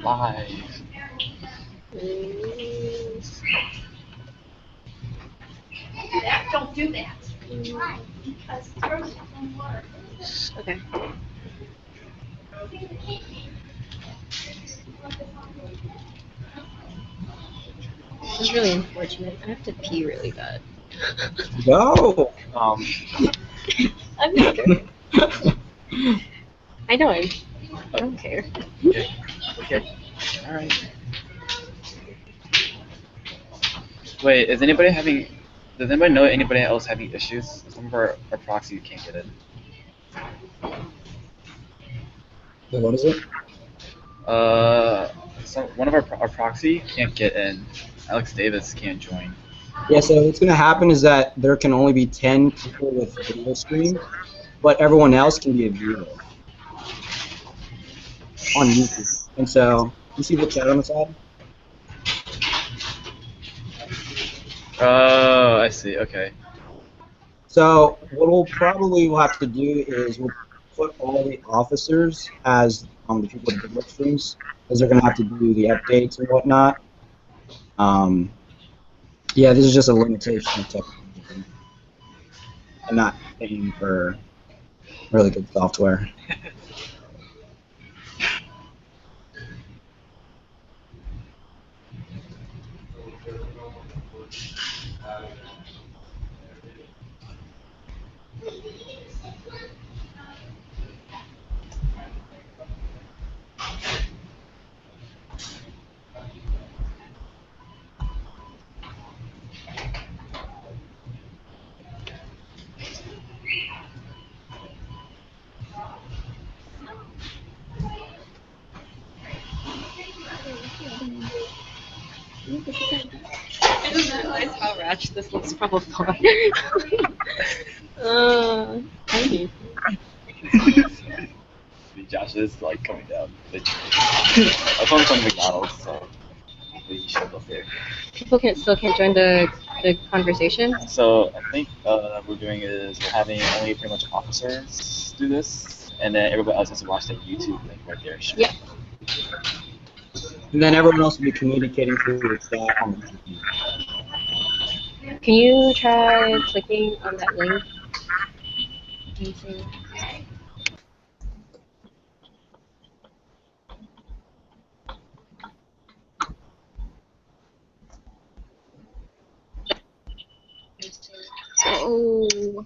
Live. Don't do that. Because first it won't work. Okay. This is really unfortunate. I have to pee really bad. Go. I'm not good. I know. I don't care. Okay. Alright. Wait, is anybody having... Does anybody know anybody else having issues? Some of our proxy can't get in. Wait, what is it? One of our proxy can't get in. Alex Davis can't join. Yeah, so what's going to happen is that there can only be 10 people with video stream, but everyone else can be a viewer on YouTube. And so, you see the chat on the side? Oh, I see. Okay. So what we'll have to do is we'll put all the officers as the people with video streams, because they're going to have to do the updates and whatnot. Yeah, this is just a limitation of technology. I'm not paying for really good software. I just realized how ratchet this looks from afar. Tiny. Josh is like coming down. I was from McDonald's, so he showed up there. People still can't join the conversation. So I think what we're doing is we're having only pretty much officers do this, and then everybody else has to watch the YouTube link right there. Yep. And then everyone else will be communicating through the chat on the YouTube. Can you try clicking on that link? Let me see. So.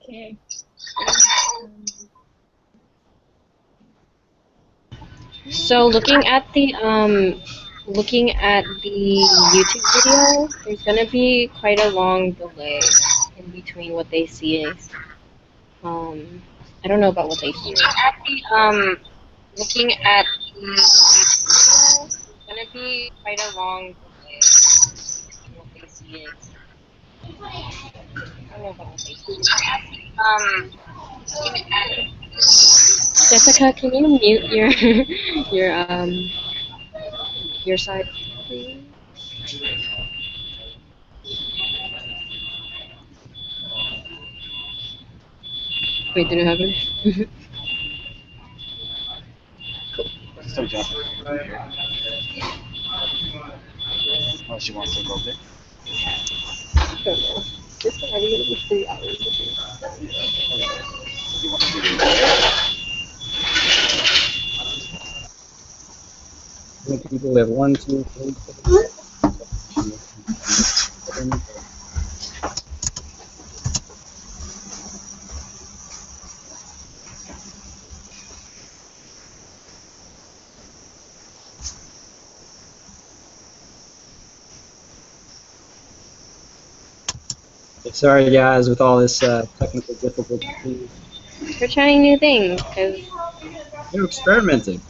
Okay. So looking at the YouTube video, there's gonna be quite a long delay in between what they see. I don't know about what they see. Looking at the video, there's gonna be quite a long delay in what they see. I don't know about what they see. Jessica, can you mute your side, please? Wait, did it happen? So Josh, unless she wants to go there. I don't know. This is already gonna be 3 hours. How many people we have? 1, 2, 3, 4. Sorry guys, with all this technical difficulty. We're trying new things, because You're experimenting.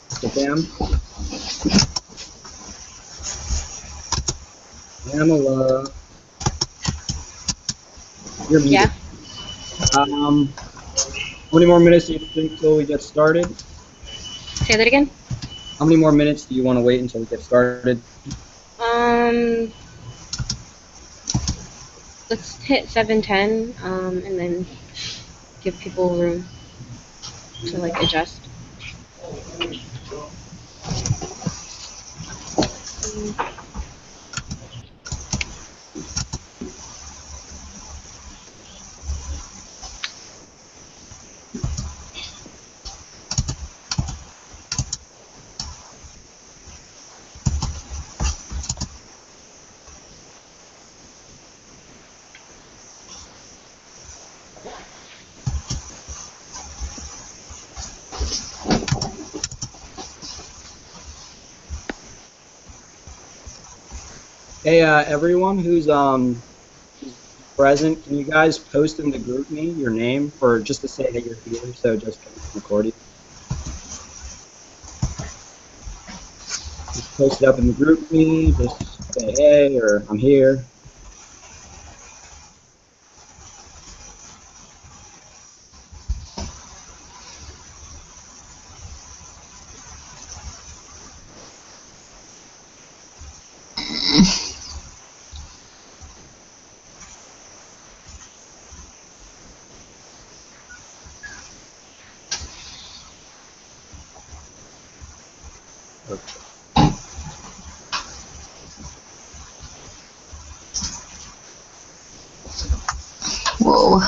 So Pam? Pamela. You're muted. Yeah. How many more minutes do you think till we get started? Say that again. How many more minutes do you want to wait until we get started? Let's hit 7:10. And then give people room to like adjust. Hey, everyone who's present, can you guys post in the group me your name, or just to say that you're here, so just record it. Just post it up in the group me, just say hey, or I'm here. Whoa.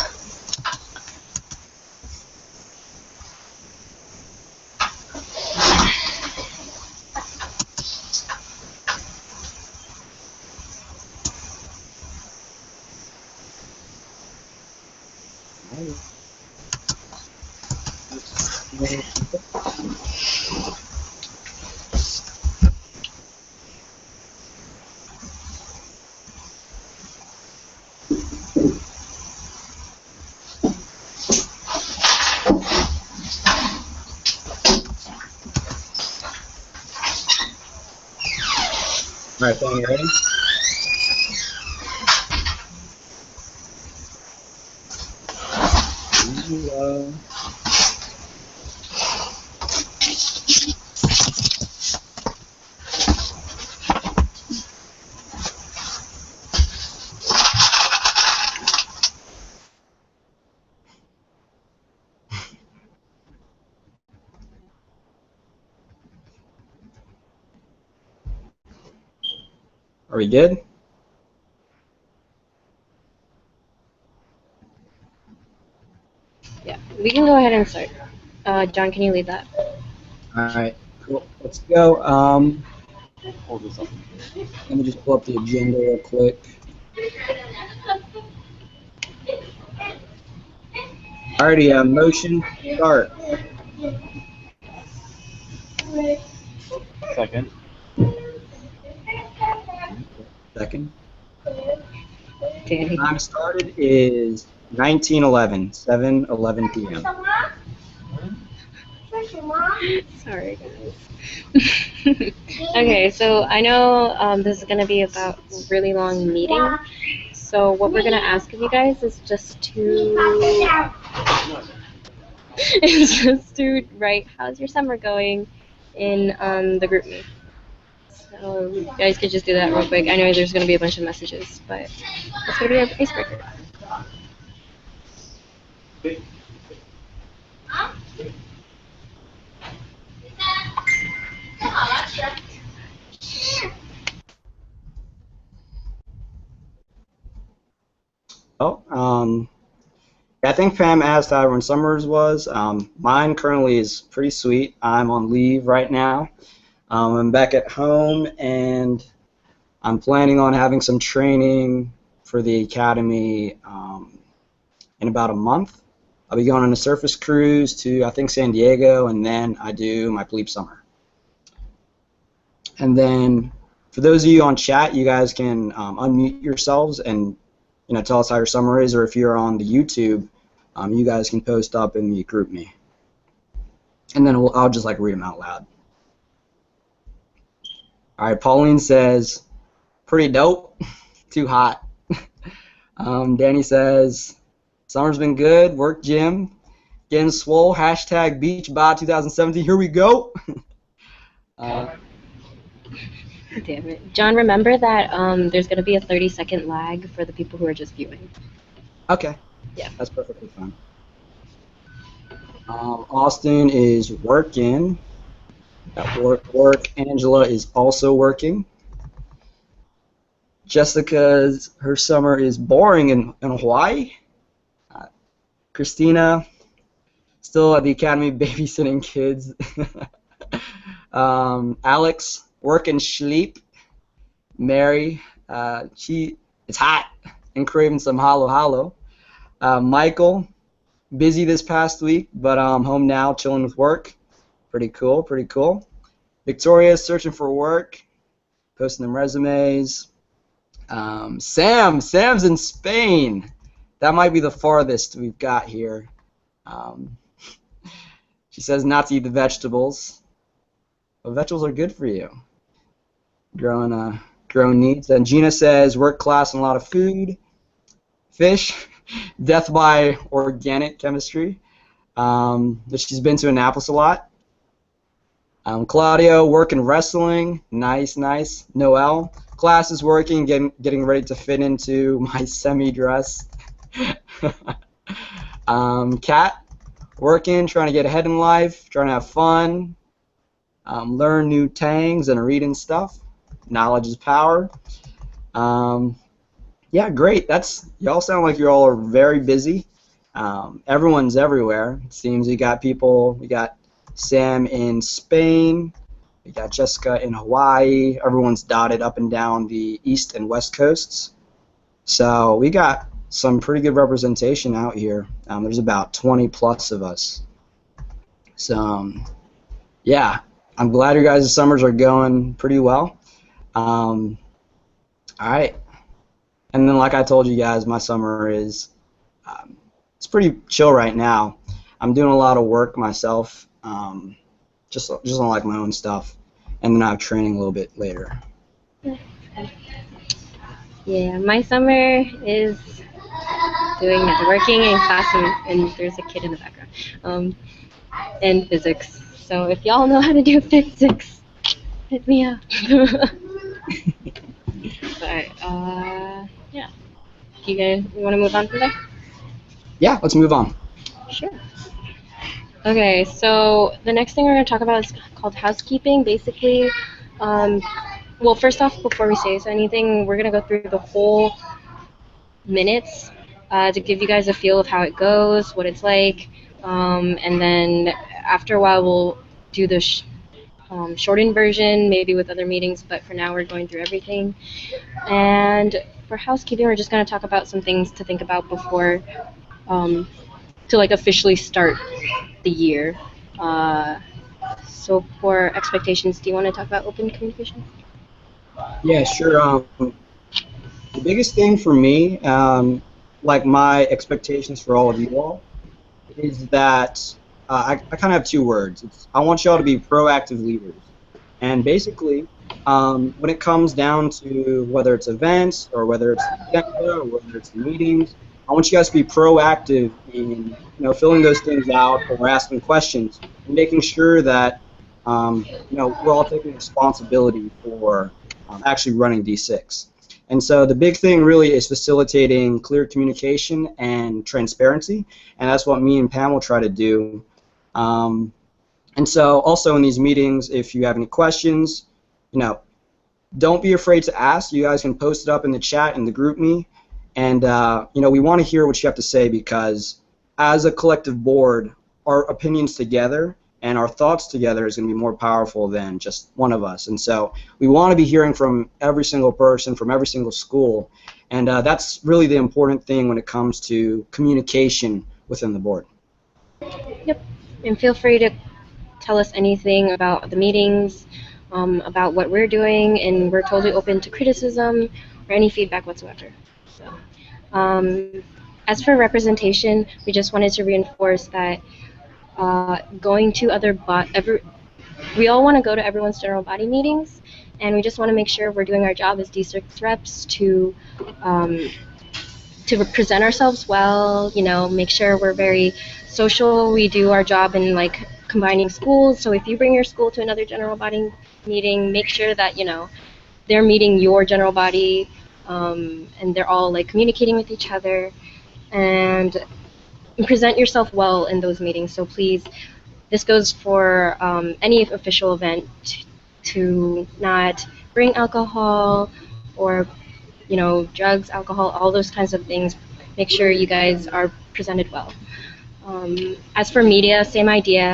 All right, Fanny, ready? Are we good? Yeah, we can go ahead and start. John, can you lead that? All right, cool. Let's go. Hold this up. Let me just pull up the agenda real quick. Alrighty, motion, start. Second. Second. Danny. Time started is 1911, 7:11 p.m. Sorry, guys. Okay, so I know this is going to be about a really long meeting. So what we're going to ask of you guys is just to write how's your summer going in the group me. So you guys could just do that real quick. I know there's going to be a bunch of messages, but it's going to be an icebreaker. Oh, I think Pam asked how everyone's summers was. Mine currently is pretty sweet. I'm on leave right now. I'm back at home, and I'm planning on having some training for the academy in about a month. I'll be going on a surface cruise to, I think, San Diego, and then I do my plebe summer. And then, for those of you on chat, you guys can unmute yourselves and tell us how your summer is, or if you're on the YouTube, you guys can post up in the group me. And then I'll just like read them out loud. All right, Pauline says, pretty dope, too hot. Danny says, summer's been good, work gym, getting swole, hashtag beach bod 2017, here we go. Damn it. John, remember that there's going to be a 30-second lag for the people who are just viewing. Okay. Yeah. That's perfectly fine. Austin is working. At work. Angela is also working. Jessica's, her summer is boring in Hawaii. Christina, still at the academy babysitting kids. Alex, work and sleep. Mary, it's hot and craving some halo. Michael, busy this past week, but home now, chilling with work. Pretty cool. Victoria's searching for work, posting them resumes. Sam's in Spain. That might be the farthest we've got here. She says not to eat the vegetables. But vegetables are good for you. Growing needs. And Gina says work, class, and a lot of food. Fish, death by organic chemistry. But she's been to Annapolis a lot. Claudio, work and wrestling. Nice. Noelle, class is working, getting ready to fit into my semi-dress. Kat, working, trying to get ahead in life, trying to have fun, learn new tangs and reading stuff. Knowledge is power. Yeah, great. Y'all sound like you all are very busy. Everyone's everywhere. It seems we got Sam in Spain, we got Jessica in Hawaii. Everyone's dotted up and down the east and west coasts. So we got some pretty good representation out here. There's about 20 plus of us. So yeah, I'm glad your guys' summers are going pretty well. All right. And then like I told you guys, my summer is it's pretty chill right now. I'm doing a lot of work myself, just on like my own stuff, and then I have training a little bit later. Yeah, my summer is working in class, and there's a kid in the background, and physics. So if y'all know how to do physics, hit me up. But yeah, you guys want to move on from there? Yeah, let's move on. Sure. Okay, so the next thing we're going to talk about is called housekeeping. Basically, well, first off, before we say anything, we're going to go through the whole minutes to give you guys a feel of how it goes, what it's like, and then after a while we'll do the shortened version, maybe with other meetings, but for now we're going through everything. And for housekeeping, we're just going to talk about some things to think about before to like officially start the year. So for expectations, do you want to talk about open communication? Yeah, sure. The biggest thing for me, like my expectations for all of you all, is that I kind of have two words. I want y'all to be proactive leaders. And basically, when it comes down to whether it's events or whether it's agenda or whether it's meetings, I want you guys to be proactive in filling those things out or asking questions and making sure that we're all taking responsibility for actually running D6. And so the big thing really is facilitating clear communication and transparency, and that's what me and Pam will try to do. And so also in these meetings, if you have any questions, don't be afraid to ask. You guys can post it up in the chat in the group me, and we want to hear what you have to say, because as a collective board, our opinions together and our thoughts together is going to be more powerful than just one of us. And so we want to be hearing from every single person, from every single school, and that's really the important thing when it comes to communication within the board. Yep, and feel free to tell us anything about the meetings, about what we're doing, and we're totally open to criticism or any feedback whatsoever. So, as for representation, we just wanted to reinforce that going to we all want to go to everyone's general body meetings, and we just want to make sure we're doing our job as D6 reps um, to present ourselves well, make sure we're very social. We do our job in like combining schools. So if you bring your school to another general body meeting, make sure that, they're meeting your general body, and they're all like communicating with each other, and present yourself well in those meetings. So please, this goes for any official event, to not bring alcohol or drugs, alcohol, all those kinds of things. Make sure you guys are presented well. As for media, same idea.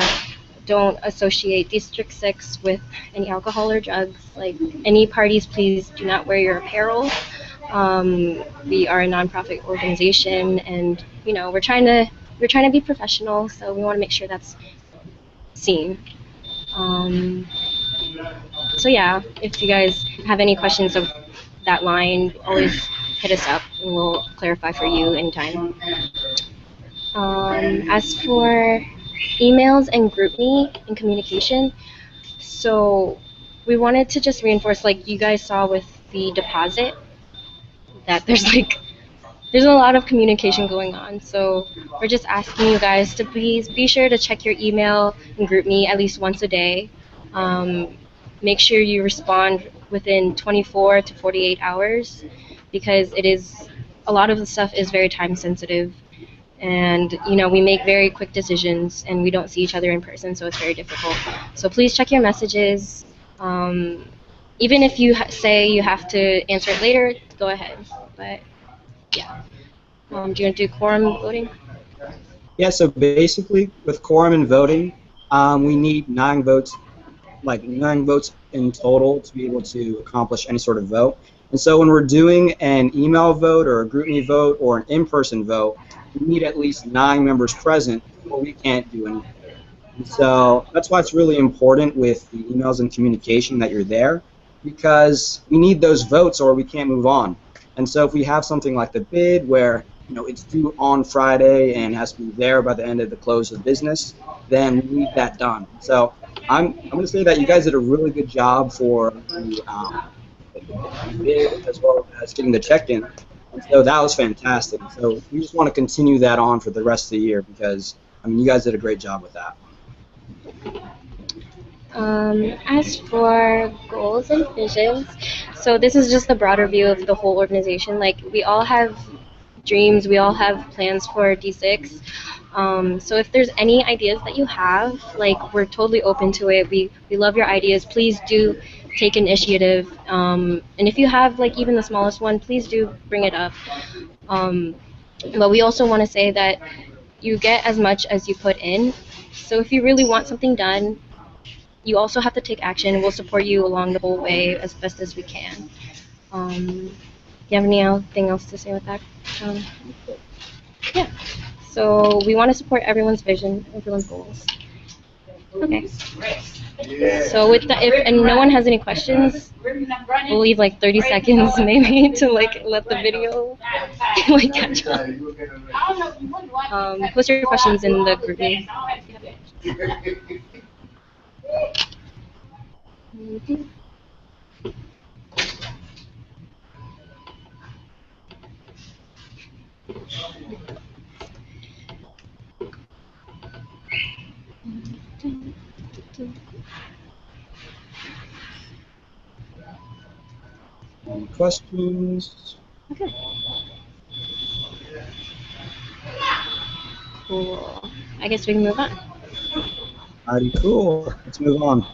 Don't associate District 6 with any alcohol or drugs. Like any parties, please do not wear your apparel. We are a nonprofit organization, and we're trying to be professional, so we want to make sure that's seen. So yeah, if you guys have any questions of that line, always hit us up and we'll clarify for you anytime. As for emails and GroupMe and communication, so we wanted to just reinforce, like you guys saw with the deposit, that there's a lot of communication going on. So we're just asking you guys to please be sure to check your email and GroupMe at least once a day. Make sure you respond within 24 to 48 hours, because a lot of the stuff is very time sensitive, and we make very quick decisions and we don't see each other in person, so it's very difficult. So please check your messages. Even if you say you have to answer it later, go ahead. But yeah, do you want to do quorum voting? Yeah, so basically with quorum and voting, we need 9 votes in total to be able to accomplish any sort of vote. And so when we're doing an email vote or a GroupMe vote or an in-person vote, we need at least 9 members present, or we can't do anything. And so that's why it's really important with the emails and communication that you're there, because we need those votes or we can't move on. And so if we have something like the bid where it's due on Friday and has to be there by the end of the close of business, then we need that done. So I'm going to say that you guys did a really good job for the bid as well as getting the check-in. And so that was fantastic. So we just want to continue that on for the rest of the year, because you guys did a great job with that. As for goals and visions, so this is just the broader view of the whole organization. Like, we all have dreams, we all have plans for D6. So if there's any ideas that you have, like, we're totally open to it. We love your ideas. Please do take initiative. And if you have like even the smallest one, please do bring it up. But we also want to say that you get as much as you put in. So if you really want something done, you also have to take action. We'll support you along the whole way as best as we can. Do you have anything else to say with that? Yeah. So we want to support everyone's vision, everyone's goals. Okay. So with that, if no one has any questions, we'll leave like 30 seconds maybe to like let the video like catch up. Post your questions in the group name. Any questions? Okay. Cool. I guess we can move on. Alrighty, cool. Let's move on.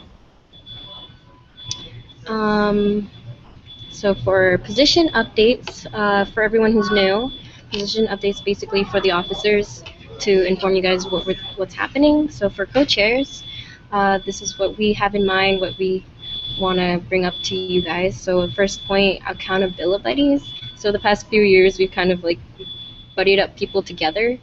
So for position updates, for everyone who's new, position updates basically for the officers to inform you guys what's happening. So for co-chairs, this is what we have in mind, what we want to bring up to you guys. So first point, accountabilities. So the past few years, we've kind of like buddied up people together.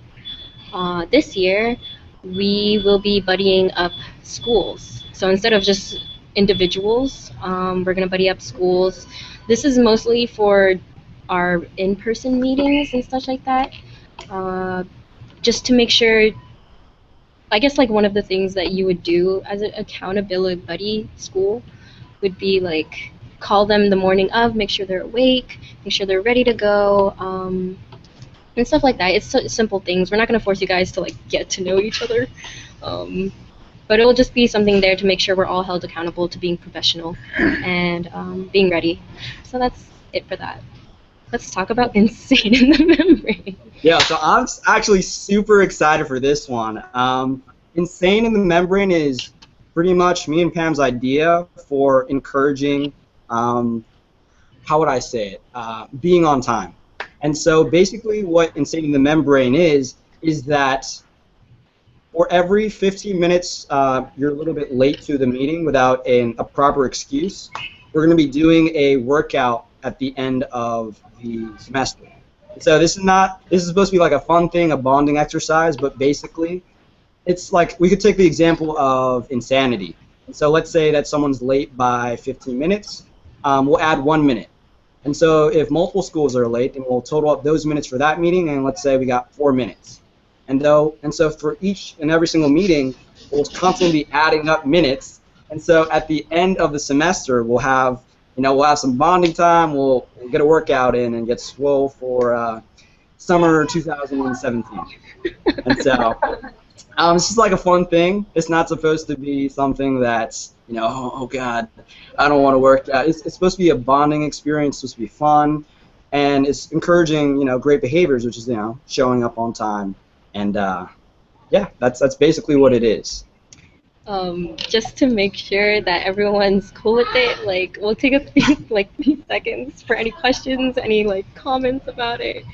This year, we will be buddying up schools. So instead of just individuals. We're gonna buddy up schools. This is mostly for our in-person meetings and such like that. Uh, just to make sure, I guess like one of the things that you would do as an accountability buddy school would be like call them the morning of, make sure they're awake, make sure they're ready to go, and stuff like that. It's simple things. We're not gonna force you guys to like get to know each other, but it'll just be something there to make sure we're all held accountable to being professional and being ready. So that's it for that. Let's talk about Insane in the Membrane. Yeah, so I'm actually super excited for this one. Insane in the Membrane is pretty much me and Pam's idea for encouraging, how would I say it, being on time. And so basically what Insane in the Membrane is that for every 15 minutes you're a little bit late to the meeting without a proper excuse, we're going to be doing a workout at the end of the semester. So this is supposed to be like a fun thing, a bonding exercise, but basically it's like we could take the example of insanity. So let's say that someone's late by 15 minutes, we'll add 1 minute. And so if multiple schools are late, then we'll total up those minutes for that meeting, and let's say we got 4 minutes. And so for each and every single meeting, we'll constantly be adding up minutes. And so at the end of the semester, we'll have some bonding time. We'll get a workout in and get swole for summer 2017. And so it's just like a fun thing. It's not supposed to be something that's oh God, I don't want to work out. It's supposed to be a bonding experience. It's supposed to be fun, and it's encouraging great behaviors, which is showing up on time. And yeah, that's basically what it is. Just to make sure that everyone's cool with it, like we'll take a few seconds for any questions, any comments about it.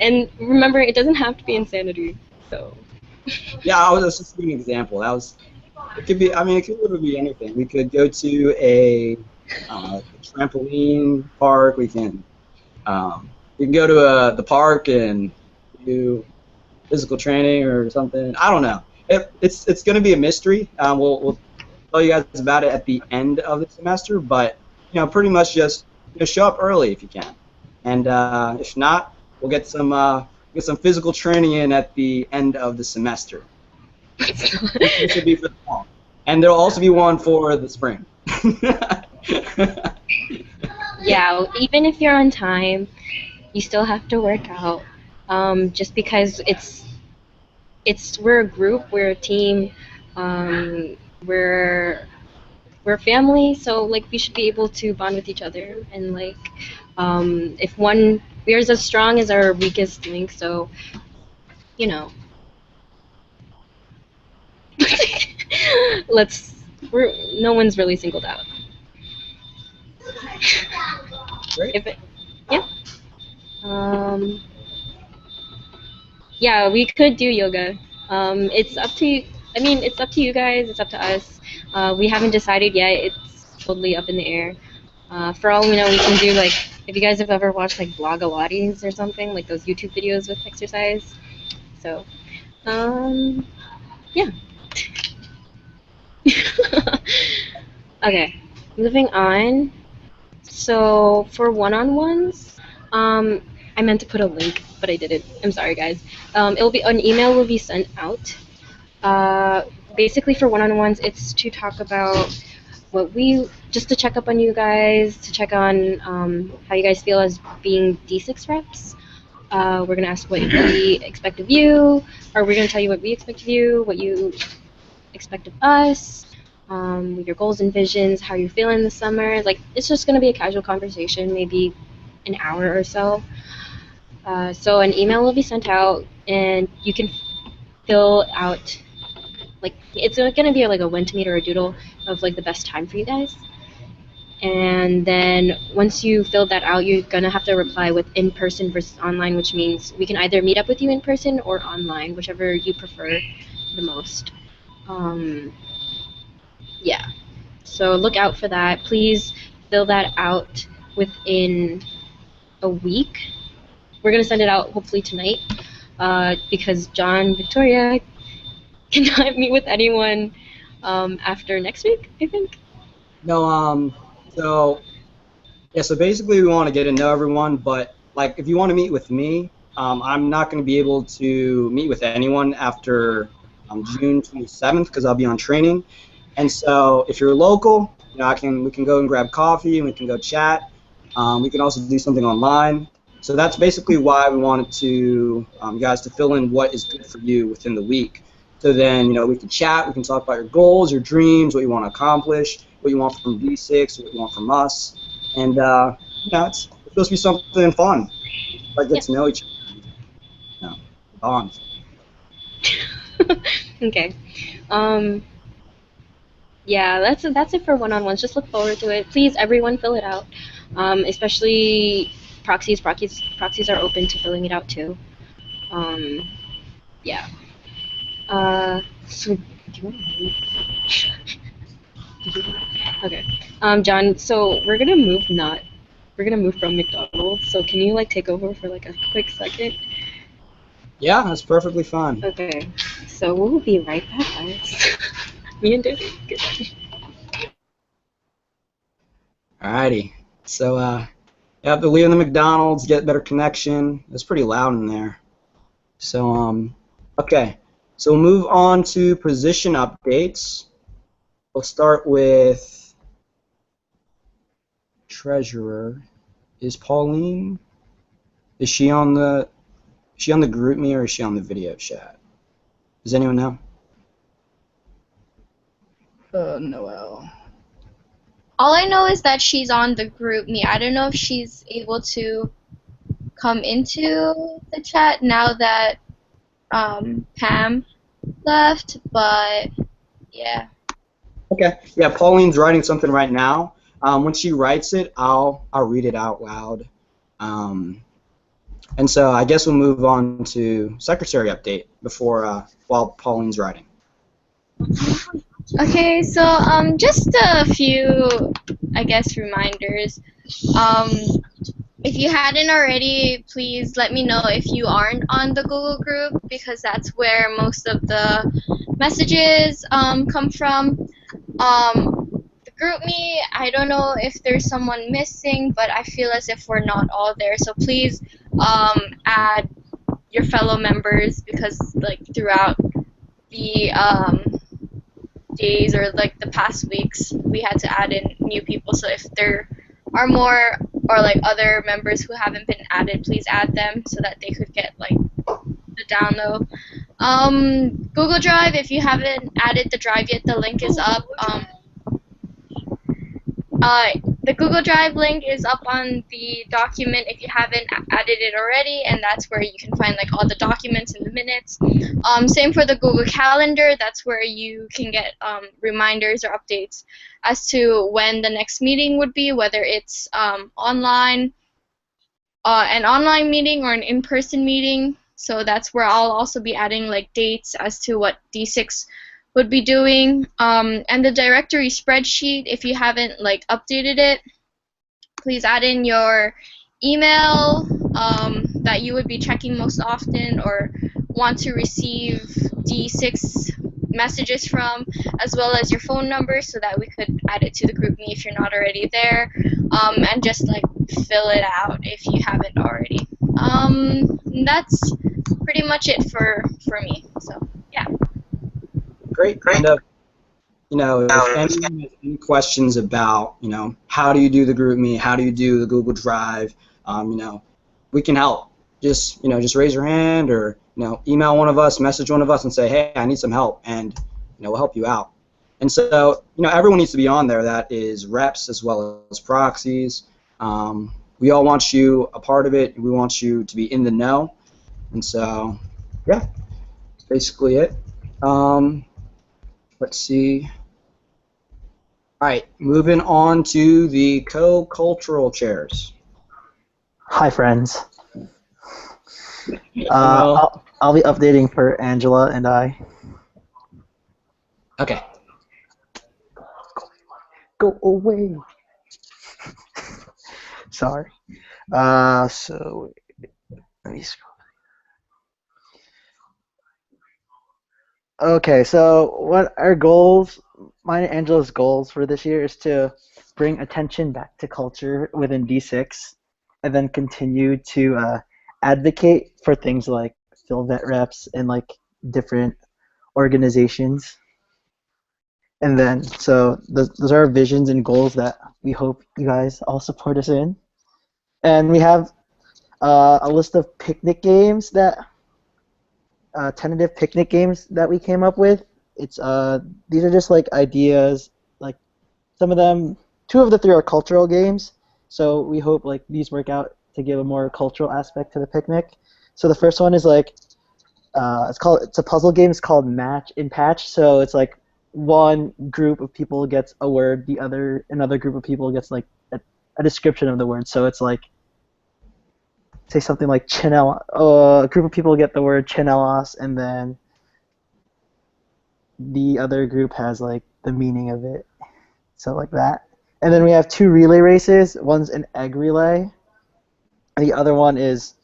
And remember, it doesn't have to be insanity. So. Yeah, I was just giving an example. It could be. It could literally be anything. We could go to a trampoline park. We can go to the park and do physical training or something. I don't know. It's going to be a mystery. We'll tell you guys about it at the end of the semester, but pretty much just show up early if you can, and if not, we'll get some physical training in at the end of the semester. This should be for the fall, and there'll also be one for the spring. Yeah, even if you're on time, you still have to work out. Just because we're a group, we're a team, we're family, so we should be able to bond with each other, and if we're as strong as our weakest link, so no one's really singled out. Great. Yeah, we could do yoga. It's up to you. It's up to you guys. It's up to us. We haven't decided yet. It's totally up in the air. For all we know, we can do if you guys have ever watched Blogilates or something, those YouTube videos with exercise. So, yeah. Okay, moving on. So for one-on-ones, I meant to put a link, but I didn't. I'm sorry, guys. An email will be sent out. Basically, for one-on-ones, it's to talk about just to check up on you guys, to check on how you guys feel as being D6 reps. We're gonna ask what we expect of you, or we're gonna tell you what we expect of you, what you expect of us, your goals and visions, how you're feeling this summer. It's just gonna be a casual conversation, maybe an hour or so. So an email will be sent out, and you can fill out, it's going to be a when to meet or a doodle of the best time for you guys. And then once you fill that out, you're going to have to reply with in-person versus online, which means we can either meet up with you in person or online, whichever you prefer the most. Yeah. So look out for that. Please fill that out within a week. We're going to send it out hopefully tonight because John, Victoria cannot meet with anyone after next week, I think. No, so yeah, so basically we want to get to know everyone, but like if you want to meet with me, I'm not going to be able to meet with anyone after June 27th because I'll be on training. And so if you're local, we can go and grab coffee and we can go chat. We can also do something online. So that's basically why we wanted to you guys to fill in what is good for you within the week. So then, we can chat, we can talk about your goals, your dreams, what you want to accomplish, what you want from D6, what you want from us. And, it's supposed to be something fun. Like get to know each other. Bond. Okay. Yeah, that's it for one-on-ones. Just look forward to it. Please, everyone, fill it out. Especially proxies. Proxies are open to filling it out too. Yeah. So do you want to move? Okay. John. So we're gonna move from McDonald's. So can you like take over for like a quick second? Yeah, that's perfectly fine. Okay. So we'll be right back, guys. Me and David. Good. Alrighty. So, yeah, they're leaving the McDonald's, get better connection. It's pretty loud in there. So, okay. So we'll move on to position updates. We'll start with treasurer. Is Pauline? Is she on the group me or is she on the video chat? Does anyone know? Noelle. All I know is that she's on the group me. I don't know if she's able to come into the chat now that Pam left, but yeah. Okay. Yeah, Pauline's writing something right now. When she writes it, I'll read it out loud. And so I guess we'll move on to secretary update before while Pauline's writing. Okay, so just a few, I guess, reminders. If you hadn't already, please let me know if you aren't on the Google group because that's where most of the messages come from. The group me, I don't know if there's someone missing, but I feel as if we're not all there. So please add your fellow members because like throughout the days or like the past weeks we had to add in new people, so if there are more or like other members who haven't been added, please add them so that they could get like the download. Google Drive, if you haven't added the drive yet, the link is up. The Google Drive link is up on the document if you haven't added it already, and that's where you can find like all the documents and the minutes. Same for the Google Calendar, that's where you can get reminders or updates as to when the next meeting would be, whether it's an online meeting or an in-person meeting. So that's where I'll also be adding like dates as to what D6 would be doing, and the directory spreadsheet, if you haven't like updated it, please add in your email that you would be checking most often or want to receive D6 messages from, as well as your phone number so that we could add it to the group me if you're not already there, and just like fill it out if you haven't already. That's pretty much it for me, so yeah. Great. And, if anyone has any questions about, how do you do the group me, how do you do the Google Drive, we can help. Just raise your hand or, email one of us, message one of us and say, hey, I need some help, and, we'll help you out. And so, everyone needs to be on there. That is reps as well as proxies. We all want you a part of it. We want you to be in the know. And so, yeah, that's basically it. Let's see. All right, moving on to the co-cultural chairs. Hi, friends. I'll be updating for Angela and I. Okay. Go away. Sorry. So let me scroll. Okay, so what our goals mine and Angela's goals for this year is to bring attention back to culture within D6, and then continue to advocate for things like fill vet reps and like different organizations. And then, so those are our visions and goals that we hope you guys all support us in. And we have a list of picnic games that, tentative picnic games that we came up with. It's these are just like ideas. Like some of them, 2 of the 3 are cultural games. So we hope like these work out to give a more cultural aspect to the picnic. So the first one is like it's a puzzle game. It's called Match and Patch. So it's like one group of people gets a word, another group of people gets like a description of the word. So it's like, say something like chinella. A group of people get the word chinellas, and then the other group has like the meaning of it. So like that. And then we have 2 relay races. One's an egg relay, and the other one is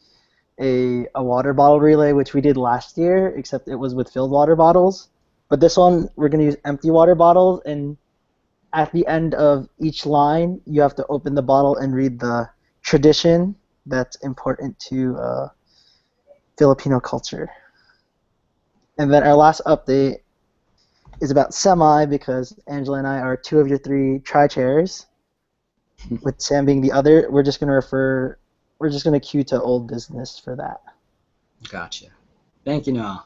a water bottle relay, which we did last year, except it was with filled water bottles. But this one, we're going to use empty water bottles, and at the end of each line, you have to open the bottle and read the tradition that's important to Filipino culture. And then our last update is about semi, because Angela and I are 2 of your 3 tri-chairs, with Sam being the other. We're just going to cue to old business for that. Gotcha. Thank you, Noah.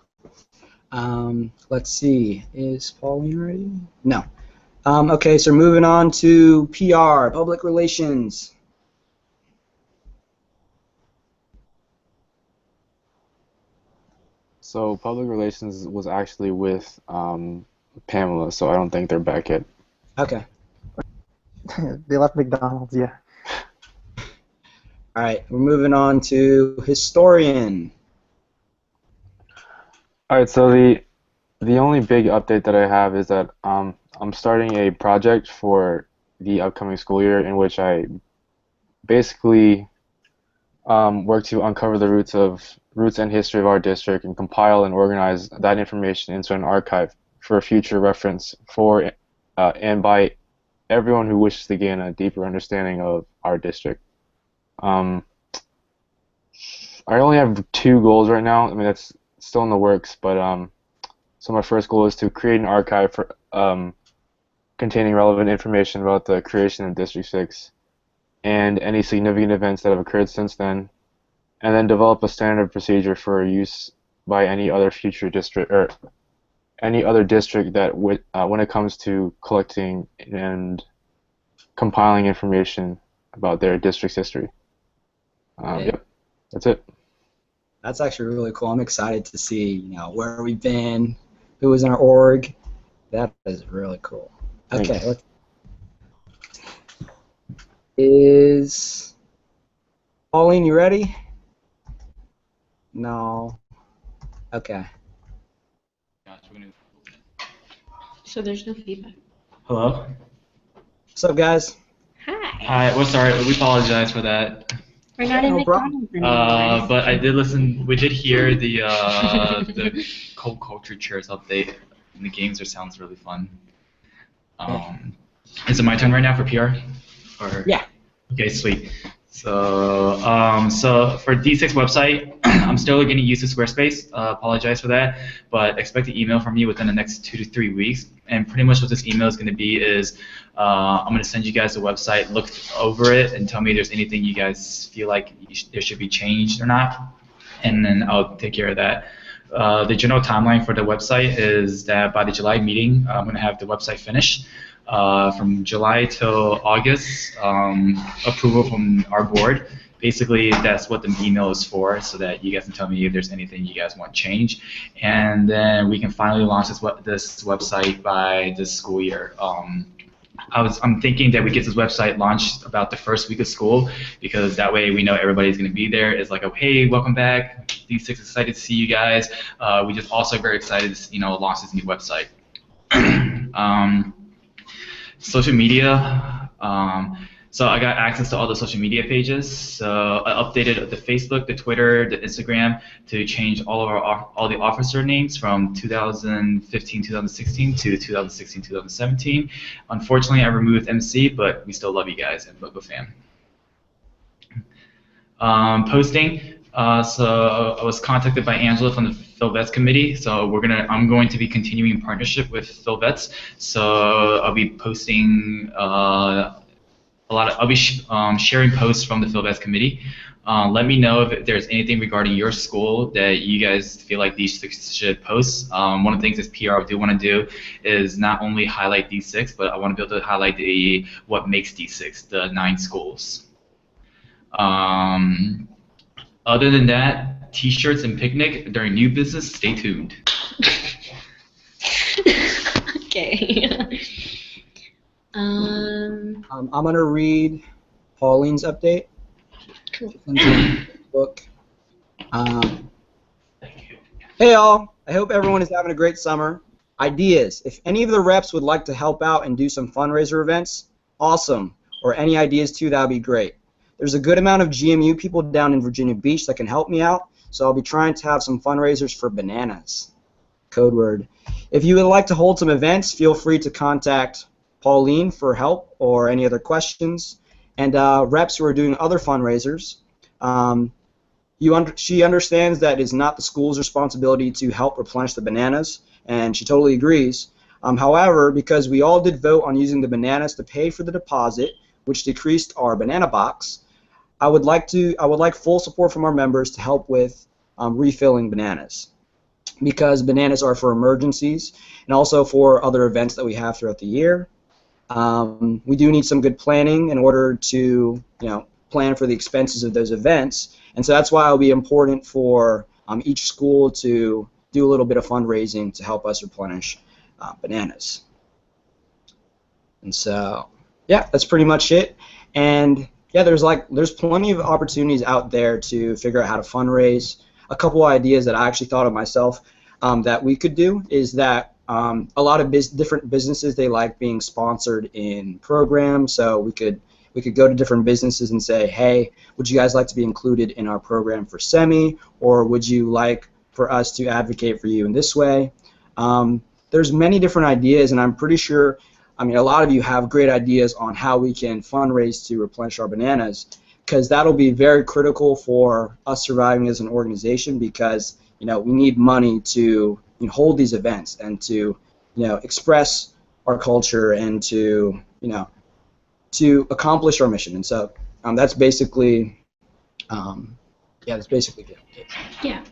Let's see. Is Pauline ready? No. Okay, so moving on to PR, public relations. So public relations was actually with Pamela, so I don't think they're back yet. Okay. They left McDonald's, yeah. All right, we're moving on to historian. All right, so the only big update that I have is that I'm starting a project for the upcoming school year in which I basically work to uncover the roots and history of our district and compile and organize that information into an archive for future reference for and by everyone who wishes to gain a deeper understanding of our district. I only have 2 goals right now. I mean, that's still in the works, but so my first goal is to create an archive for containing relevant information about the creation of District 6 and any significant events that have occurred since then, and then develop a standard procedure for use by any other future district or any other district that when it comes to collecting and compiling information about their district's history. Yep, that's it. That's actually really cool. I'm excited to see, where we've been, who was in our org. That is really cool. Okay. Is Pauline, you ready? No. Okay. So there's no feedback. Hello? What's up, guys? Hi. Hi, well, sorry, we apologize for that. We're not in No McDonald's anymore. But I did listen, we did hear the Cold Culture Chairs update, and the games sounds really fun. Is it my turn right now for PR? Or? Yeah. Okay, sweet. So, so for D6 website, I'm still going to use the Squarespace. Apologize for that, but expect an email from me within the next 2 to 3 weeks. And pretty much what this email is going to be is I'm going to send you guys the website, look over it, and tell me if there's anything you guys feel like there should be changed or not, and then I'll take care of that. The general timeline for the website is that by the July meeting, I'm going to have the website finished. From July till August, approval from our board. Basically, that's what the email is for, so that you guys can tell me if there's anything you guys want changed, and then we can finally launch this website by this school year. I'm thinking that we get this website launched about the first week of school, because that way we know everybody's going to be there. It's like, oh, hey, welcome back. D6 excited to see you guys. We just also very excited to launch this new website. Social media. So I got access to all the social media pages. So I updated the Facebook, the Twitter, the Instagram to change all the officer names from 2015, 2016 to 2016, 2017. Unfortunately, I removed MC, but we still love you guys and Bogo fam. Posting. So I was contacted by Angela from the Phil Vets committee. So I'm going to be continuing in partnership with Phil Vets. So I'll be posting I'll be sharing posts from the Phil Vets committee. Let me know if there's anything regarding your school that you guys feel like D6 should post. One of the things as PR I do want to do is not only highlight D6, but I want to be able to highlight what makes D6, the 9 schools. Other than that, T-shirts and picnic during new business. Stay tuned. Okay. I'm gonna read Pauline's update. Cool. Book. Hey all, I hope everyone is having a great summer. Ideas. If any of the reps would like to help out and do some fundraiser events, awesome. Or any ideas too, that would be great. There's a good amount of GMU people down in Virginia Beach that can help me out, so I'll be trying to have some fundraisers for bananas. Code word. If you would like to hold some events, feel free to contact Pauline for help or any other questions. And reps who are doing other fundraisers, she understands that it's not the school's responsibility to help replenish the bananas, and she totally agrees. However, because we all did vote on using the bananas to pay for the deposit, which decreased our banana box, I would like full support from our members to help with refilling bananas, because bananas are for emergencies and also for other events that we have throughout the year. We do need some good planning in order to, plan for the expenses of those events, and so that's why it'll be important for each school to do a little bit of fundraising to help us replenish bananas. And so, yeah, that's pretty much it. And yeah, there's plenty of opportunities out there to figure out how to fundraise. A couple ideas that I actually thought of myself that we could do is that a lot of different businesses, they like being sponsored in programs, so we could go to different businesses and say, hey, would you guys like to be included in our program for SEMI, or would you like for us to advocate for you in this way? There's many different ideas, and I'm pretty sure, a lot of you have great ideas on how we can fundraise to replenish our bananas, because that'll be very critical for us surviving as an organization, because we need money to hold these events and to express our culture and to accomplish our mission. And so that's basically that's basically it. Yeah.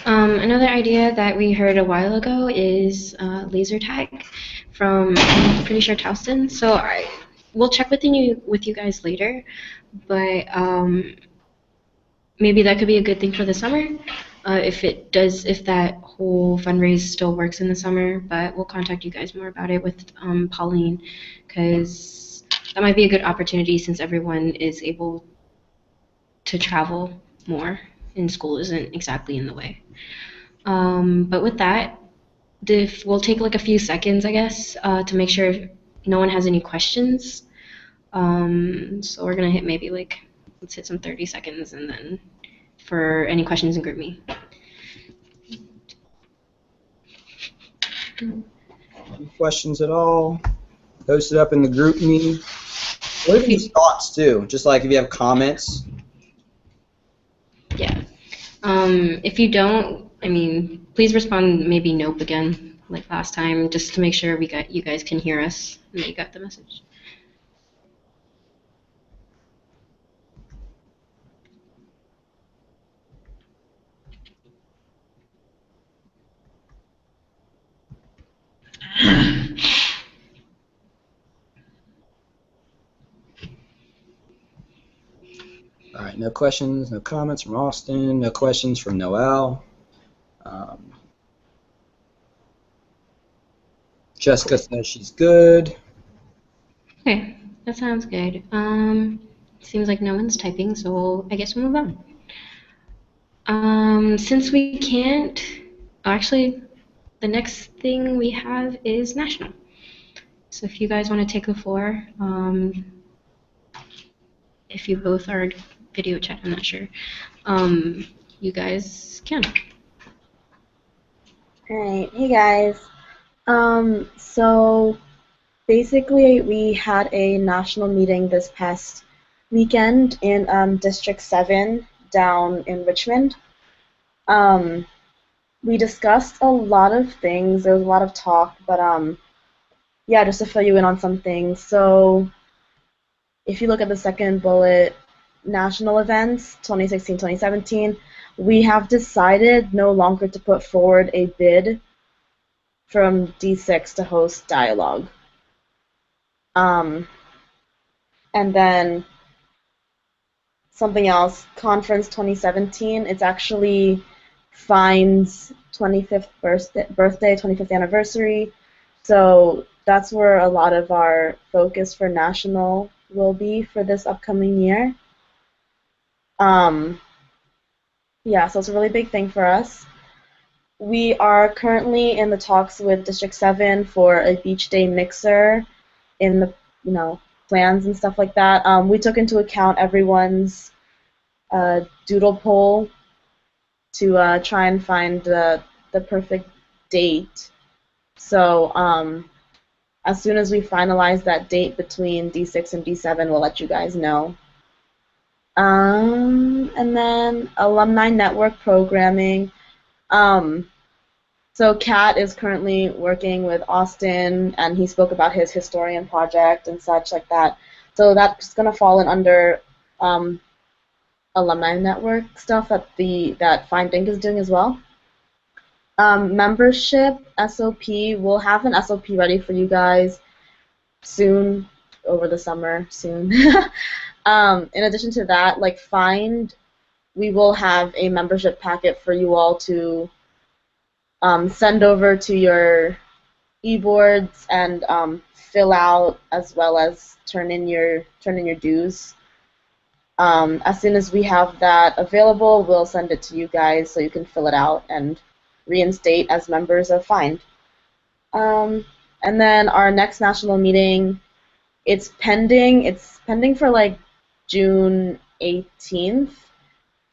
Another idea that we heard a while ago is laser tag from, I'm pretty sure, Towson. So we'll check with you guys later, but maybe that could be a good thing for the summer. If that whole fundraise still works in the summer, but we'll contact you guys more about it with Pauline, because that might be a good opportunity since everyone is able to travel more and school isn't exactly in the way. But with that, we'll take like a few seconds, I guess, to make sure no one has any questions. So we're gonna hit maybe let's hit some 30 seconds, and then for any questions in GroupMe. Any questions at all? Post it up in the GroupMe. What are these thoughts too? Just like if you have comments. Yeah. If you don't, please respond maybe nope again, like last time, just to make sure you guys can hear us and that you got the message. All right, no questions, no comments from Austin, no questions from Noel. Jessica says she's good. Okay, that sounds good. Seems like no one's typing, so I guess we'll move on. Since we can't, actually, the next thing we have is national. So if you guys want to take the floor, if you both are video chat, I'm not sure. You guys can. Alright, hey guys. So basically we had a national meeting this past weekend in District 7 down in Richmond. We discussed a lot of things. There was a lot of talk, but yeah, just to fill you in on some things. So if you look at the second bullet, national events 2016-2017, we have decided no longer to put forward a bid from D6 to host dialogue. And then something else, Conference 2017, it's actually Fine's 25th birthday, 25th anniversary. So that's where a lot of our focus for national will be for this upcoming year. Yeah, so it's a really big thing for us. We are currently in the talks with District 7 for a beach day mixer in the, plans and stuff like that. We took into account everyone's doodle poll to try and find the perfect date. So as soon as we finalize that date between D6 and D7, we'll let you guys know. And then alumni network programming. So Kat is currently working with Austin, and he spoke about his historian project and such like that. So that's going to fall in under alumni network stuff that Find Inc. is doing as well. Membership SOP, we'll have an SOP ready for you guys soon, over the summer, soon. In addition to that, like Find, we will have a membership packet for you all to send over to your e-boards and fill out, as well as turn in your dues. As soon as we have that available, we'll send it to you guys so you can fill it out and reinstate as members of Find. And then our next national meeting, it's pending. It's pending for like June 18th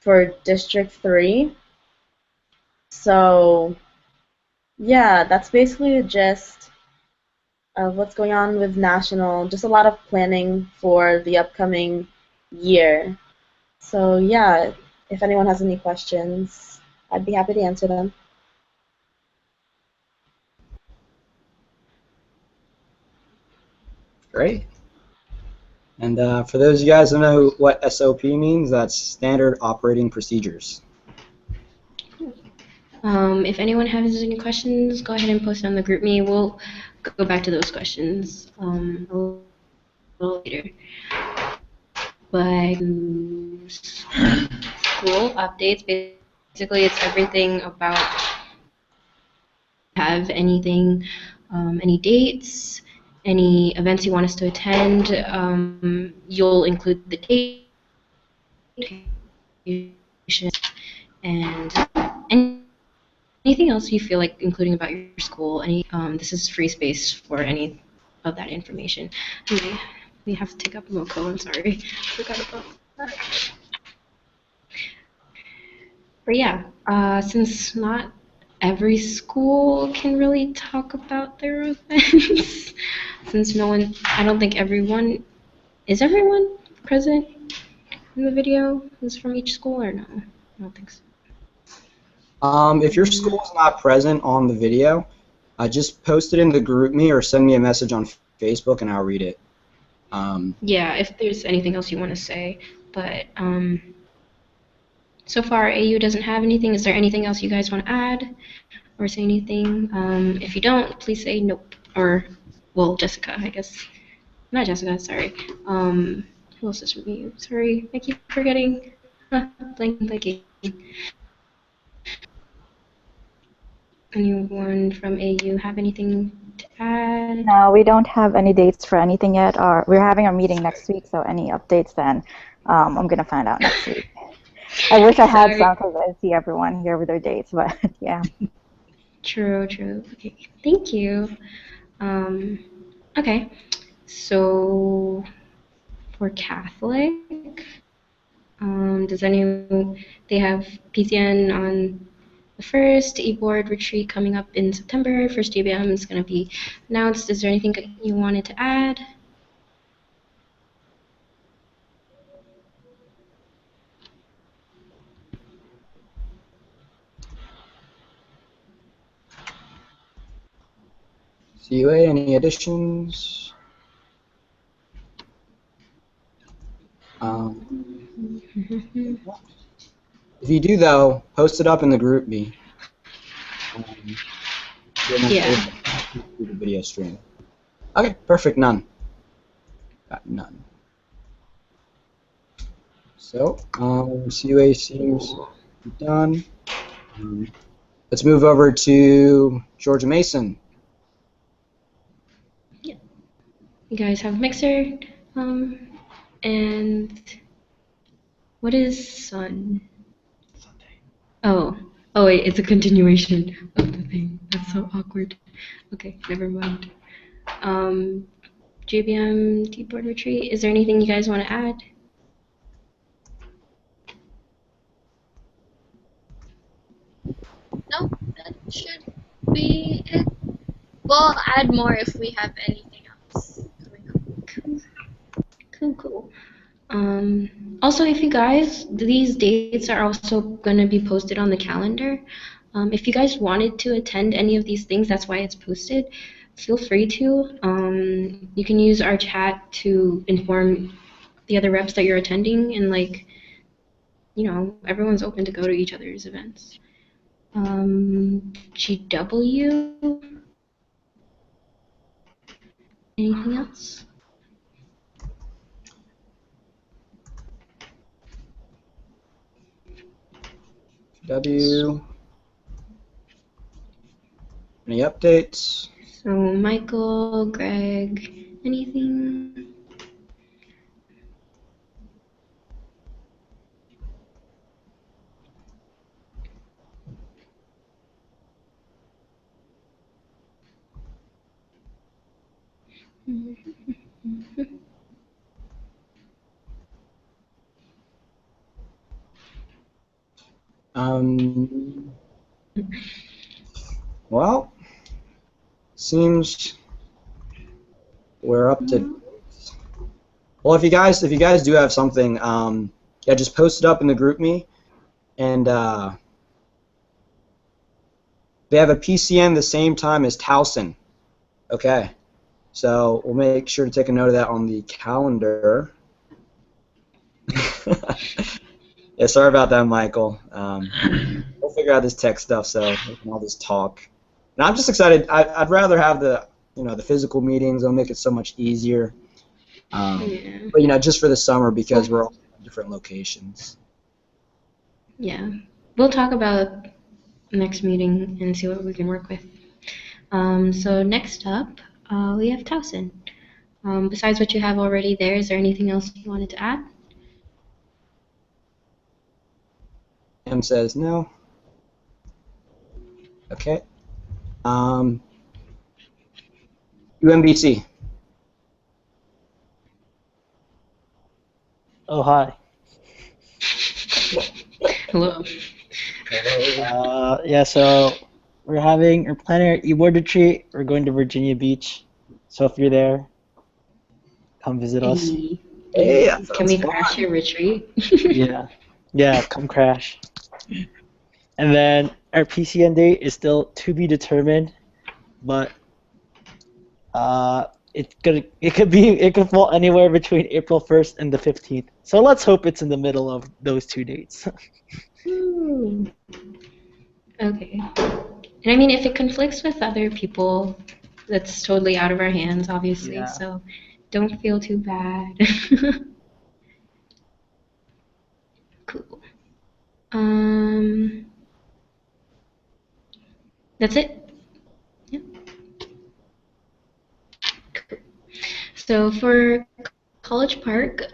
for District 3. So yeah, that's basically the gist of what's going on with national. Just a lot of planning for the upcoming year. So yeah, if anyone has any questions, I'd be happy to answer them. Great. And for those of you guys who know what SOP means, that's Standard Operating Procedures. If anyone has any questions, go ahead and post it on the group me. We'll go back to those questions a little later. But school updates, basically it's everything about have anything, any dates, any events you want us to attend. You'll include the date and anything else you feel like including about your school. This is free space for any of that information. Anyway, we have to take up Moco. I'm sorry, forgot about that. But yeah, since not every school can really talk about their events, since I don't think everyone present in the video who's from each school, or no? I don't think so. If your school is not present on the video, just post it in the group me or send me a message on Facebook and I'll read it. Yeah, if there's anything else you want to say, but so far AU doesn't have anything. Is there anything else you guys want to add or say anything? If you don't, please say nope. Or, well, Jessica, I guess. Not Jessica, sorry. Who else is from AU? Sorry, I keep forgetting. Blanking. Anyone from AU have anything to add? No, we don't have any dates for anything yet. We're having a meeting next week, so any updates then, I'm going to find out next week. I wish I had some because I see everyone here with their dates, but yeah. True. Okay, thank you. Okay, so for Catholic. They have PCN on the first, e-board retreat coming up in September. First JBM is going to be announced. Is there anything you wanted to add? CUA, any additions? If you do, though, post it up in the group me. Yeah. The video stream. Okay, perfect. None. Got none. So, CUA seems done. Let's move over to Georgia Mason. Yeah. You guys have Mixer, and what is Sun? Oh, wait, it's a continuation of the thing. That's so awkward. Okay, never mind. JBM Deep Retreat. Is there anything you guys want to add? No, that should be it. We'll add more if we have anything else coming up. Cool. Also, if you guys, these dates are also going to be posted on the calendar. If you guys wanted to attend any of these things, that's why it's posted. Feel free to. You can use our chat to inform the other reps that you're attending, and everyone's open to go to each other's events. GW. Anything else? W. Any updates? So Michael, Greg, anything? Well, seems we're up to. Well, if you guys do have something, yeah, just post it up in the group me, and they have a PCN the same time as Towson. Okay, so we'll make sure to take a note of that on the calendar. Yeah, sorry about that, Michael. We'll figure out this tech stuff, so we can all just talk. And I'm just excited. I'd rather have the physical meetings. It'll make it so much easier. But just for the summer because we're all in different locations. Yeah, we'll talk about next meeting and see what we can work with. So next up, we have Towson. Besides what you have already there, is there anything else you wanted to add? M says no. Okay. UMBC. Oh, hi. Hello. Yeah, so we're planning our e-board retreat. We're going to Virginia Beach. So if you're there, come visit us. Hey, can we crash your retreat? Yeah, come crash. And then our PCN date is still to be determined, but it could fall anywhere between April 1st and the 15th. So let's hope it's in the middle of those two dates. Okay. And I mean, if it conflicts with other people, that's totally out of our hands, obviously. Yeah. So don't feel too bad. Cool. That's it? Yeah. Cool. So for College Park,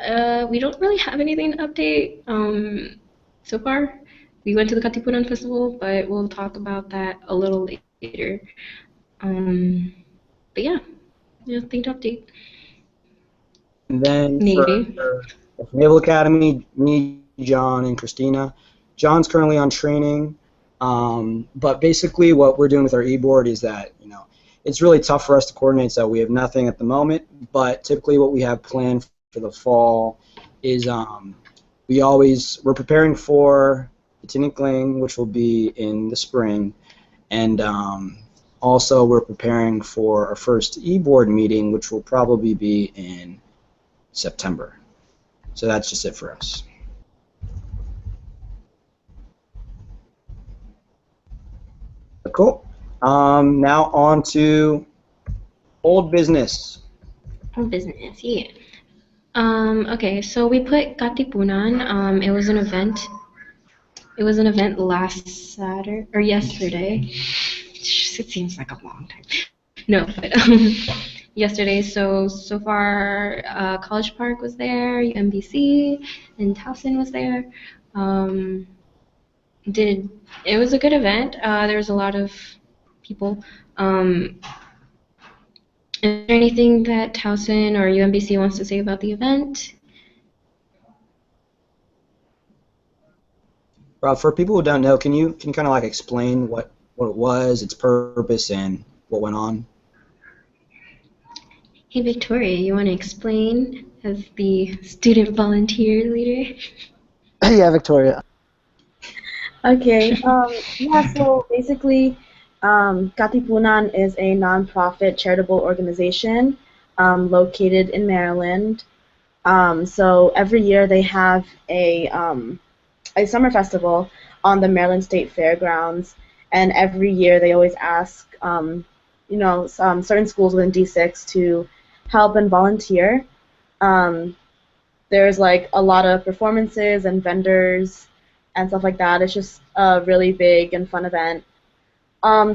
we don't really have anything to update so far. We went to the Katipunan Festival, but we'll talk about that a little later. But yeah, nothing to update. And then Navy. for Naval Academy, me, John, and Christina. John's currently on training, but basically what we're doing with our e-board is that, it's really tough for us to coordinate, so we have nothing at the moment, but typically what we have planned for the fall is we're preparing for the Tinikling, which will be in the spring, and also we're preparing for our first e-board meeting, which will probably be in September. So that's just it for us. Cool. Now on to old business. Old business, yeah. Okay, so we put Katipunan. It was an event. It was an event last Saturday or yesterday. It seems like a long time. No, but yesterday. So far, College Park was there, UMBC, and Towson was there. It was a good event. There was a lot of people. Is there anything that Towson or UMBC wants to say about the event? Rob, for people who don't know, can you kind of like explain what it was, its purpose, and what went on? Hey, Victoria, you want to explain as the student volunteer leader? Yeah, Victoria. Okay. Yeah. So basically, Katipunan is a nonprofit charitable organization located in Maryland. So every year they have a summer festival on the Maryland State Fairgrounds, and every year they always ask some certain schools within D6 to help and volunteer. There's like a lot of performances and vendors and stuff like that. It's just a really big and fun event.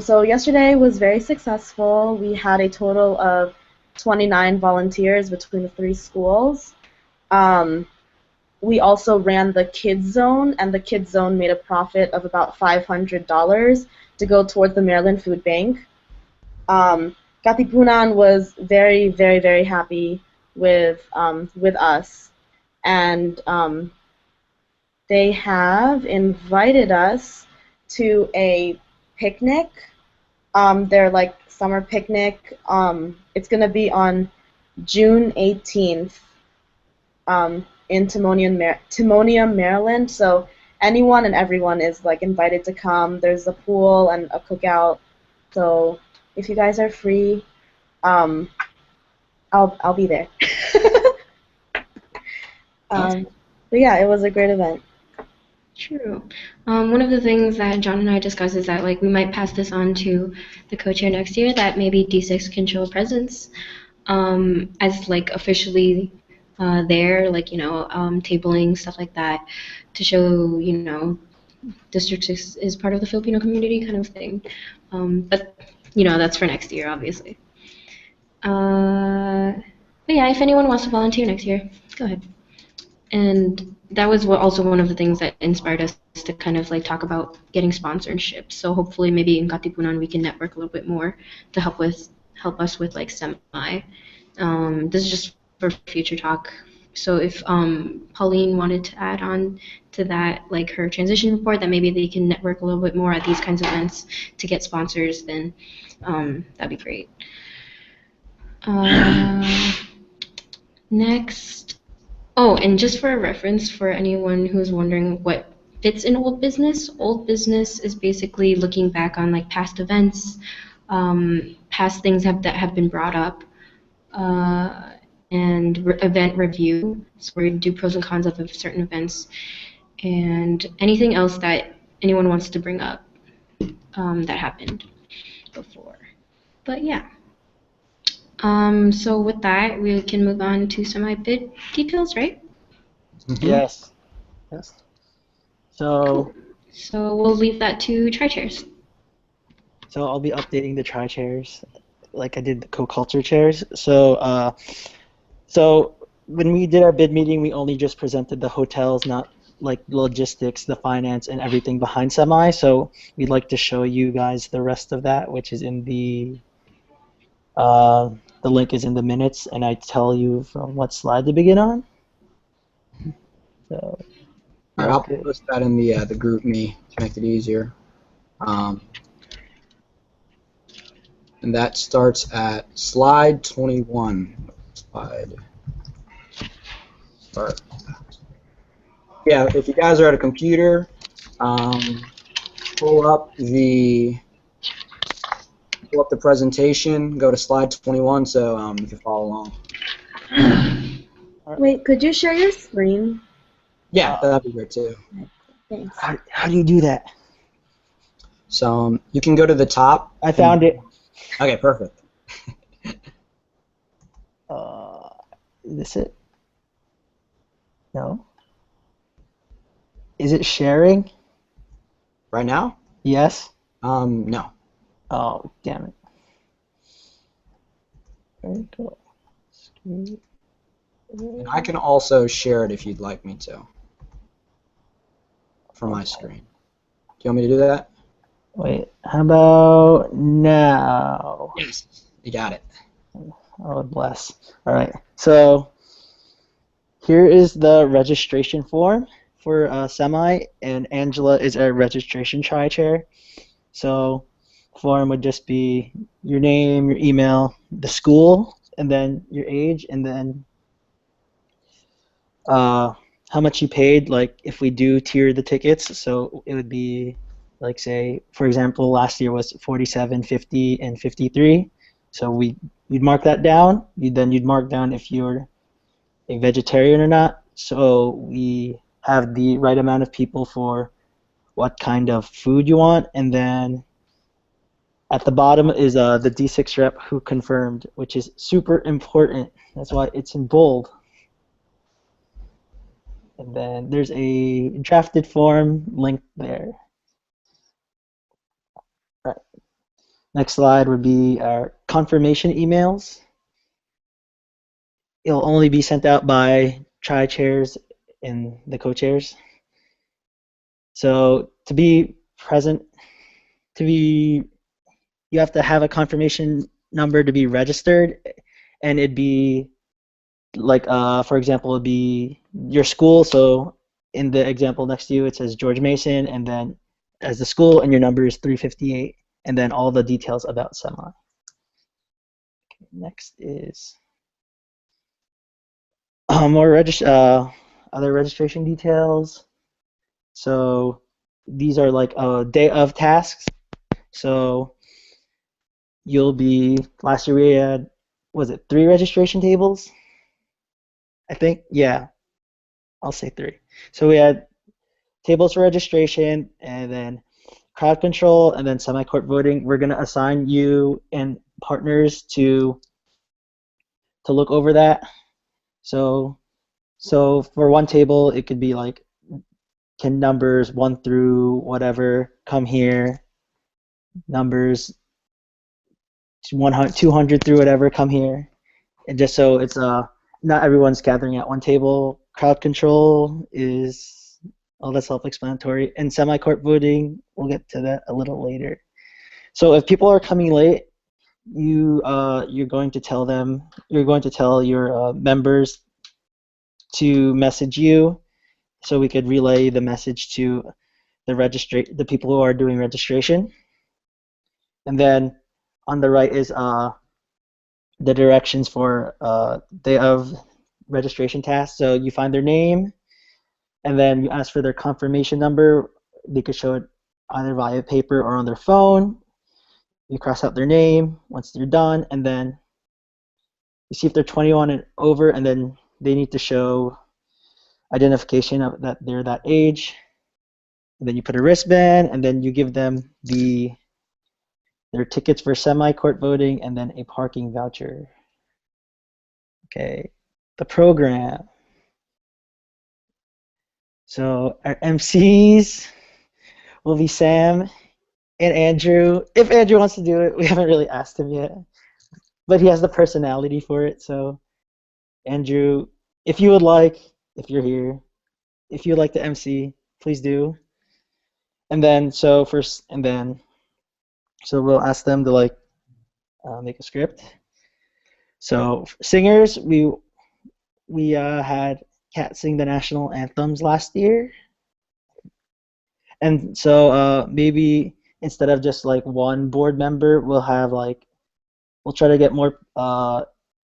So yesterday was very successful. We had a total of 29 volunteers between the 3 schools. We also ran the Kids Zone, and the Kids Zone made a profit of about $500 to go towards the Maryland Food Bank. Katipunan was very, very, very happy with us, and they have invited us to a picnic. Their like summer picnic. It's gonna be on June 18th in Timonium, Maryland. So anyone and everyone is like invited to come. There's a pool and a cookout. So if you guys are free, I'll be there. But yeah, it was a great event. True. One of the things that John and I discussed is that like we might pass this on to the co-chair next year, that maybe D6 can show a presence as like officially there, like tabling stuff like that to show District 6 is part of the Filipino community kind of thing. But that's for next year, obviously. But yeah, if anyone wants to volunteer next year, go ahead. And that was also one of the things that inspired us to kind of like talk about getting sponsorships. So hopefully maybe in Katipunan we can network a little bit more to help us with like semi. This is just for future talk. So if Pauline wanted to add on to that, like her transition report, that maybe they can network a little bit more at these kinds of events to get sponsors, then that'd be great. Next. Oh, and just for a reference for anyone who's wondering what fits in old business is basically looking back on like past events, past things that have been brought up, and event review. So we do pros and cons of certain events, and anything else that anyone wants to bring up that happened before. But yeah. So with that, we can move on to semi-bid details, right? Mm-hmm. Yes. So. Cool. So we'll leave that to tri-chairs. So I'll be updating the tri-chairs, like I did the co-culture chairs. So, so when we did our bid meeting, we only just presented the hotels, not like logistics, the finance, and everything behind semi. So we'd like to show you guys the rest of that, which is in the the link is in the minutes, and I tell you from what slide to begin on. So, All right, I'll okay. post that in the group me to make it easier. And that starts at slide 21. Slide. Start. Yeah, if you guys are at a computer, pull up the presentation, go to slide 21 so you can follow along. Wait, could you share your screen? Yeah, that'd be great too. Thanks. How do you do that? So you can go to the top. I found it. Okay, perfect. Is this it? No. Is it sharing? Right now? Yes. No. Oh, damn it. Very cool. And I can also share it if you'd like me to. From my screen. Do you want me to do that? Wait, how about now? Yes. You got it. Oh, bless. All right. So here is the registration form for Semi, and Angela is our registration tri-chair. So form would just be your name, your email, the school, and then your age, and then how much you paid. Like if we do tier the tickets, so it would be like, say, for example, last year was 47, 50, and 53. So you'd mark that down. You'd mark down if you're a vegetarian or not. So we have the right amount of people for what kind of food you want, and then at the bottom is the D6 rep who confirmed, which is super important. That's why it's in bold. And then there's a drafted form linked there. Right. Next slide would be our confirmation emails. It'll only be sent out by tri-chairs and the co-chairs. So to be present, you have to have a confirmation number to be registered, and it'd be like, for example, it'd be your school. So in the example next to you, it says George Mason, and then as the school, and your number is 358, and then all the details about Semi. Okay, next is more other registration details. So these are like day of tasks. So you'll be, last year we had, was it 3 registration tables? I think, yeah, I'll say 3. So we had tables for registration, and then crowd control, and then semi-court voting. We're gonna assign you and partners to look over that. So for one table, it could be like, can numbers 1 through whatever come here? Numbers 100, 200 through whatever come here. And just so it's not everyone's gathering at one table. Crowd control is, oh, that's self-explanatory. And semi-court voting, we'll get to that a little later. So if people are coming late, you're going to tell them, you're going to tell your members to message you, so we could relay the message to the people who are doing registration. And then on the right is the directions for day of registration tasks. So you find their name, and then you ask for their confirmation number. They could show it either via paper or on their phone. You cross out their name once you're done, and then you see if they're 21 and over, and then they need to show identification of that they're that age. And then you put a wristband, and then you give them their tickets for semi-court voting, and then a parking voucher. Okay, the program. So our MCs will be Sam and Andrew. If Andrew wants to do it, we haven't really asked him yet, but he has the personality for it. So Andrew, if you would like, if you're here, if you'd like to MC, please do. And then so we'll ask them to make a script. So singers, we had Kat sing the national anthems last year, and so maybe instead of just like one board member, we'll try to get more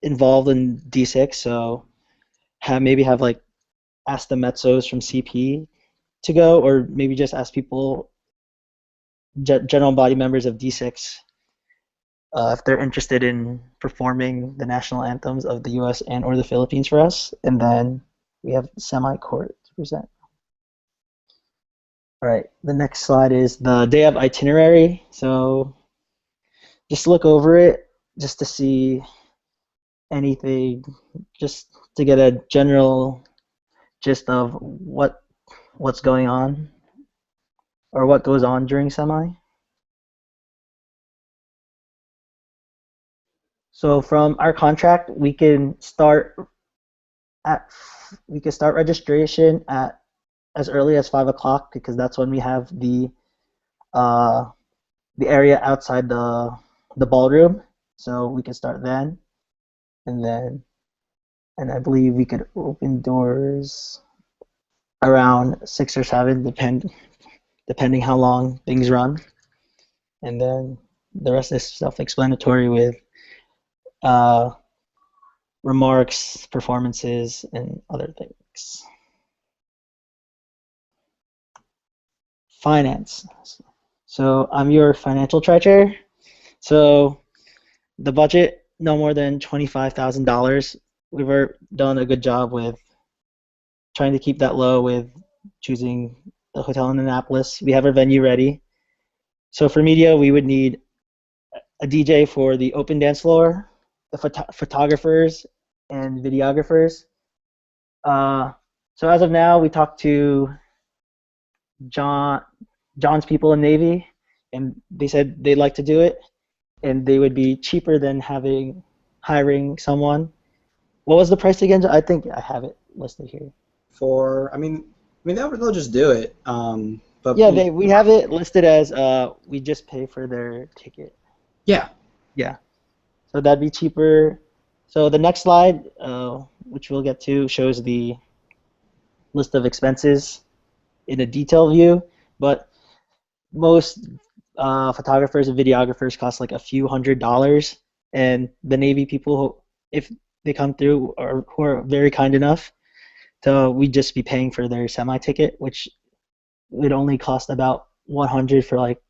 involved in D6. So maybe have like ask the Metzos from CP to go, or maybe just ask people, general body members of D6, if they're interested in performing the national anthems of the U.S. and or the Philippines for us, and then we have semi-court to present. All right, the next slide is the day of itinerary. So just look over it just to see anything, just to get a general gist of what's going on or what goes on during semi. So from our contract, we can start registration at as early as 5 o'clock, because that's when we have the area outside the ballroom. So we can start then, and I believe we could open doors around 6 or 7, depending how long things run, and then the rest is self-explanatory with remarks, performances, and other things. Finance. So I'm your financial treasurer. So the budget, no more than $25,000. We've done a good job with trying to keep that low with choosing the hotel in Annapolis. We have our venue ready. So for media, we would need a DJ for the open dance floor, the photographers and videographers. So as of now, we talked to John's people in Navy, and they said they'd like to do it, and they would be cheaper than hiring someone. What was the price again? I think I have it listed here. They'll just do it. But yeah, we have it listed as we just pay for their ticket. Yeah. Yeah. So that'd be cheaper. So the next slide, which we'll get to, shows the list of expenses in a detailed view, but most photographers and videographers cost like a few $100s, and the Navy people, if they come through, who are very kind enough, we'd just be paying for their semi-ticket, which would only cost about $100 for like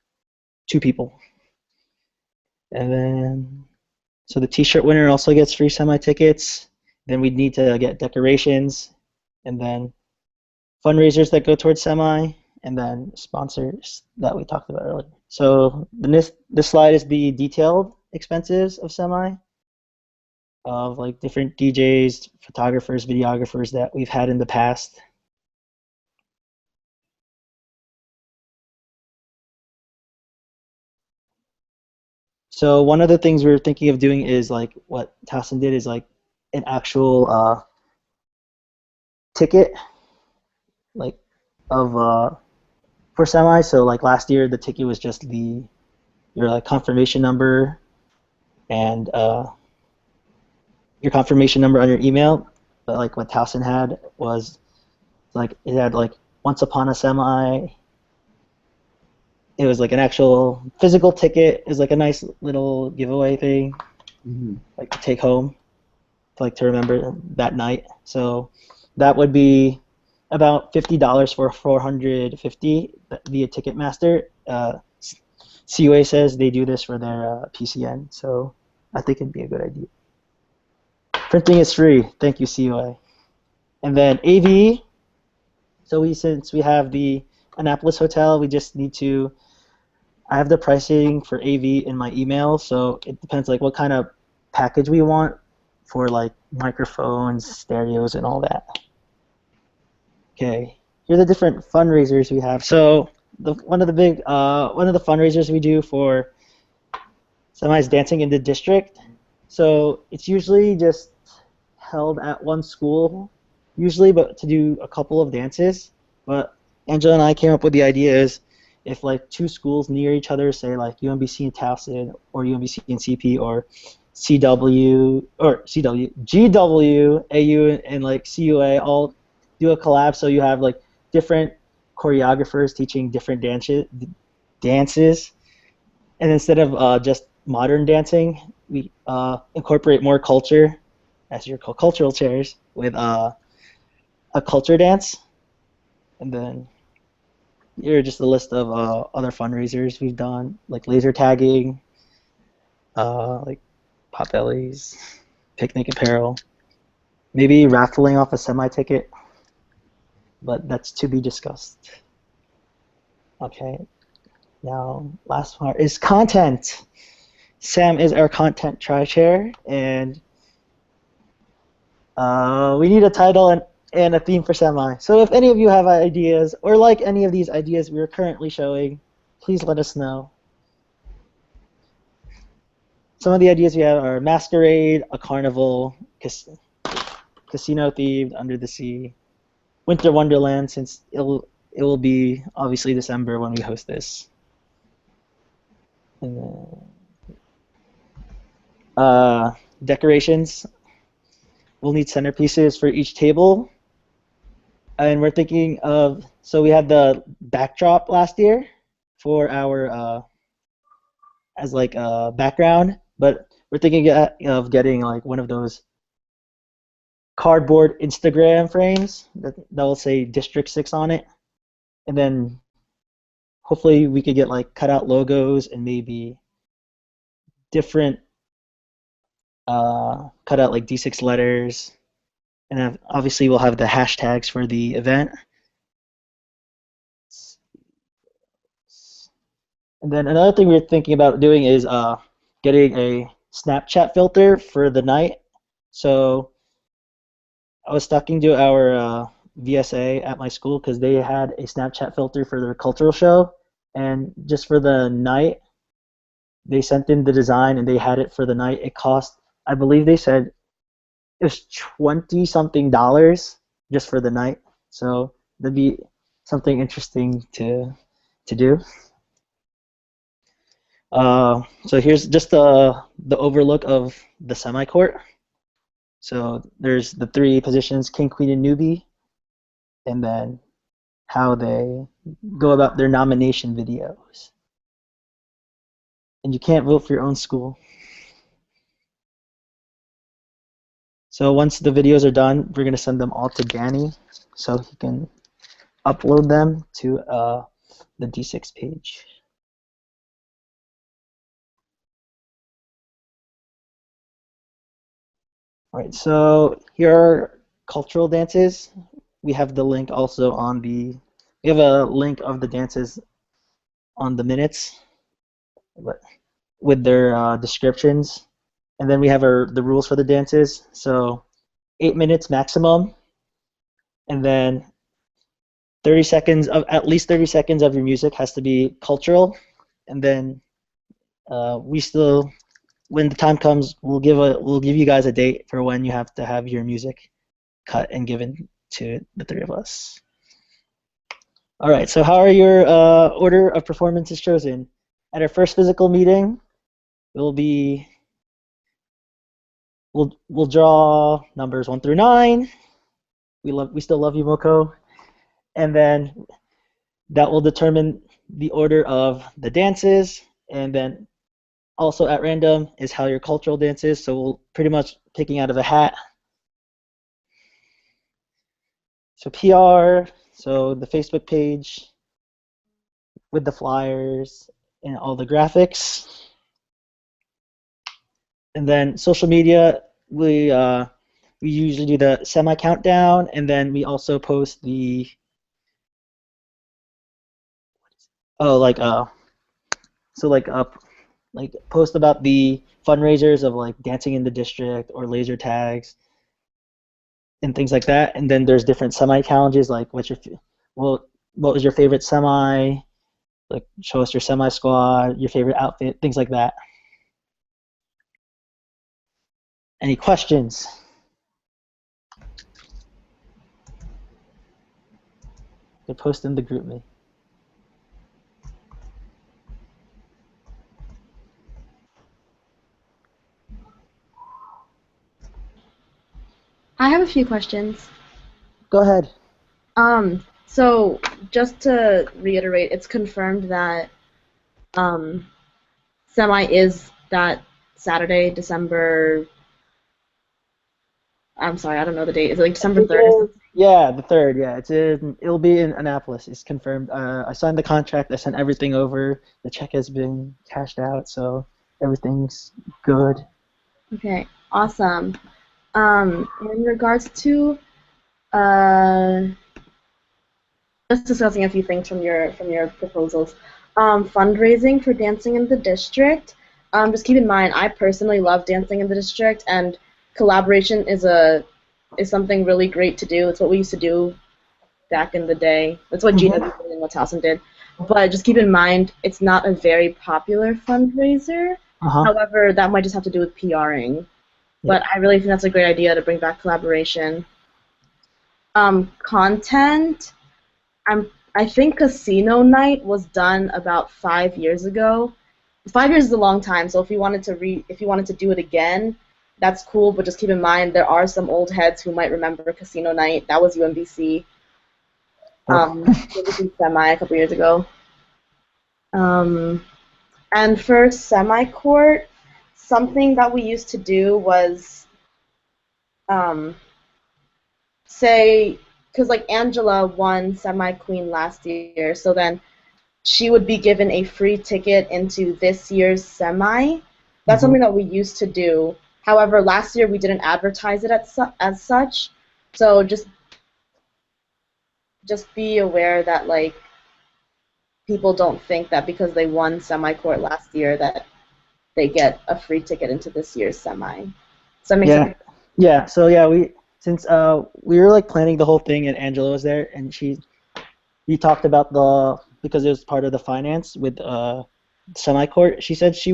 2 people. And then, so the t-shirt winner also gets free semi-tickets. Then we'd need to get decorations, and then fundraisers that go towards semi, and then sponsors that we talked about earlier. So this slide is the detailed expenses of semi, of like different DJs, photographers, videographers that we've had in the past. So one of the things we were thinking of doing is like what Towson did, is like an actual ticket, like of for semi. So like last year, the ticket was just your like confirmation number and your confirmation number on your email. But like what Towson had was like, it had like once upon a semi. It was like an actual physical ticket. It was like a nice little giveaway thing, like to take home, to remember that night. So that would be about $50 for 450 via Ticketmaster. COA says they do this for their PCN, so I think it'd be a good idea. Printing is free. Thank you, COA. And then AV. So since we have the Annapolis hotel, we just need to. I have the pricing for AV in my email, so it depends like what kind of package we want for like microphones, stereos, and all that. Okay, here are the different fundraisers we have. So one of the fundraisers we do for semi is Dancing in the District. So it's usually just held at one school, usually, but to do a couple of dances. But Angela and I came up with the idea is if like 2 schools near each other, say like UMBC and Towson or UMBC and CP or GW, AU, and like CUA all do a collab. So you have like different choreographers teaching different dances, and instead of just modern dancing, we incorporate more culture, as your cultural chairs, with a culture dance, and then here are just a list of other fundraisers we've done, like laser tagging, like Potbellies, picnic apparel, maybe raffling off a semi ticket, but that's to be discussed. Okay, now last part is content. Sam is our content tri-chair, and we need a title and a theme for semi. So if any of you have ideas or like any of these ideas we are currently showing, please let us know. Some of the ideas we have are masquerade, a carnival, casino themed, under the sea, winter wonderland, since it will be obviously December when we host this. And then, decorations. We'll need centerpieces for each table. And we're thinking of, so we had the backdrop last year for our, as like a background, but we're thinking of getting like one of those cardboard Instagram frames that will say District 6 on it. And then hopefully we could get like cutout logos and maybe different cut out like D6 letters, and then obviously we'll have the hashtags for the event. And then another thing we're thinking about doing is getting a Snapchat filter for the night. So I was talking to our VSA at my school because they had a Snapchat filter for their cultural show, and just for the night they sent in the design and they had it for the night. It cost, I believe they said it was $20-something just for the night. So that'd be something interesting to do. So here's just the overlook of the semi-court. So there's the three positions, king, queen, and newbie, and then how they go about their nomination videos. And you can't vote for your own school. So once the videos are done, we're going to send them all to Danny so he can upload them to the D6 page. All right, so here are cultural dances. We have the link also on we have a link of the dances on the minutes with their descriptions. And then we have the rules for the dances. So 8 minutes maximum, and then 30 seconds of at least 30 seconds of your music has to be cultural, and then we still, when the time comes, we'll give you guys a date for when you have to have your music cut and given to the three of us. All right. So how are your order of performances chosen? At our first physical meeting, we'll draw numbers 1 through 9. We still love you, Moko. And then that will determine the order of the dances, and then also at random is how your cultural dance is. So we'll pretty much picking out of a hat. So PR, so the Facebook page with the flyers and all the graphics. And then social media, we usually do the semi countdown, and then we also post the post about the fundraisers of like dancing in the district or laser tags and things like that. And then there's different semi challenges, like what was your favorite semi, like show us your semi squad, your favorite outfit, things like that. Any questions? You post in the group me. I have a few questions. Go ahead. So just to reiterate, it's confirmed that semi is that Saturday, December. I'm sorry, I don't know the date. Is it like December 3rd or something? Yeah, the 3rd. Yeah, it'll be in Annapolis. It's confirmed. I signed the contract. I sent everything over. The check has been cashed out, so everything's good. Okay, awesome. In regards to just discussing a few things from your proposals. Fundraising for dancing in the district. Just keep in mind, I personally love dancing in the district, and collaboration is something really great to do. It's what we used to do back in the day. That's what GW did and what Towson did. But just keep in mind, it's not a very popular fundraiser. However, that might just have to do with PRing. But I really think that's a great idea to bring back collaboration. Content. I think Casino Night was done about 5 years ago. 5 years is a long time, so if you wanted to do it again, that's cool. But just keep in mind there are some old heads who might remember Casino Night. That was UMBC. UMBC Semi a couple years ago. And for Semi Court, something that we used to do was say. Because like Angela won Semi Queen last year, so then she would be given a free ticket into this year's Semi. That's something that we used to do. However, last year we didn't advertise it as such, so just be aware that like people don't think that because they won Semi Court last year that they get a free ticket into this year's Semi. Does that make sense? Yeah. So yeah, since we were like planning the whole thing and Angela was there and we talked about because it was part of the finance with Semi Court. She said she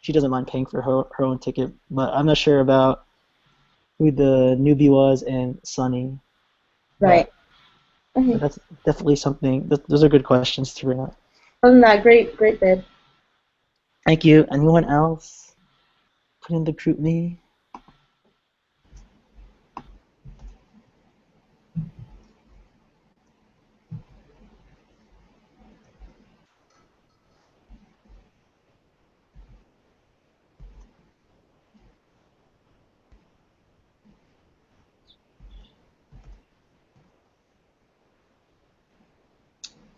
doesn't mind paying for her own ticket, but I'm not sure about who the newbie was and Sunny. Right. But that's definitely something. Those are good questions to bring up. Other than that, great bid. Thank you. Anyone else? Put in the group me.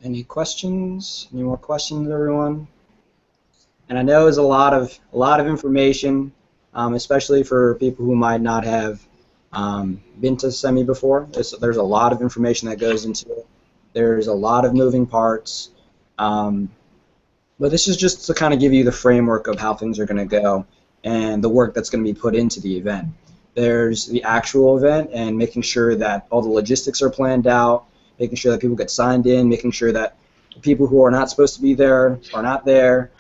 Any questions? Any more questions, everyone? And I know it's a lot of information, especially for people who might not have been to Semi before. There's a lot of information that goes into it. There's a lot of moving parts. But this is just to kind of give you the framework of how things are going to go and the work that's going to be put into the event. There's the actual event and making sure that all the logistics are planned out, making sure that people get signed in, making sure that the people who are not supposed to be there are not there,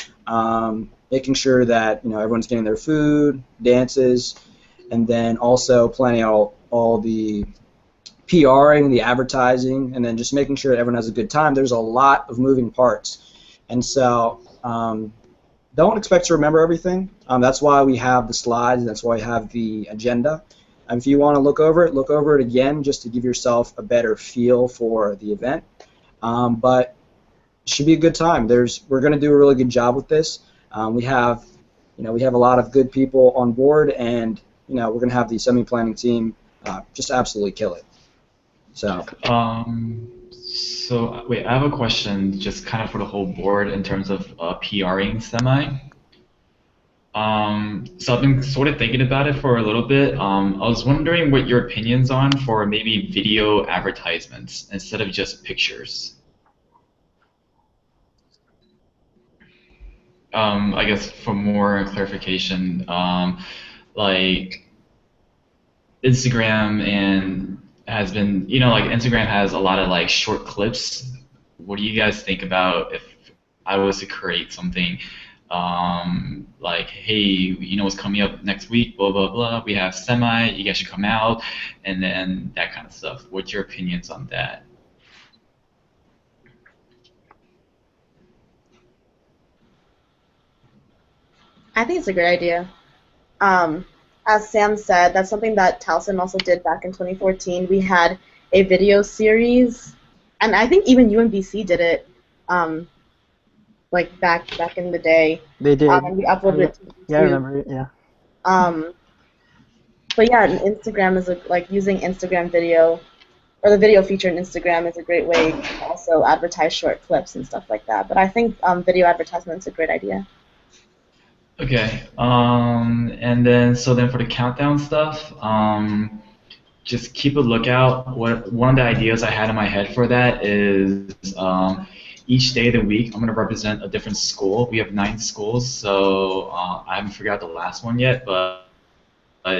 making sure that everyone's getting their food, dances, and then also planning out all the PRing, the advertising, and then just making sure that everyone has a good time. There's a lot of moving parts, and so don't expect to remember everything. That's why we have the slides, and that's why we have the agenda. And if you want to look over it again just to give yourself a better feel for the event. But it should be a good time. We're going to do a really good job with this. We have a lot of good people on board, and we're going to have the semi-planning team just absolutely kill it. So. So wait, I have a question, just kind of for the whole board in terms of PRing Semi. So I've been sort of thinking about it for a little bit. I was wondering what your opinions on for maybe video advertisements instead of just pictures. I guess for more clarification, like Instagram has been, like Instagram has a lot of like short clips. What do you guys think about if I was to create something like, hey, what's coming up next week, blah, blah, blah, we have Semi, you guys should come out, and then that kind of stuff. What's your opinions on that? I think it's a great idea. as Sam said, that's something that Towson also did back in 2014. We had a video series, and I think even UMBC did it, like back in the day. They did. And we uploaded it to YouTube. Yeah, I remember it. Yeah. But yeah, and Instagram is like using Instagram video, or the video feature in Instagram is a great way to also advertise short clips and stuff like that. But I think video advertisement's a great idea. Okay. And then for the countdown stuff, just keep a lookout. One of the ideas I had in my head for that is each day of the week I'm going to represent a different school. We have 9 schools, so I haven't figured out the last one yet, but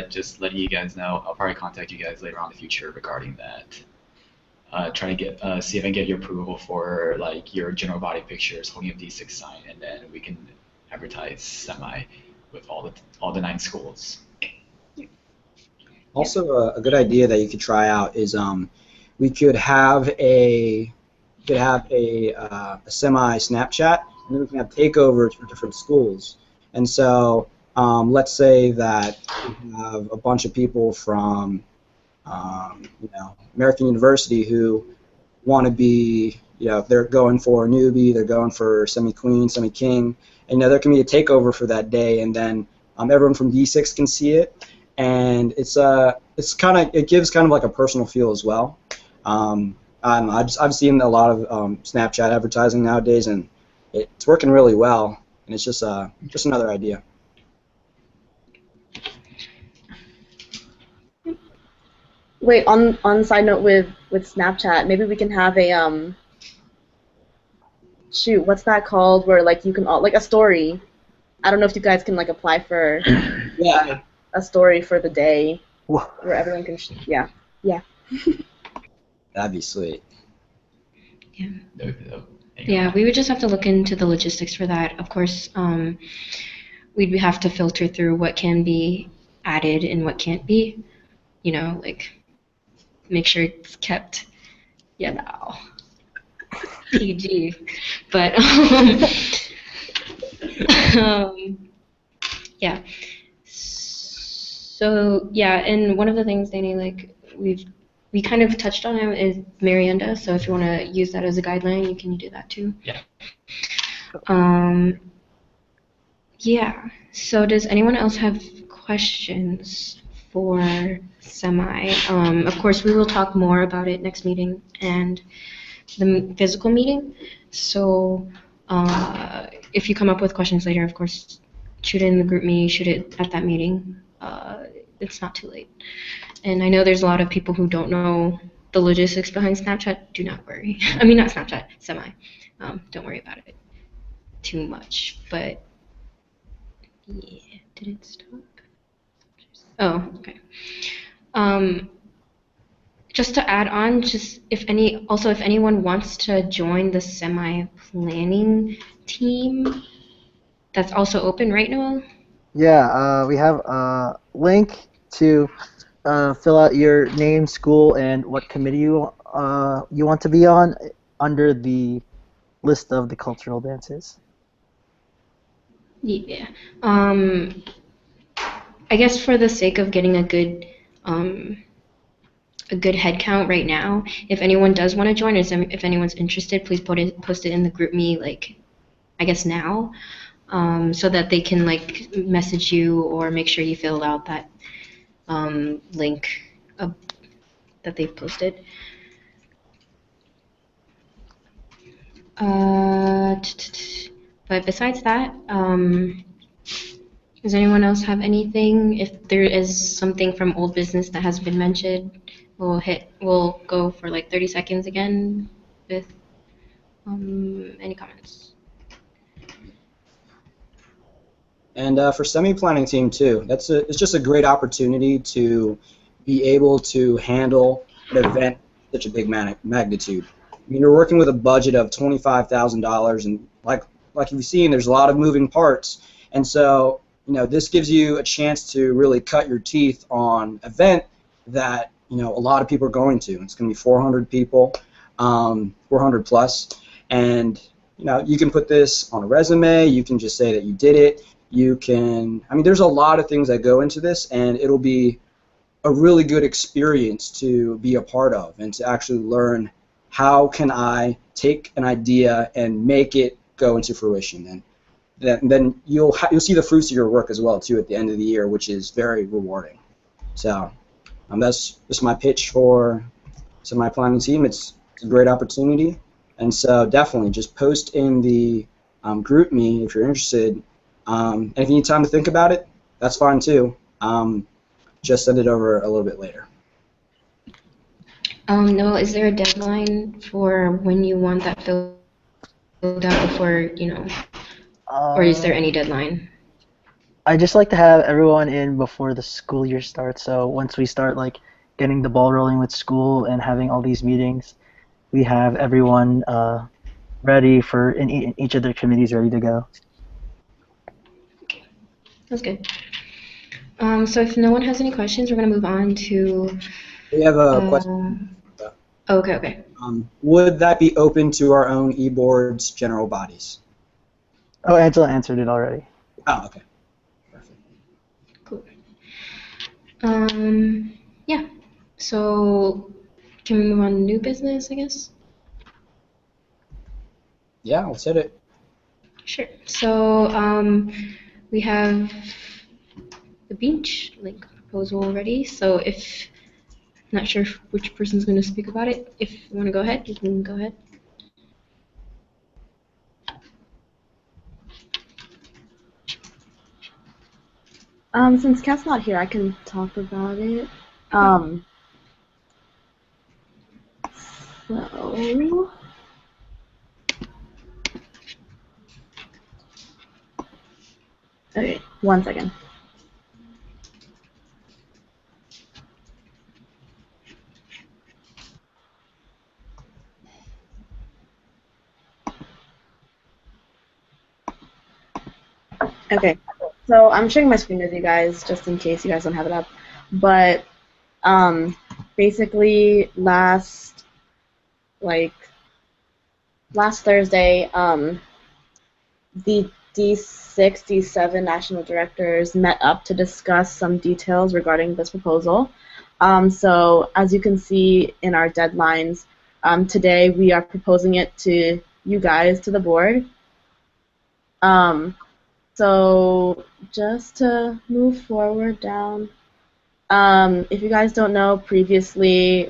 just letting you guys know, I'll probably contact you guys later on in the future regarding that. Try to get see if I can get your approval for like your general body pictures holding a D6 sign, and then we can advertise semi with all the 9 schools. Also, a good idea that you could try out is we could have a semi Snapchat, and then we can have takeovers for different schools. And so, let's say that we have a bunch of people from, American University who want to be, they're going for a newbie, they're going for semi-queen, semi-king, and there can be a takeover for that day, and then everyone from D6 can see it, and it gives kind of like a personal feel as well. I've seen a lot of Snapchat advertising nowadays, and it's working really well, and it's just another idea. Wait, on side note with Snapchat, maybe we can have a shoot, what's that called? Where like you can like a story. I don't know if you guys can like apply for a story for the day where everyone can yeah. That'd be sweet. Yeah. Yeah, we would just have to look into the logistics for that. Of course, we'd have to filter through what can be added and what can't be. Like make sure it's kept, PG. But yeah. So yeah, and one of the things, Danny, like we kind of touched on it is Marienda. So if you want to use that as a guideline, you can do that too. Yeah. Yeah. So does anyone else have questions for semi? Of course, we will talk more about it next meeting and the physical meeting. So if you come up with questions later, of course, shoot it in the group me, shoot it at that meeting. It's not too late. And I know there's a lot of people who don't know the logistics behind Snapchat. Do not worry. I mean, not Snapchat, semi. Don't worry about it too much. But yeah, did it stop? Oh, okay. Just to add on, if anyone wants to join the semi planning team, that's also open right now. Yeah, we have a link to fill out your name, school, and what committee you want to be on under the list of the cultural dances. Yeah. I guess for the sake of getting a good head count right now, if anyone does want to join, or if anyone's interested, please post it in the group me, like, I guess now, so that they can like message you or make sure you fill out that link that they've posted. But besides that, does anyone else have anything? If there is something from old business that has been mentioned, we'll go for like 30 seconds again with any comments. And for semi-planning team too, it's just a great opportunity to be able to handle an event such a big magnitude. I mean, you're working with a budget of $25,000, and like you've seen, there's a lot of moving parts, and so this gives you a chance to really cut your teeth on an event that a lot of people are going to. It's going to be 400 people, 400 plus, and you can put this on a resume. You can just say that you did it. You can, I mean, there's a lot of things that go into this, and it'll be a really good experience to be a part of and to actually learn how can I take an idea and make it go into fruition. And then you'll see the fruits of your work as well too at the end of the year, which is very rewarding. So that's my pitch for my planning team. It's a great opportunity, and so definitely just post in the group me if you're interested. And if you need time to think about it, that's fine too. Just send it over a little bit later. Noah, is there a deadline for when you want that filled out before, or is there any deadline? I just like to have everyone in before the school year starts. So once we start like getting the ball rolling with school and having all these meetings, we have everyone ready for in each of their committees ready to go. That's good. So if no one has any questions, we're going to move on to... We have a question. Okay. Would that be open to our own e-board's general bodies? Oh, Angela answered it already. Oh, okay. Perfect. Cool. Yeah. So can we move on to new business, I guess? Yeah, let's hit it. Sure. So we have the beach link proposal ready. So if not sure which person's going to speak about it. If you want to go ahead, you can go ahead. Since Kat's not here, I can talk about it. So... Okay, 1 second. Okay, so I'm sharing my screen with you guys just in case you guys don't have it up. But basically last Thursday, the D6, D7 national directors met up to discuss some details regarding this proposal. So as you can see in our deadlines, today we are proposing it to you guys, to the board. So just to move forward down, if you guys don't know, previously,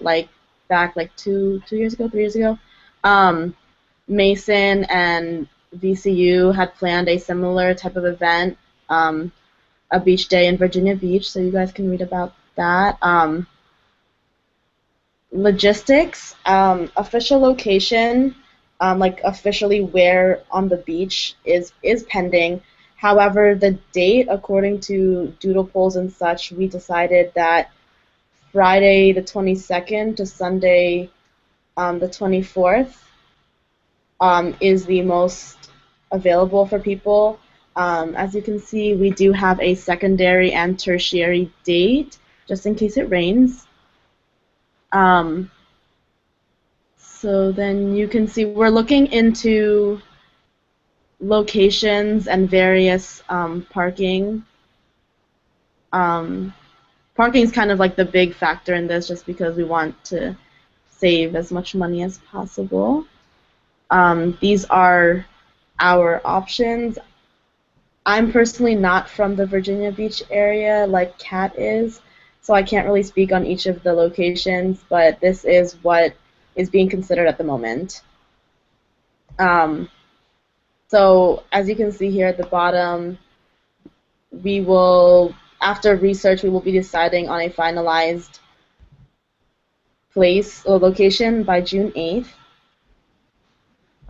back 3 years ago, Mason and VCU had planned a similar type of event, a beach day in Virginia Beach, so you guys can read about that. Logistics, official location, officially where on the beach is pending. However, the date, according to doodle polls and such, we decided that Friday the 22nd to Sunday the 24th is the most available for people. As you can see, we do have a secondary and tertiary date, just in case it rains. So then you can see we're looking into locations and various parking. Parking is kind of like the big factor in this, just because we want to save as much money as possible. These are our options. I'm personally not from the Virginia Beach area like Kat is, so I can't really speak on each of the locations, but this is what is being considered at the moment. So as you can see here at the bottom, we will, after research, we will be deciding on a finalized place or location by June 8th.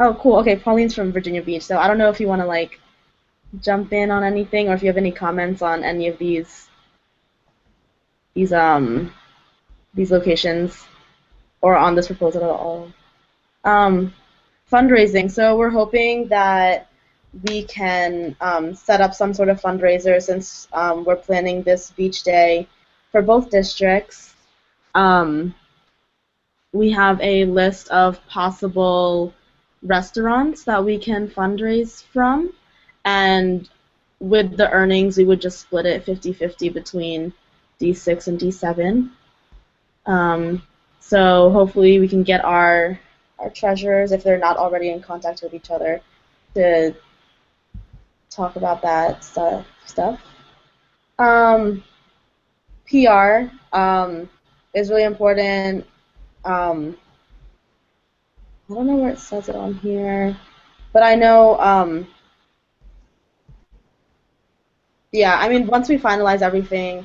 Oh, cool. Okay, Pauline's from Virginia Beach, so I don't know if you want to jump in on anything, or if you have any comments on any of these locations, or on this proposal at all. Fundraising. So we're hoping that we can set up some sort of fundraiser, since we're planning this beach day for both districts. We have a list of possible restaurants that we can fundraise from, and with the earnings, we would just split it 50-50 between D6 and D7. So hopefully we can get our treasurers, if they're not already in contact with each other, to talk about that stuff. PR is really important. I don't know where it says it on here, but I know, yeah, I mean, once we finalize everything,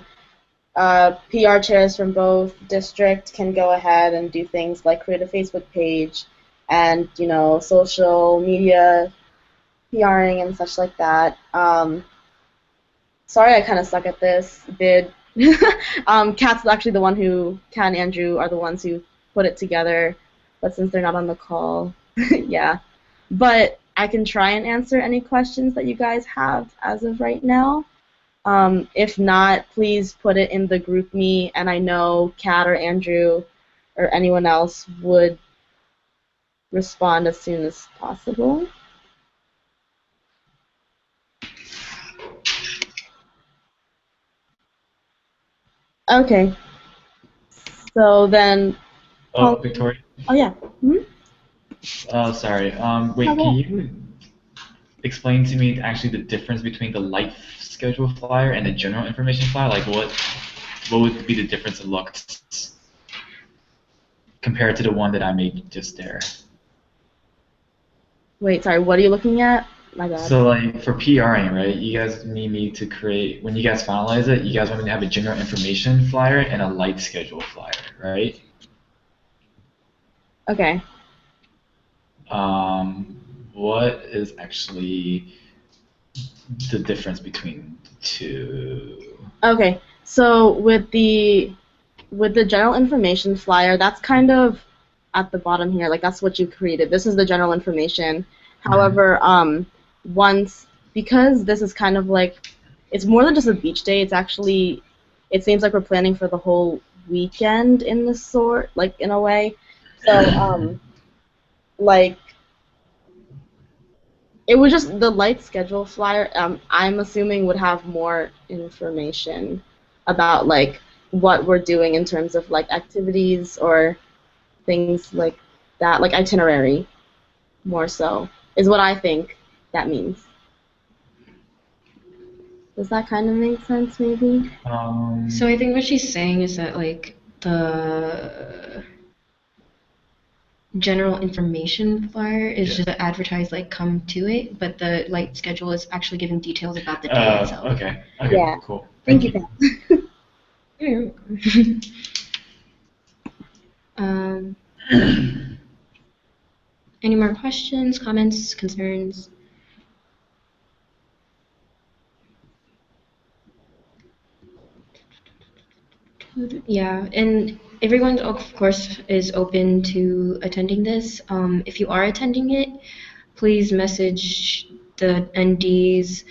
PR chairs from both districts can go ahead and do things like create a Facebook page and, you know, social media PRing and such like that. Sorry, I kind of suck at this bid. Kat's actually the one who, Kat and Andrew are the ones who put it together, but since they're not on the call, yeah. But I can try and answer any questions that you guys have as of right now. If not, please put it in the group me, and I know Kat or Andrew or anyone else would respond as soon as possible. Okay. So then. Oh, Victoria. Oh yeah. Hmm? Oh, sorry. Wait, can you explain to me actually the difference between the light schedule flyer and the general information flyer? Like, what would be the difference in looks compared to the one that I made just there? Wait, sorry. What are you looking at? My bad. So, like, for PRing, right, you guys need me to create, when you guys finalize it, you guys want me to have a general information flyer and a light schedule flyer, right? Okay. What is actually the difference between the two? Okay. So with the general information flyer, that's kind of at the bottom here. Like, that's what you created. This is the general information. However, because this is kind of like, it's more than just a beach day. It's actually, it seems like we're planning for the whole weekend in the sort, like, in a way. So, like, it was just the light schedule flyer, I'm assuming would have more information about, like, what we're doing in terms of, like, activities or things like that, like itinerary, more so, is what I think that means. Does that kind of make sense, maybe? So I think what she's saying is that, like, the general information flyer is just to advertise, like, come to it, but the light schedule is actually giving details about the day itself. Okay, Yeah. cool. Thank you, Pat. You're welcome. Any more questions, comments, concerns? Yeah, and everyone, of course, is open to attending this. If you are attending it, please message the NDs,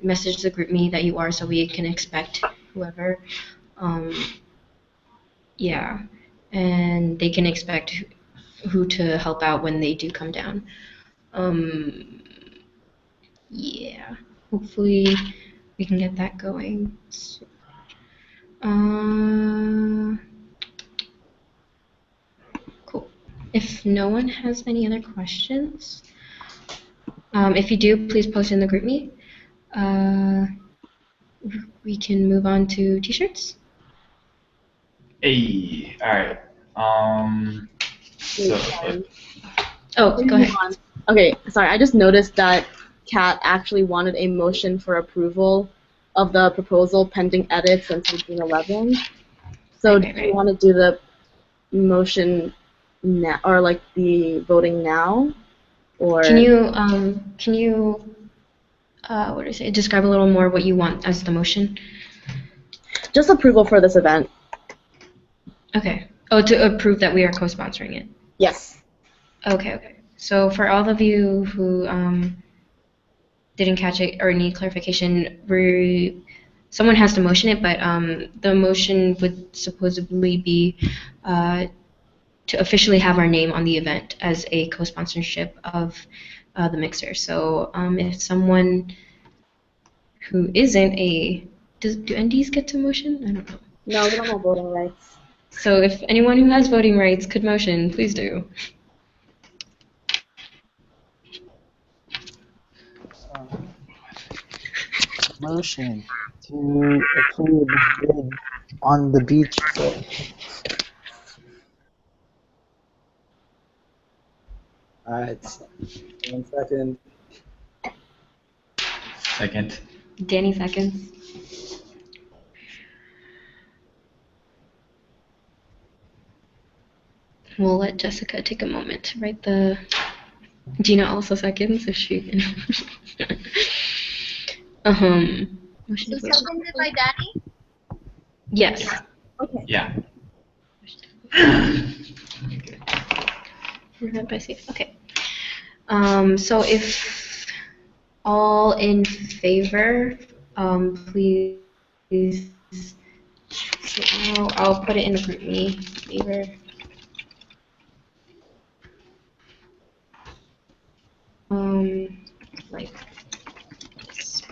message the group me that you are so we can expect whoever. Yeah, and they can expect who to help out when they do come down. Yeah, hopefully we can get that going. Cool. If no one has any other questions, if you do, please post in the group me. We can move on to t-shirts. Hey, all right. Oh, go ahead. Okay, sorry, I just noticed that Kat actually wanted a motion for approval of the proposal pending edits until June 11th. So do you want to do the motion now, or like the voting now, or can you what do I say? Describe a little more what you want as the motion. Just approval for this event. Okay. Oh, to approve that we are co-sponsoring it. Yes. Okay. So for all of you who didn't catch it or need clarification, someone has to motion it, but the motion would supposedly be to officially have our name on the event as a co-sponsorship of the mixer. So if someone who isn't a, do NDs get to motion? I don't know. No, we don't have voting rights. So if anyone who has voting rights could motion, please do. Motion to approve bid on the beach. Alright, 1 second. Second. Danny seconds. We'll let Jessica take a moment to write the. Gina also seconds if she can. Motion So to vote. seconded by Danny? Yes. Okay. Yeah. Okay. So if all in favor, please. I'll put it in front of me. Favor. Like this.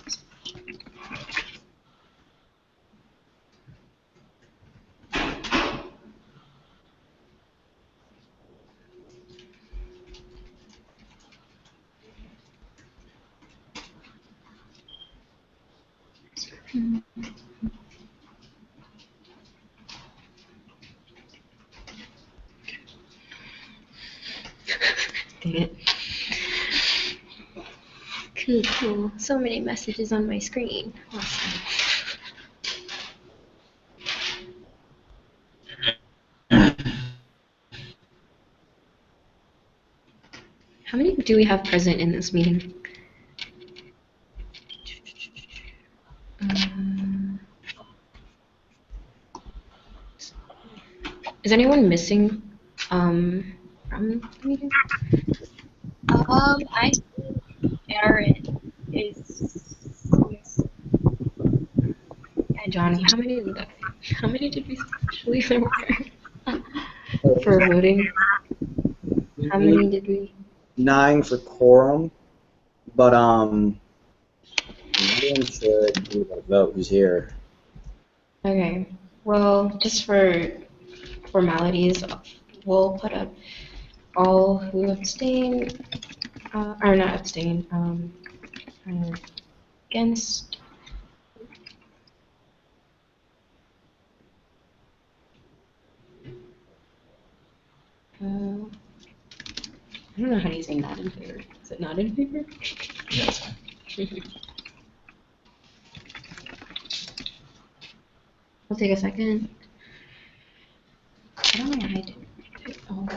Dang it. Cool. So many messages on my screen. Awesome. How many do we have present in this meeting? Is anyone missing from the meeting? I think Aaron is. Yeah, Johnny. How many did we actually there were for voting? How many did we? 9 for quorum, but no one should do the vote who's here. Okay. Well, just for formalities, we'll put up all who abstain, or not abstain, are against. I don't know how do you say not in favor. Is it not in favor? Yeah, that's fine. We'll take a second. I don't know why I didn't. Oh.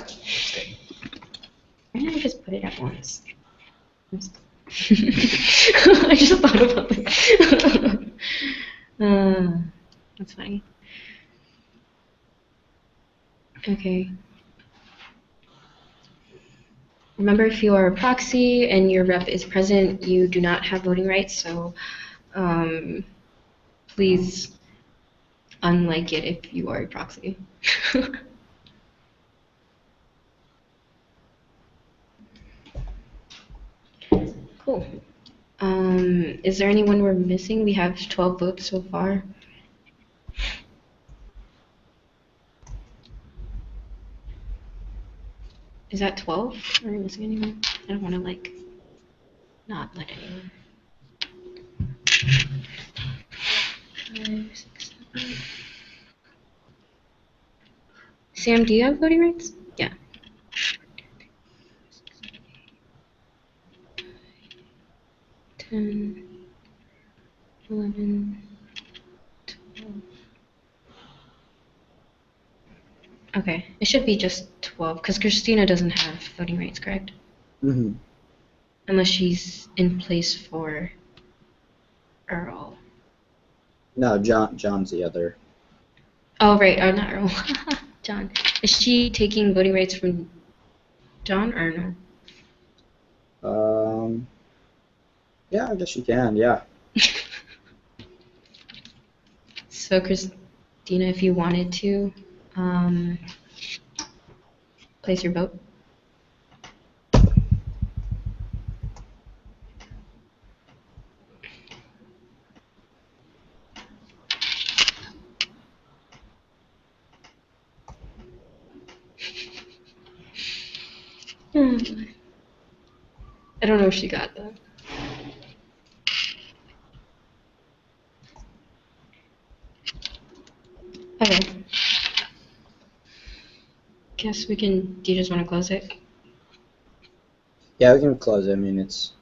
Why didn't I just put it at once? I just thought about this. That's funny. Okay. Remember, if you are a proxy and your rep is present, you do not have voting rights, so please unlike it if you are a proxy. Cool. Is there anyone we're missing? We have 12 votes so far. Is that 12? Are we missing anyone? I don't want to, like, not let anyone. 5, 6, 7. Sam, do you have voting rights? Yeah. 10, 11, 12. Okay, it should be just 12, because Christina doesn't have voting rights, correct? Mm-hmm. Unless she's in place for Earl. No, John's the other. Oh, right, not Earl. John. Is she taking voting rights from John or no? Yeah, I guess you can, yeah. So, Christina, if you wanted to, place your vote. Hmm. I don't know if she got that. Okay. Guess we can. Do you just want to close it? Yeah, we can close it. I mean, it's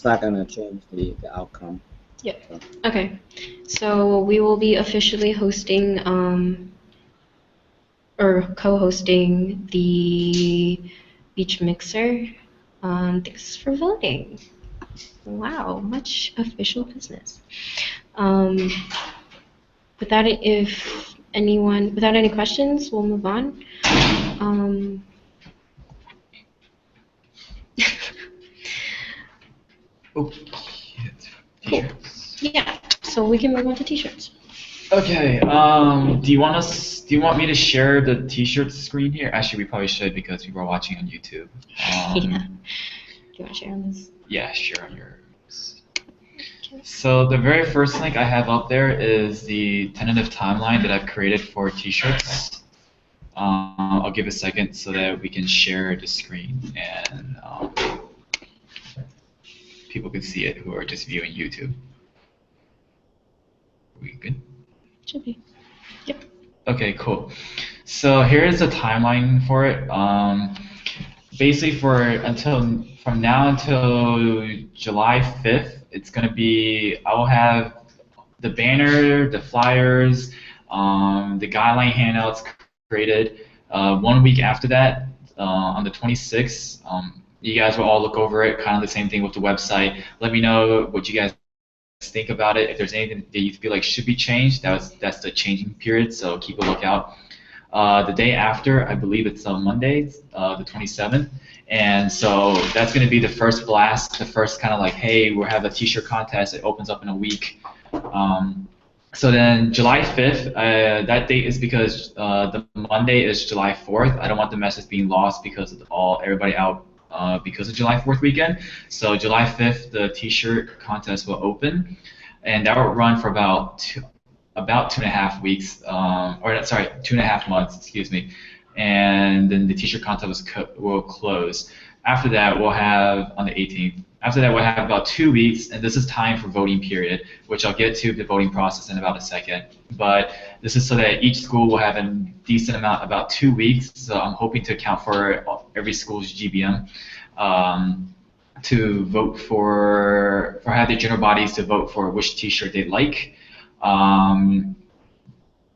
not going to change the outcome. Yeah. So. Okay. So we will be officially hosting or co-hosting the Beach Mixer. Thanks for voting. Wow, much official business. Without any questions, we'll move on. Okay. Yeah, so we can move on to t-shirts. Okay. Do you want me to share the t-shirt screen here? Actually, we probably should because people are watching on YouTube. Yeah. Do you want to share on this? Yeah, share on yours. So the very first link I have up there is the tentative timeline that I've created for t-shirts. I'll give a second so that we can share the screen and people can see it who are just viewing YouTube. Are we good? Should be. Yep. Okay, cool. So here's the timeline for it. Basically, from now until July 5th, it's gonna be. I will have the banner, the flyers, the guideline handouts created. 1 week after that, on the 26th, you guys will all look over it. Kind of the same thing with the website. Let me know what you guys think about it. If there's anything that you feel like should be changed, that's the changing period. So keep a lookout. The day after, I believe it's on Monday, the 27th. And so that's going to be the first blast, the first kind of like, hey, we'll have a t-shirt contest. It opens up in a week. So then July 5th, that date is because the Monday is July 4th. I don't want the message being lost because of everybody out because of July 4th weekend. So July 5th, the t-shirt contest will open, and that will run for about 2.5 weeks, or sorry, 2.5 months, excuse me. And then the t-shirt contest will close. After that, we'll have on the 18th. After that, we'll have about 2 weeks, and this is time for voting period, which I'll get to the voting process in about a second. But this is so that each school will have a decent amount, about 2 weeks. So I'm hoping to account for every school's GBM to vote for have the general bodies to vote for which T-shirt they like.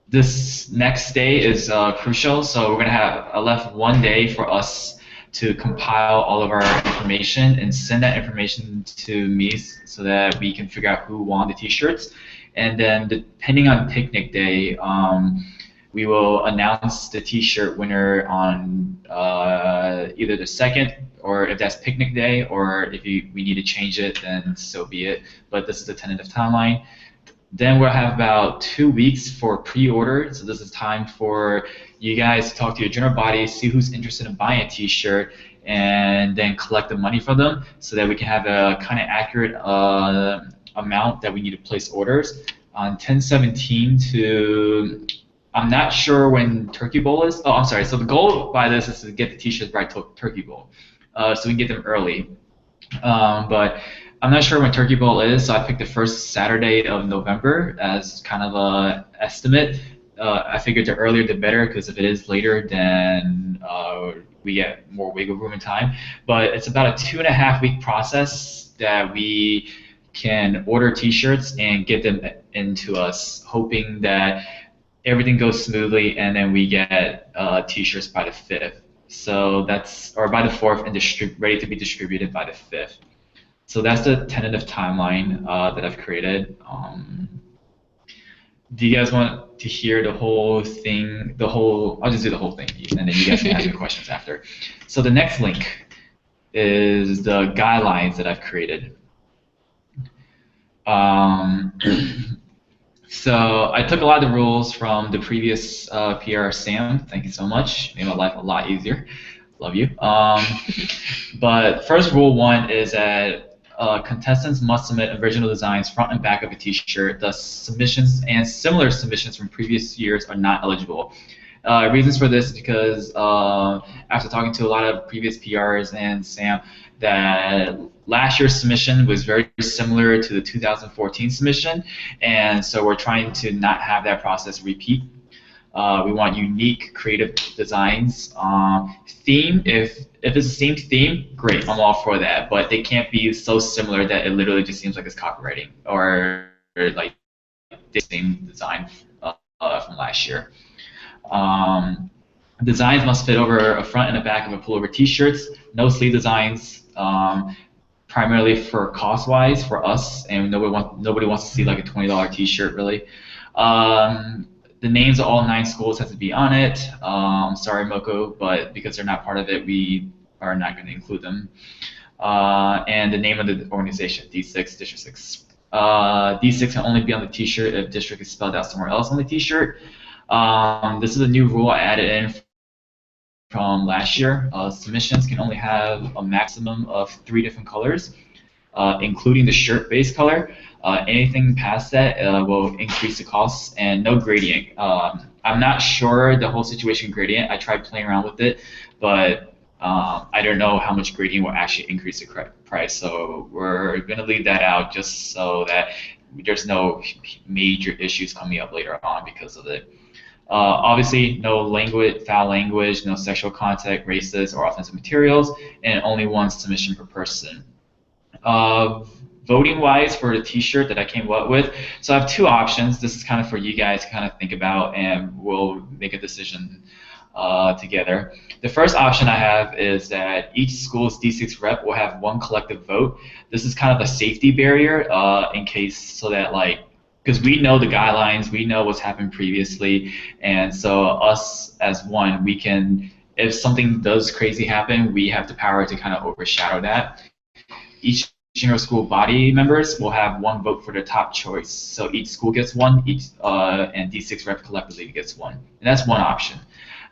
This next day is crucial, so we're gonna have left 1 day for us to compile all of our information and send that information to me so that we can figure out who won the t-shirts. And then depending on picnic day, we will announce the t-shirt winner on either the 2nd, or if that's picnic day, or if we need to change it, then so be it. But this is the tentative timeline. Then we'll have about 2 weeks for pre-order. So this is time for you guys to talk to your general body, see who's interested in buying a t-shirt, and then collect the money for them so that we can have a kind of accurate amount that we need to place orders. On 10/17 to, I'm not sure when Turkey Bowl is. Oh, I'm sorry. So the goal by this is to get the t-shirts by Turkey Bowl, so we can get them early. But I'm not sure when Turkey Bowl is, so I picked the first Saturday of November as kind of a estimate. I figured the earlier the better, because if it is later, then we get more wiggle room in time. But it's about a 2.5 week process that we can order t-shirts and get them into us, hoping that everything goes smoothly and then we get t-shirts by the 5th. So or by the 4th, and ready to be distributed by the 5th. So that's the tentative timeline that I've created. Do you guys want to hear the whole thing? I'll just do the whole thing, and then you guys can ask me questions after. So the next link is the guidelines that I've created. So I took a lot of the rules from the previous PR, Sam. Thank you so much. Made my life a lot easier. Love you. But first rule 1 is that contestants must submit original designs front and back of a t-shirt. Thus, submissions and similar submissions from previous years are not eligible. Reasons for this is because after talking to a lot of previous PRs and Sam, that last year's submission was very similar to the 2014 submission, and so we're trying to not have that process repeat. We want unique, creative designs. Theme, if it's the same theme, great, I'm all for that. But they can't be so similar that it literally just seems like it's copywriting or like the same design from last year. Designs must fit over a front and a back of a pullover T-shirts. No sleeve designs. Primarily for cost-wise for us, and nobody wants to see like a $20 T-shirt really. The names of all 9 schools have to be on it. Sorry, Moko, but because they're not part of it, we are not going to include them. And the name of the organization, D6, District 6. D6 can only be on the T-shirt if district is spelled out somewhere else on the T-shirt. This is a new rule I added in from last year. Submissions can only have a maximum of 3 different colors, including the shirt base color. Anything past that will increase the costs, and no gradient. I'm not sure the whole situation gradient. I tried playing around with it, but I don't know how much gradient will actually increase the price. So we're going to leave that out just so that there's no major issues coming up later on because of it. Obviously, no foul language, no sexual content, racist, or offensive materials, and only 1 submission per person. Voting-wise for the T-shirt that I came up with, so I have 2 options. This is kind of for you guys to kind of think about, and we'll make a decision together. The first option I have is that each school's D6 rep will have 1 collective vote. This is kind of a safety barrier in case, so that like, because we know the guidelines, we know what's happened previously, and so us as one, we can, if something does crazy happen, we have the power to kind of overshadow that. Each general school body members will have 1 vote for their top choice. So each school gets 1, and D6 rep collectively gets 1. And that's one option.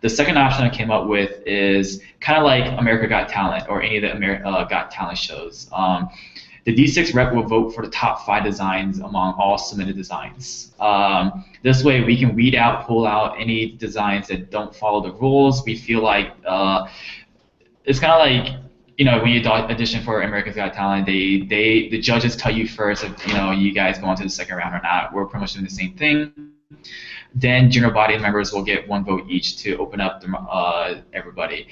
The second option I came up with is kind of like America Got Talent or any of the Got Talent shows. The D6 rep will vote for the top 5 designs among all submitted designs. This way we can weed out, pull out any designs that don't follow the rules. We feel like it's kind of like, you know, when you audition for America's Got Talent, the judges tell you first if you guys go on to the second round or not. We're pretty much doing the same thing. Then general body members will get 1 vote each to open up everybody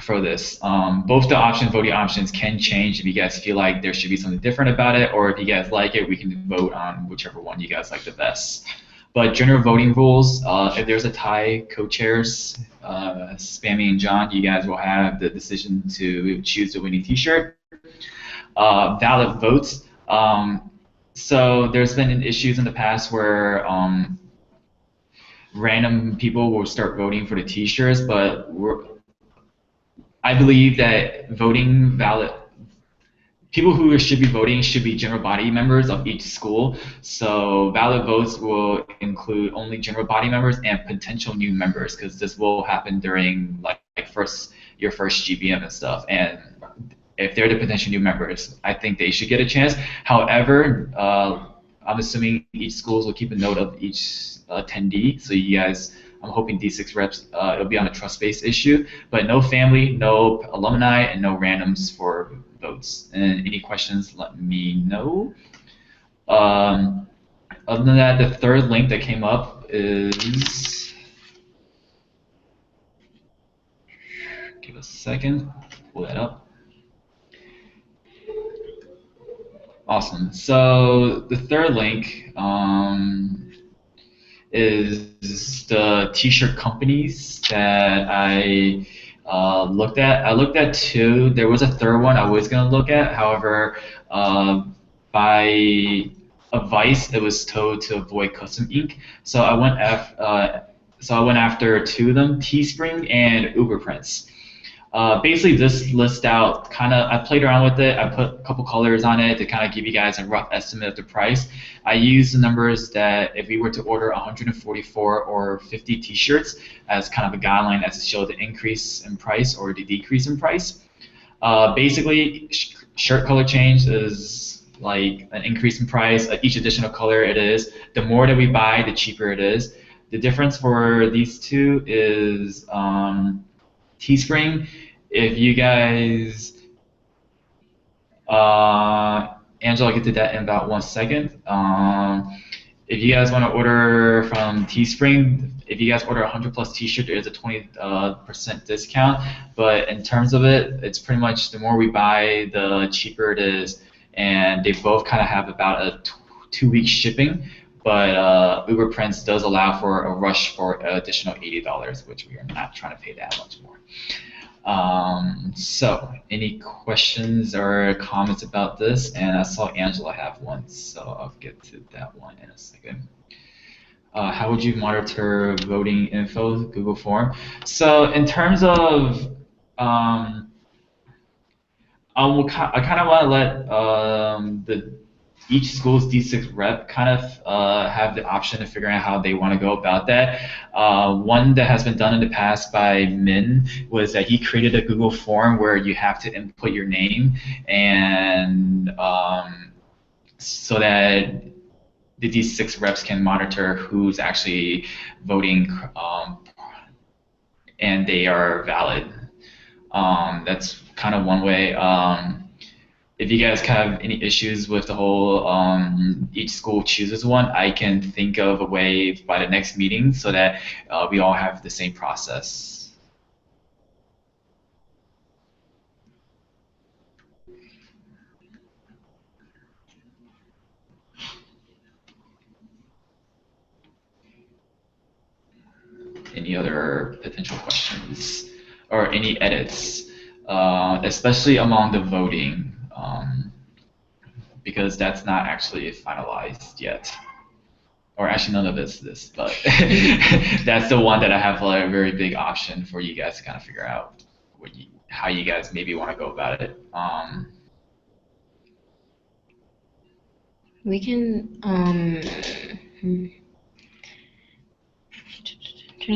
for this. Both the voting options can change if you guys feel like there should be something different about it, or if you guys like it, we can vote on whichever one you guys like the best. But general voting rules, if there's a tie, co-chairs, Spammy and John, you guys will have the decision to choose the winning T-shirt. Valid votes. So there's been issues in the past where random people will start voting for the T-shirts, but I believe that people who should be voting should be general body members of each school. So valid votes will include only general body members and potential new members, because this will happen during like your first GBM and stuff. And if they're the potential new members, I think they should get a chance. However, I'm assuming each schools will keep a note of each attendee. So you guys, I'm hoping D6 reps, it'll be on a trust-based issue, but no family, no alumni, and no randoms for votes. And any questions, let me know. Other than that, the third link that came up is, give us a second, pull that up. Awesome. So the third link is the T-shirt companies that I looked at. I looked at 2. There was a third one I was going to look at. However, by advice, it was told to avoid custom ink. So I went after 2 of them: Teespring and Uberprints. Basically, this lists out I played around with it. I put a couple colors on it to kind of give you guys a rough estimate of the price. I used the numbers that if we were to order 144 or 50 T-shirts as kind of a guideline as to show the increase in price or the decrease in price. Basically, shirt color change is like an increase in price. Each additional color it is, the more that we buy, the cheaper it is. the difference for these two is Teespring. If you guys, Angela, I'll get to that in about 1 second. If you guys want to order from Teespring, if you guys order 100 plus t-shirt, there is a 20% discount. But in terms of it, it's pretty much the more we buy, the cheaper it is. And they both kind of have about a 2-week shipping. But Uber Prints does allow for a rush for an additional $80, which we are not trying to pay that much more. So, any questions or comments about this? And I saw Angela have one, so I'll get to that one in a second. How would you monitor voting info, Google Form? So, in terms of, I kind of want to let each school's D6 rep kind of have the option of figuring out how they want to go about that. One that has been done in the past by Min was that he created a Google form where you have to input your name, and so that the D6 reps can monitor who's actually voting and they are valid. That's kind of one way. If you guys have any issues with the whole each school chooses one, I can think of a way by the next meeting so that we all have the same process. Any other potential questions or any edits, especially among the voting? Because that's not actually finalized yet. Or actually none of it's this, but that's the one that I have like a very big option for you guys to kind of figure out how you guys maybe want to go about it. We can, trying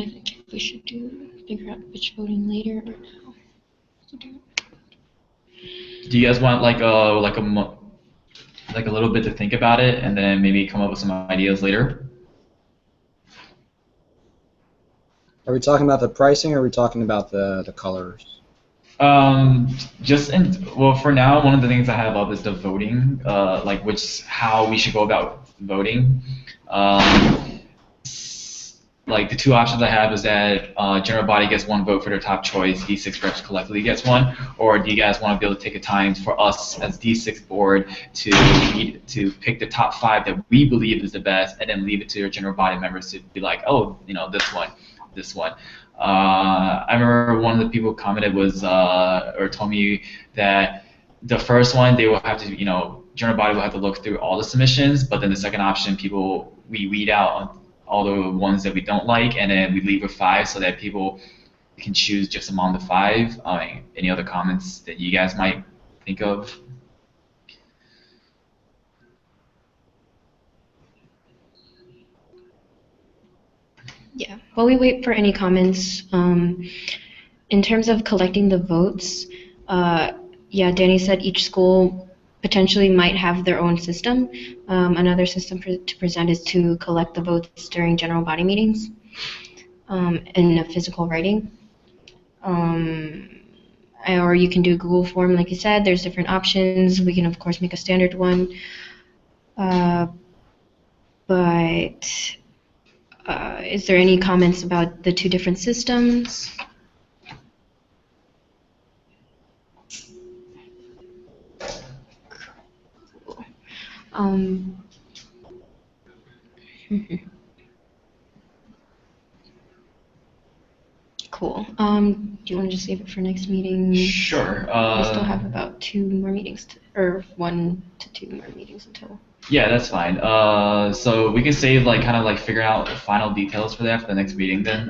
to think if we should figure out which voting later or now. Do you guys want like a little bit to think about it and then maybe come up with some ideas later? Are we talking about the pricing or are we talking about the colors? Well, for now, one of the things I have up is the voting, like how we should go about voting. Like the two options I have is that general body gets 1 vote for their top choice, D6 reps collectively gets 1, or do you guys want to be able to take a time for us as D6 board to pick the top 5 that we believe is the best, and then leave it to your general body members to be like, oh, this one. I remember one of the people commented or told me that the first one they will have to, general body will have to look through all the submissions, but then the second option, we weed out all the ones that we don't like, and then we leave with 5 so that people can choose just among the 5. Any other comments that you guys might think of? Yeah, while we wait for any comments, in terms of collecting the votes, yeah, Danny said each school potentially might have their own system. Another system to present is to collect the votes during general body meetings in a physical writing. Or you can do a Google form, like you said. There's different options. We can, of course, make a standard one. But is there any comments about the 2 different systems? Cool. Do you want to just save it for next meeting? Sure. We still have about 2 more meetings, or 1 to 2 more meetings until. Yeah, that's fine. So we can save kind of figure out the final details for that for the next meeting then.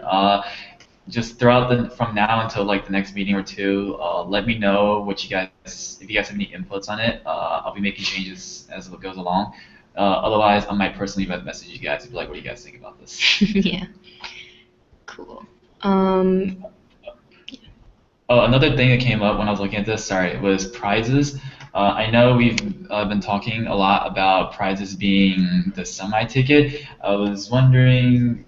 Just throughout from now until the next meeting or 2, let me know what if you guys have any inputs on it. I'll be making changes as it goes along. Otherwise, I might personally message you guys and be like, what do you guys think about this? Yeah. Cool. Another thing that came up when I was looking at this, was prizes. I know we've been talking a lot about prizes being the semi-ticket. I was wondering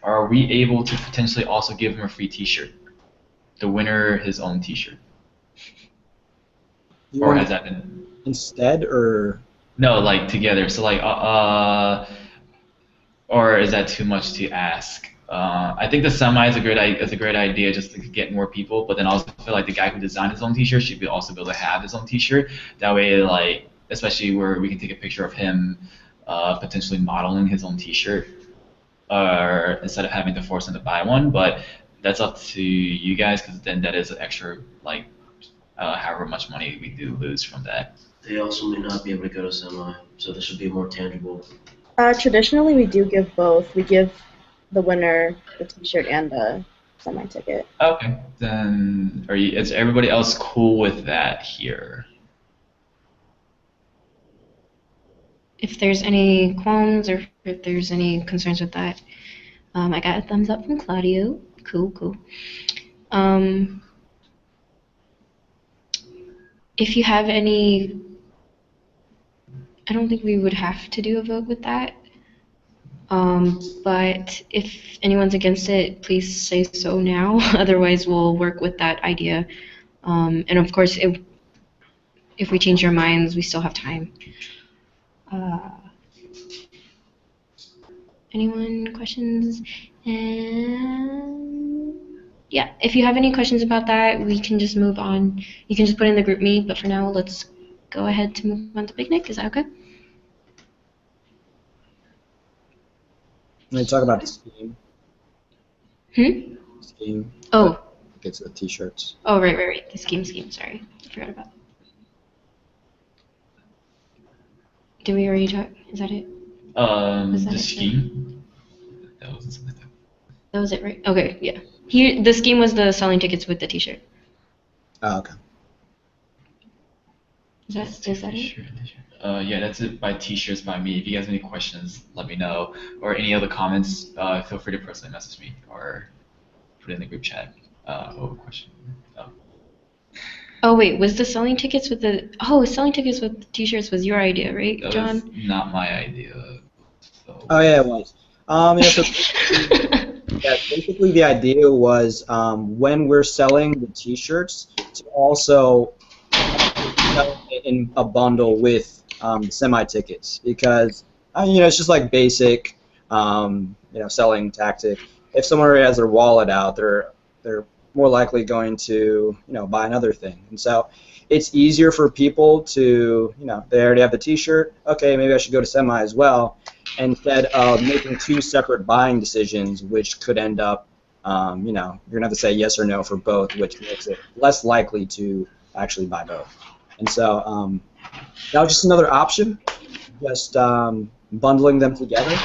are we able to potentially also give him a free T-shirt? The winner his own T-shirt. You Or want has that been? instead, or No, like together. So like, or is that too much to ask? I think the semi is a great idea just to get more people, but then also I feel like the guy who designed his own T-shirt should also be able to have his own T-shirt. That way, like, especially where we can take a picture of him potentially modeling his own T-shirt, or instead of having to force him to buy one. But that's up to you guys, because then that is an extra, like, however much money we do lose from that. They also may not be able to go to semi, so this should be more tangible. Traditionally, we do give both. We give the winner the T-shirt and the semi ticket. Okay, then is everybody else cool with that here? If there's any qualms or if there's any concerns with that, I got a thumbs up from Claudio. Cool. If you have any, I don't think we would have to do a vote with that. But if anyone's against it, please say so now. Otherwise, we'll work with that idea. And of course, if we change our minds, we still have time. Anyone questions? And yeah, if you have any questions about that, we can just move on. You can just put in the group me, but for now, let's go ahead to move on to picnic. Is that okay? when you talk about the scheme? Scheme. Oh. It's the T-shirts. Oh, right. The scheme. Sorry, I forgot about that. Did we already talk? Is that it? The scheme. That wasn't something like that. That was it, right? Okay, yeah. Here, the scheme was the selling tickets with the T-shirt. Oh, okay. Is that it? Yeah, that's it by T-shirts by me. If you guys have any questions, let me know. Or any other comments, feel free to personally message me or put it in the group chat. Question. Oh wait, was the selling tickets with the selling tickets with T-shirts was your idea, right, That John? was not my idea. So. Oh yeah, it was. So yeah, basically the idea was when we're selling the T-shirts to also sell it in a bundle with the semi tickets, because it's just like basic selling tactic. If someone already has their wallet out, they're more likely going to buy another thing, and so it's easier for people to they already have the T-shirt. Okay, maybe I should go to semi as well, instead of making two separate buying decisions, which could end up you're gonna have to say yes or no for both, which makes it less likely to actually buy both. And so that was just another option, just bundling them together.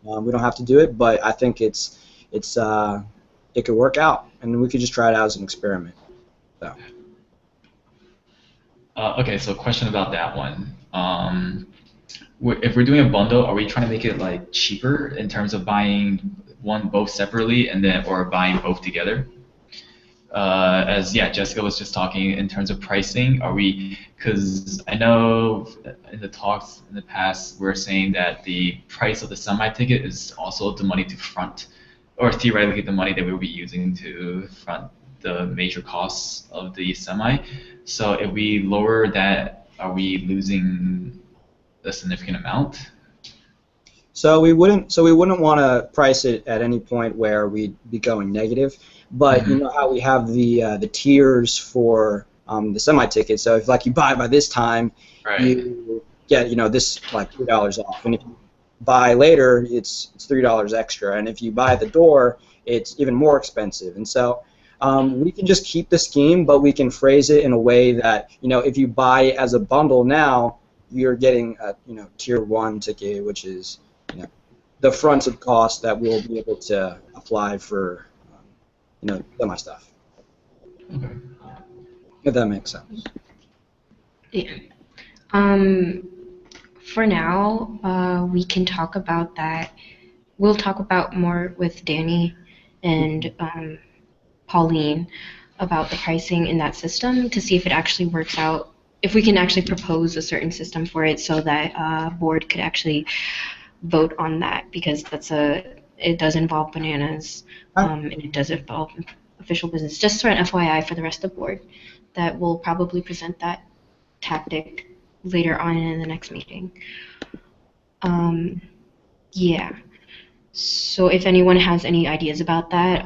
We don't have to do it, but I think it could work out, and we could just try it out as an experiment. So. Okay, so question about that one. If we're doing a bundle, are we trying to make it like cheaper in terms of buying both separately or buying both together? As Jessica was just talking in terms of pricing, because I know in the talks in the past we're saying that the price of the semi ticket is also the money to front, or theoretically the money that we'll be using to front the major costs of the semi. So if we lower that, are we losing a significant amount? So we wouldn't want to price it at any point where we'd be going negative. But you know how we have the tiers for the semi ticket. So if you buy by this time, you get this like $3 off, and if you buy later, it's $3 extra, and if you buy at the door, it's even more expensive. And so we can just keep the scheme, but we can phrase it in a way that if you buy as a bundle now, you're getting a tier 1 ticket, which is the fronts of cost that we'll be able to apply for semi stuff. Okay. If that makes sense. Yeah. For now, we can talk about that. We'll talk about more with Danny and Pauline about the pricing in that system to see if it actually works out, if we can actually propose a certain system for it so that board could actually vote on that, because that's it does involve bananas, and it does involve official business. Just for an FYI for the rest of the board, that we'll probably present that tactic later on in the next meeting. Yeah. So if anyone has any ideas about that,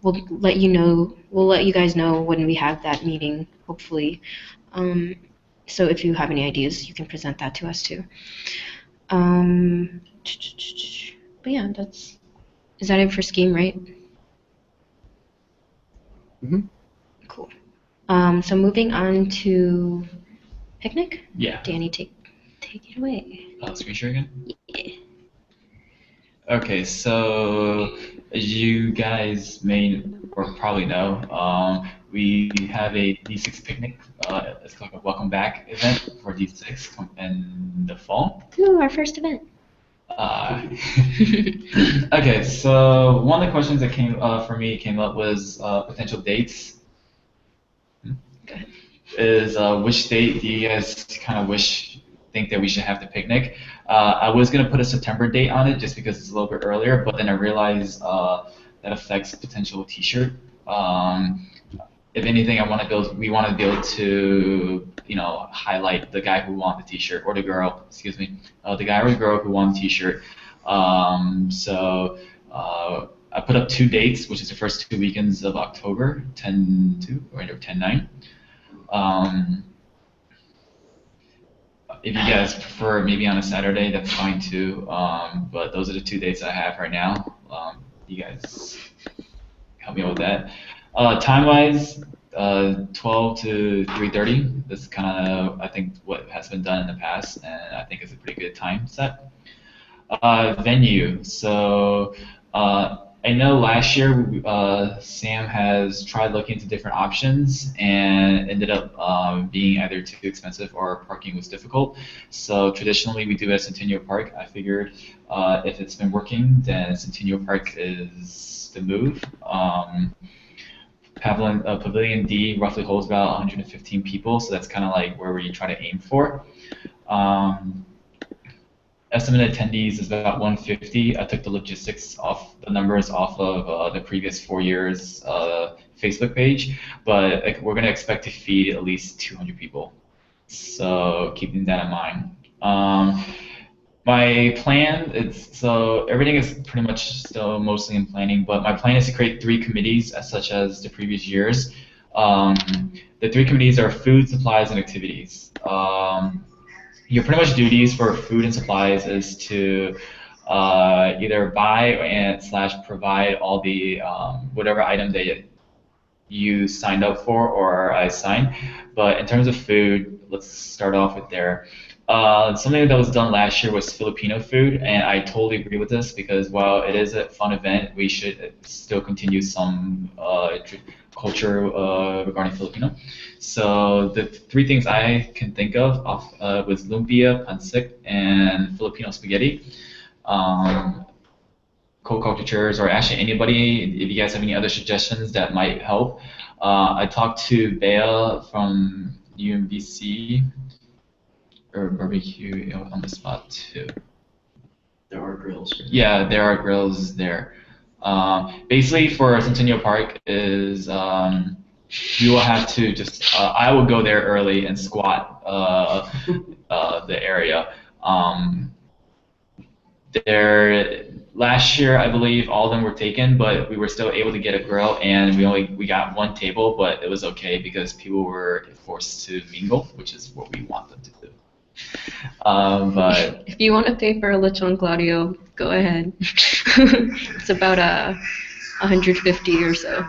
we'll let you know. We'll let you guys know when we have that meeting, hopefully. So if you have any ideas, you can present that to us too. But yeah, is that it for scheme, right? Mm-hmm. Cool. So moving on to picnic. Yeah. Danny, take it away. Screen share again? Yeah. Okay, so as you guys may or probably know, we have a D6 picnic. It's like a welcome back event for D6 in the fall. Ooh, our first event. Okay, so one of the questions that came for me came up was potential dates. Go ahead. Is which date do you guys kind of think that we should have the picnic? I was gonna put a September date on it just because it's a little bit earlier, but then I realized that affects potential T-shirt. If anything, we want to be able to, highlight the guy who won the T-shirt or the girl, excuse me, the guy or the girl who won the T-shirt. So I put up 2 dates, which is the first 2 weekends of October, 10/2 or 10/9. If you guys prefer maybe on a Saturday, that's fine too. But those are the 2 dates I have right now. You guys help me out with that. Time-wise, 12 to 3:30. That's kind of, I think, what has been done in the past, and I think it's a pretty good time set. Venue. So I know last year Sam has tried looking into different options and ended up being either too expensive or parking was difficult. So traditionally we do it at Centennial Park. I figured if it's been working, then Centennial Park is the move. Pavilion D roughly holds about 115 people, so that's kind of like where we try to aim for. Estimated attendees is about 150. I took the logistics off, the numbers off of the previous 4 years Facebook page, but we're going to expect to feed at least 200 people. So keeping that in mind. My plan, so everything is pretty much still mostly in planning, but my plan is to create 3 committees such as the previous years. The 3 committees are food, supplies, and activities. Your pretty much duties for food and supplies is to either buy and / provide all the whatever item that you signed up for or I signed. But in terms of food, let's start off with there. Something that was done last year was Filipino food, and I totally agree with this because while it is a fun event, we should still continue some culture regarding Filipino. So the 3 things I can think of was lumpia, pancit, and Filipino spaghetti. Co-cultures, or actually anybody, if you guys have any other suggestions that might help. I talked to Bea from UMBC, or barbecue on the spot too. There are grills. Yeah, there are grills there. Basically, for Centennial Park is you will have to just. I will go there early and squat the area. Last year, I believe all of them were taken, but we were still able to get a grill, and we got 1 table, but it was okay because people were forced to mingle, which is what we want them to do. But if you want to pay for a lechon Claudio, go ahead. It's about 150 or so.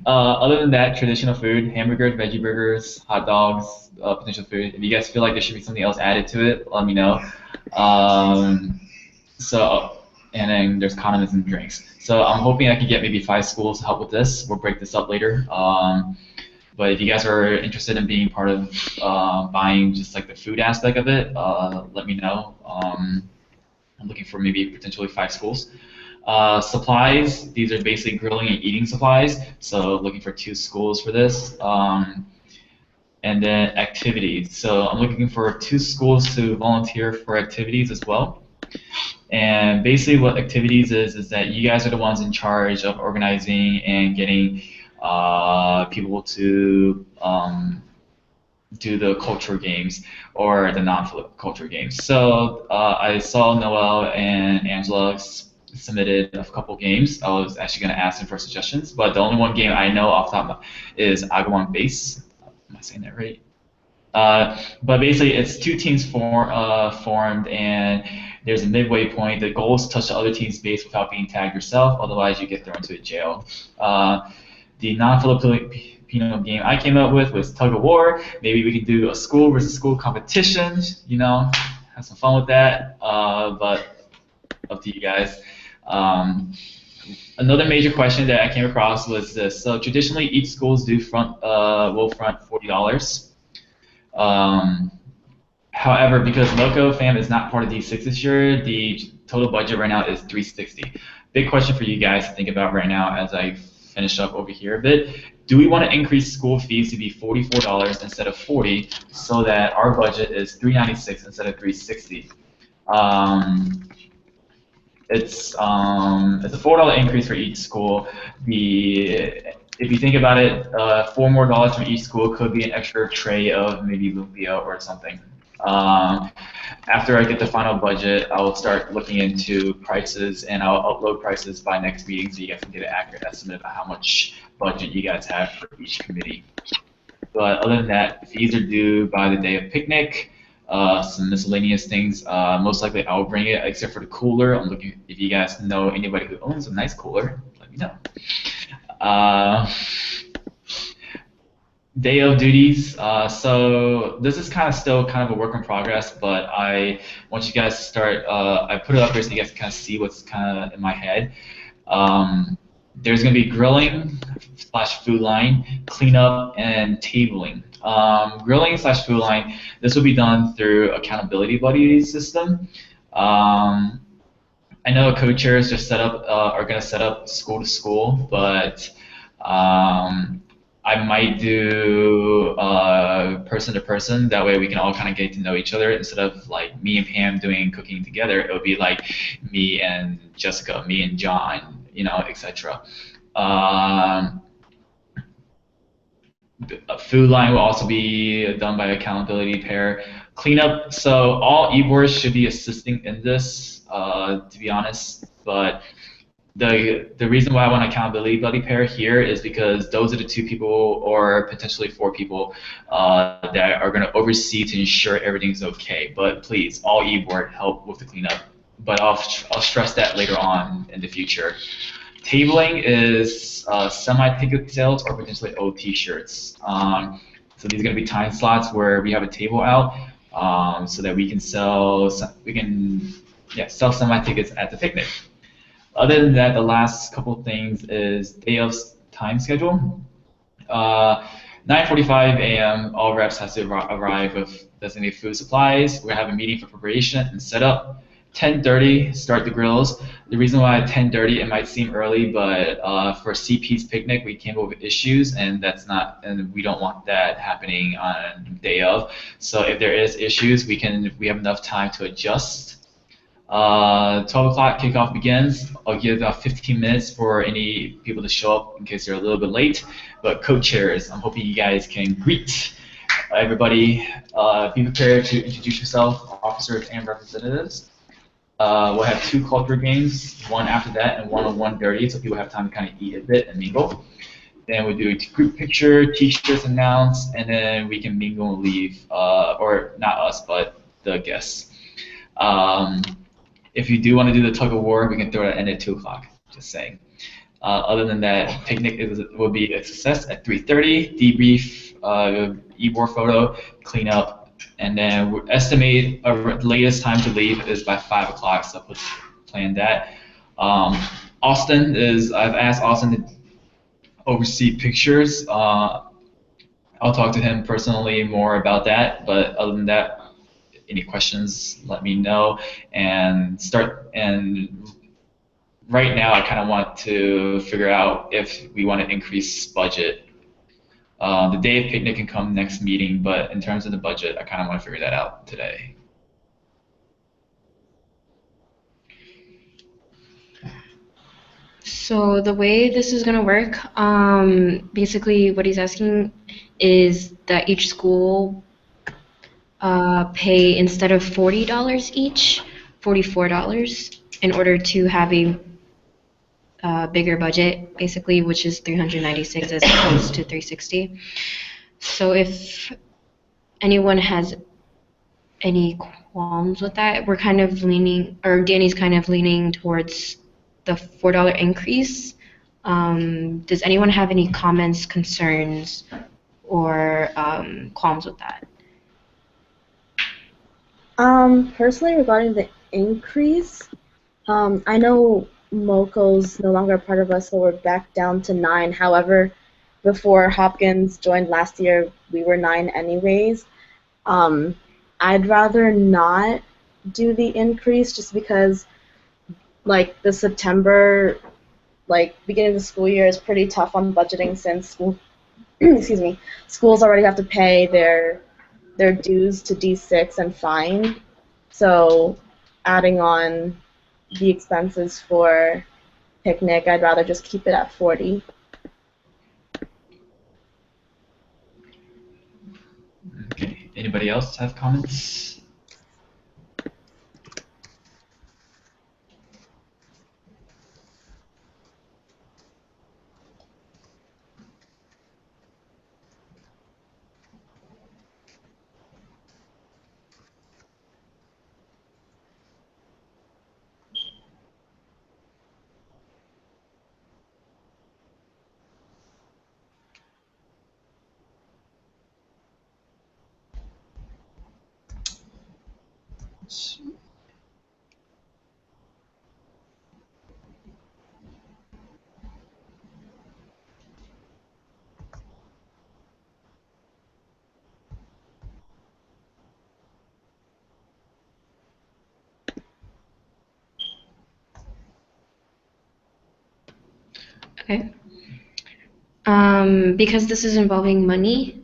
Other than that, traditional food, hamburgers, veggie burgers, hot dogs, potential food. If you guys feel like there should be something else added to it, let me know. And then there's condiments and drinks. So I'm hoping I can get maybe 5 schools to help with this. We'll break this up later. But if you guys are interested in being part of buying just like the food aspect of it, let me know. I'm looking for maybe potentially 5 schools. Supplies, these are basically grilling and eating supplies, so looking for 2 schools for this. and then activities. So I'm looking for 2 schools to volunteer for activities as well. And basically what activities is that you guys are the ones in charge of organizing and getting people to do the culture games or the non-culture games. So I saw Noel and Angela submitted a couple games. I was actually going to ask them for suggestions, but the only one game I know off the top is Agawam Base. Am I saying that right? But basically, it's 2 teams formed, and there's a midway point. The goal is to touch the other team's base without being tagged yourself, otherwise you get thrown into a jail. The non-Filipino game I came up with was Tug of War. Maybe we can do a school versus school competition, you know, have some fun with that, but up to you guys. Another major question that I came across was this. So traditionally, each schools will front $40. However, because Loco Fam is not part of D6 this year, the total budget right now is $360. Big question for you guys to think about right now as I finish up over here a bit. Do we want to increase school fees to be $44 instead of $40 so that our budget is $396 instead of $360? It's a $4 increase for each school. If you think about it, $4 more from each school could be an extra tray of maybe lumpia or something. After I get the final budget, I will start looking into prices, and I'll upload prices by next meeting so you guys can get an accurate estimate of how much budget you guys have for each committee. But other than that, fees are due by the day of picnic. Some miscellaneous things. Most likely I'll bring it, except for the cooler. I'm looking if you guys know anybody who owns a nice cooler. Let me know. Day of duties. So this is still kind of a work in progress, but I want you guys to start. I put it up here so you guys can kind of see what's kind of in my head. There's going to be grilling / food line, cleanup, and tabling. Grilling / food line. This will be done through accountability buddy system. I know co-chairs just are going to set up school to school, but I might do person to person. That way we can all kind of get to know each other instead of like me and Pam doing cooking together. It would be like me and Jessica, me and John, you know, etc. Food line will also be done by accountability pair. Cleanup. So all e-boards should be assisting in this, to be honest, but the reason why I want accountability buddy pair here is because those are the 2 people or potentially 4 people that are going to oversee to ensure everything's okay. But please, all e-board help with the cleanup. But I'll stress that later on in the future. Tabling is semi-ticket sales or potentially old T-shirts. So these are going to be time slots where we have a table out so that we can sell semi-tickets at the picnic. Other than that, the last couple things is day of time schedule. 9:45 a.m. all reps has to arrive with designated food supplies. We're gonna have a meeting for preparation and setup. 10:30 start the grills. The reason why 10:30 it might seem early, but for CP's picnic we came up with issues, and we don't want that happening on day of. So if there is issues, we have enough time to adjust. 12 o'clock kickoff begins. I'll give about 15 minutes for any people to show up in case they're a little bit late. But co-chairs, I'm hoping you guys can greet everybody. Be prepared to introduce yourself, officers and representatives. We'll have 2 culture games, one after that and one on 1:30, so people have time to kind of eat a bit and mingle. Then we'll do a group picture, T-shirts announced, and then we can mingle and leave, or not us, but the guests. If you do want to do the tug of war, we can throw that in at 2 o'clock, just saying. Other than that, picnic will be a success at 3:30, debrief, e-board photo, clean up, and then we estimate our latest time to leave is by 5 o'clock, so let's plan that. Austin I've asked Austin to oversee pictures. I'll talk to him personally more about that, but other than that, any questions, let me know. And right now, I kind of want to figure out if we want to increase budget The day of picnic can come next meeting, but in terms of the budget, I kind of want to figure that out today. So the way this is gonna work, basically what he's asking is that each school pay, instead of $40 each, $44 in order to have a bigger budget, basically, which is 396 as opposed to 360. So if anyone has any qualms with that, we're kind of leaning, or Danny's kind of leaning towards the $4 increase. Does anyone have any comments, concerns, or qualms with that? Personally, regarding the increase, I know Moco's no longer a part of us, so we're back down to 9. However, before Hopkins joined last year, we were 9 anyways. I'd rather not do the increase just because, like, the September, like, beginning of the school year is pretty tough on budgeting since school, excuse me, schools already have to pay their dues to D6 and fine. So adding on the expenses for picnic, I'd rather just keep it at 40. Okay. Anybody else have comments? Okay. Because this is involving money,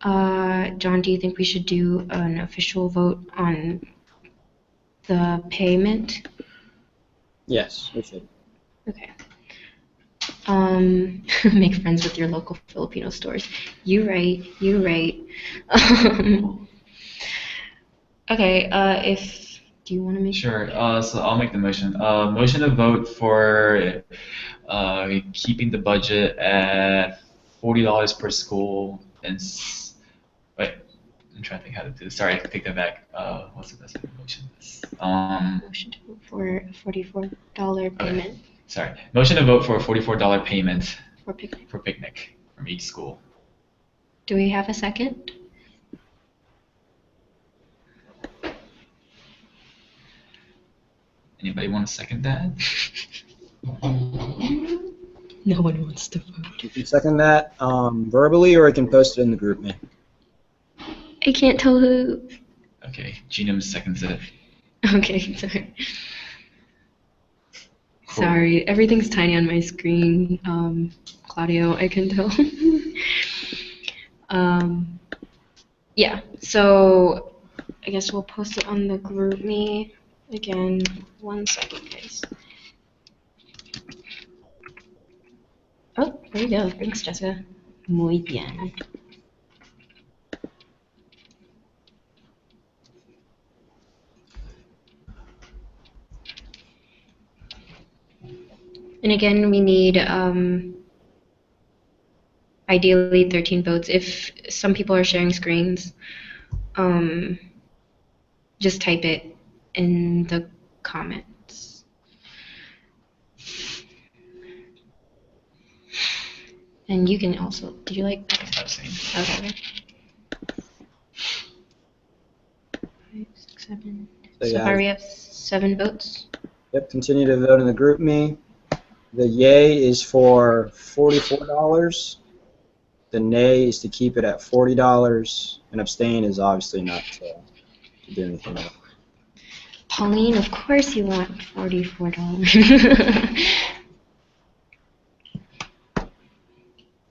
John, do you think we should do an official vote on the payment? Yes, we should. Okay. Make friends with your local Filipino stores. You right. Okay. Do you want to make? Sure. So I'll make the motion. Motion to vote for keeping the budget at $40 per school and wait. I'm trying to think how to do this. Sorry, I take that back. What's the best motion? Motion to vote for a $44 payment. Okay. Sorry. Motion to vote for a $44 payment For picnic. for picnic from each school. Do we have a second? Anybody want to second that? No one wants to vote. You can second that verbally, or I can post it in the group me. I can't tell who. Okay, Genome seconds it. Okay, sorry. Cool. Sorry, everything's tiny on my screen. Claudio, I can tell. Yeah, so I guess we'll post it on the group me again. 1 second, guys. Oh, there you go. Thanks, Jessica. Muy bien. And again, we need ideally 13 votes. If some people are sharing screens, just type it in the comments. And you can also, did you like? Abstain. Okay. 5, 6, 7. So, So yeah. far we have 7 votes. Yep, continue to vote in the group me. The yay is for $44. The nay is to keep it at $40, and abstain is obviously not to do anything else. Pauline, of course you want $44.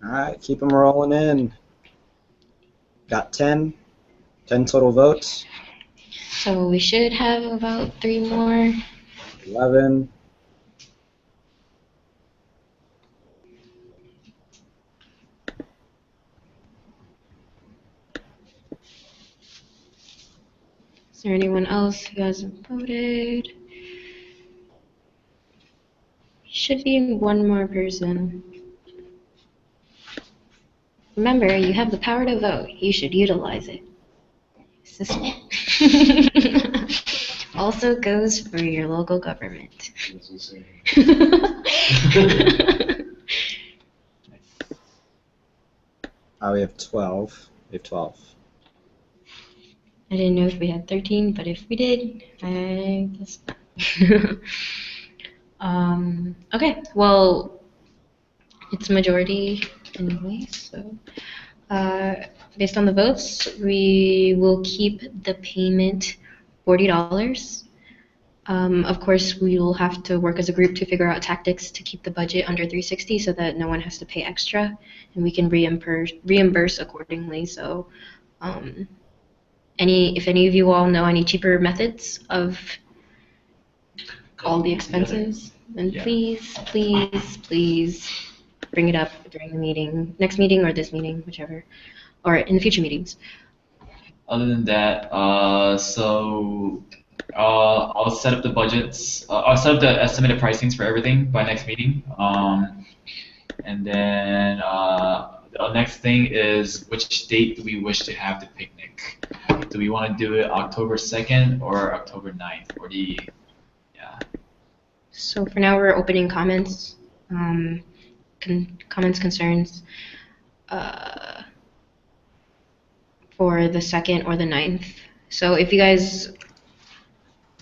All right, keep them rolling in. Got 10 total votes. So we should have about 3 more. 11. Is there anyone else who hasn't voted? Should be one more person. Remember, you have the power to vote. You should utilize it. Also goes for your local government. We have 12. We have 12. I didn't know if we had 13, but if we did, I guess not. Okay, well, it's majority anyway, so based on the votes, we will keep the payment $40. Of course, we will have to work as a group to figure out tactics to keep the budget under 360 so that no one has to pay extra, and we can reimburse accordingly. So, if any of you all know any cheaper methods of all the expenses, then please bring it up during the meeting, next meeting or this meeting, whichever, or in the future meetings. Other than that, I'll set up the budgets. I'll set up the estimated pricings for everything by next meeting. And then the next thing is which date do we wish to have the picnic? Do we want to do it October 2nd or October 9th? Or So for now, we're opening comments, concerns for the 2nd or the 9th. So if you guys,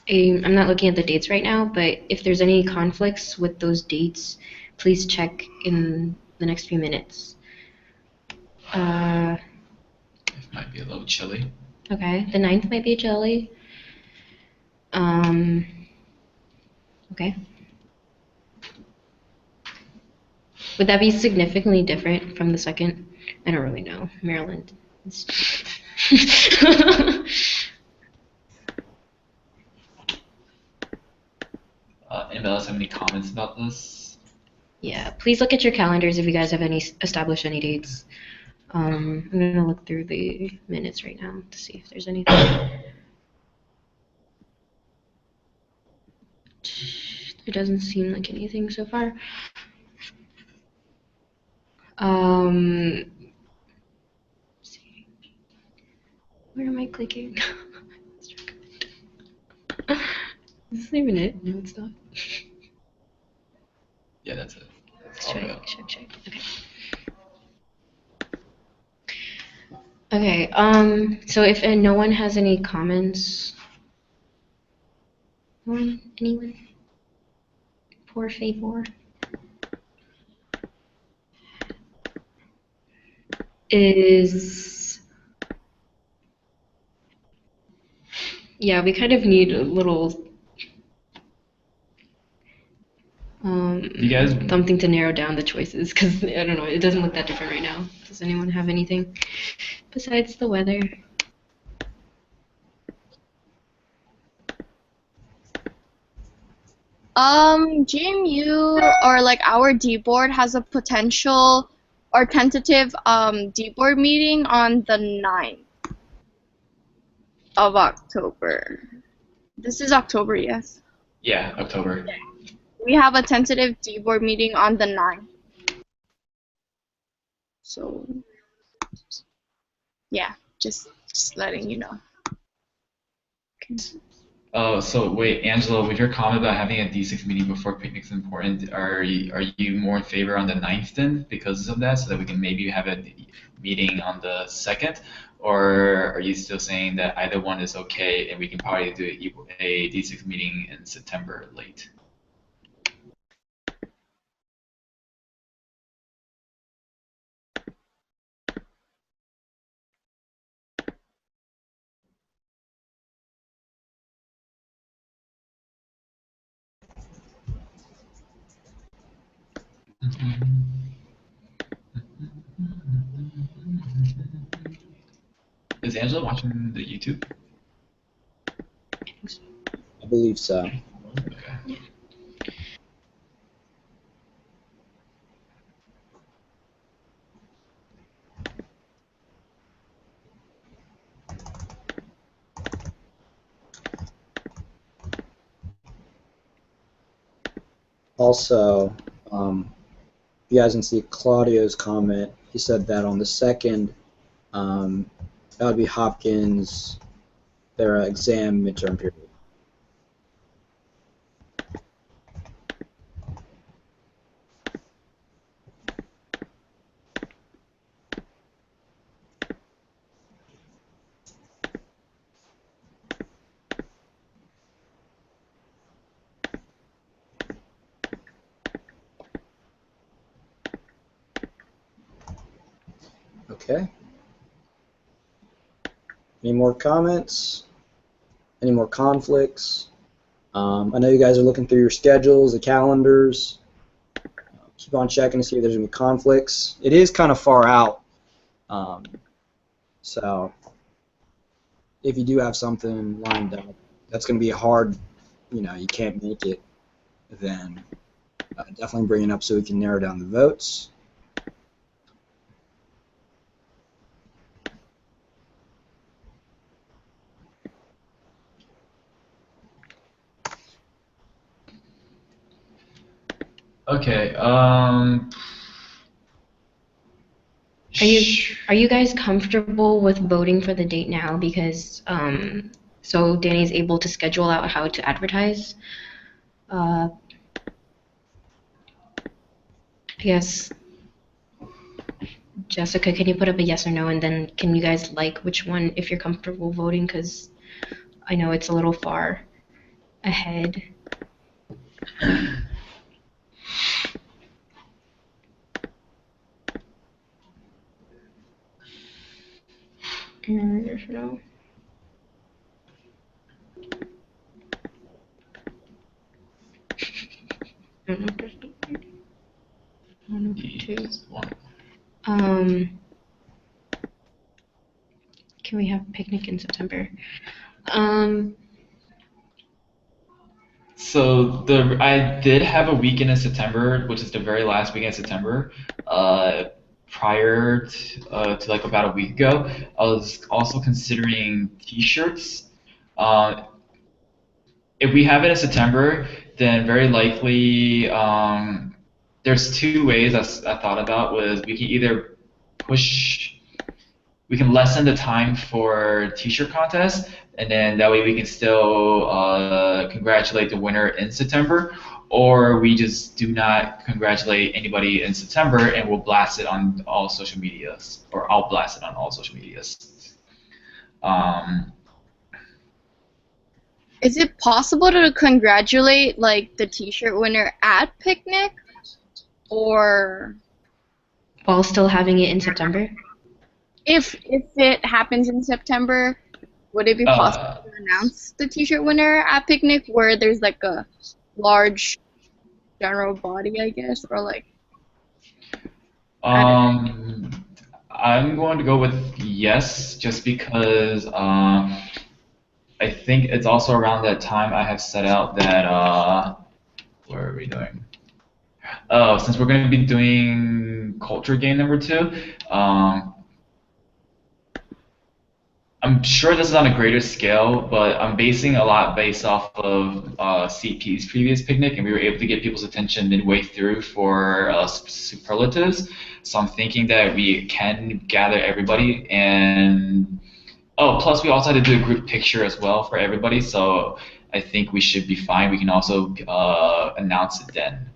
I'm not looking at the dates right now, but if there's any conflicts with those dates, please check in the next few minutes. It might be a little chilly. Okay, the 9th might be chilly. Okay. Would that be significantly different from the 2nd? I don't really know. Maryland. Anybody else have any comments about this? Yeah, please look at your calendars if you guys have established any dates. I'm gonna look through the minutes right now to see if there's anything. There doesn't seem like anything so far. Let's see. Where am I clicking? Is this even it? No, it's not. Yeah, that's it. Check. Okay. So if no one has any comments, anyone? Por favor. Yeah, we kind of need a little something to narrow down the choices, because I don't know, it doesn't look that different right now. Does anyone have anything besides the weather? GMU or like our D board has a potential or tentative D board meeting on the 9th of October. This is October, yes? Yeah, October. We have a tentative D board meeting on the 9th. So, yeah, just letting you know. Okay. So wait, Angela, with your comment about having a D6 meeting before picnic's important, are you more in favor on the 9th then because of that, so that we can maybe have a meeting on the 2nd, or are you still saying that either one is okay and we can probably do a D6 meeting in September late? Is Angela watching the YouTube? I believe so. Okay. Also, if you guys can see Claudio's comment, he said that on the 2nd, that would be Hopkins, their exam midterm period. Okay. Any more comments? Any more conflicts? I know you guys are looking through your schedules, the calendars. Keep on checking to see if there's any conflicts. It is kind of far out, so if you do have something lined up, that's going to be hard. You know, you can't make it. Then definitely bring it up so we can narrow down the votes. Okay. Are you guys comfortable with voting for the date now? Because so Danny's able to schedule out how to advertise. I guess Jessica, can you put up a yes or no, and then can you guys like which one if you're comfortable voting? Because I know it's a little far ahead. Yes or no? I don't know if there's one of the two. Can we have a picnic in September? So I did have a weekend in September, which is the very last weekend in September. Prior to like about a week ago, I was also considering T-shirts. If we have it in September, then very likely there's two ways I thought about was we can either we can lessen the time for T-shirt contest, and then that way we can still congratulate the winner in September, or we just do not congratulate anybody in September and we'll blast it on all social medias, or I'll blast it on all social medias. Is it possible to congratulate like the T-shirt winner at picnic, or while still having it in September? If it happens in September, would it be possible to announce the T-shirt winner at picnic where there's like a large general body, I guess, or like? I'm going to go with yes, just because I think it's also around that time I have set out that what are we doing? Oh, since we're going to be doing culture game number 2, I'm sure this is on a greater scale, but I'm basing a lot based off of CP's previous picnic, and we were able to get people's attention midway through for superlatives. So I'm thinking that we can gather everybody, and plus we also had to do a group picture as well for everybody. So I think we should be fine. We can also announce it then.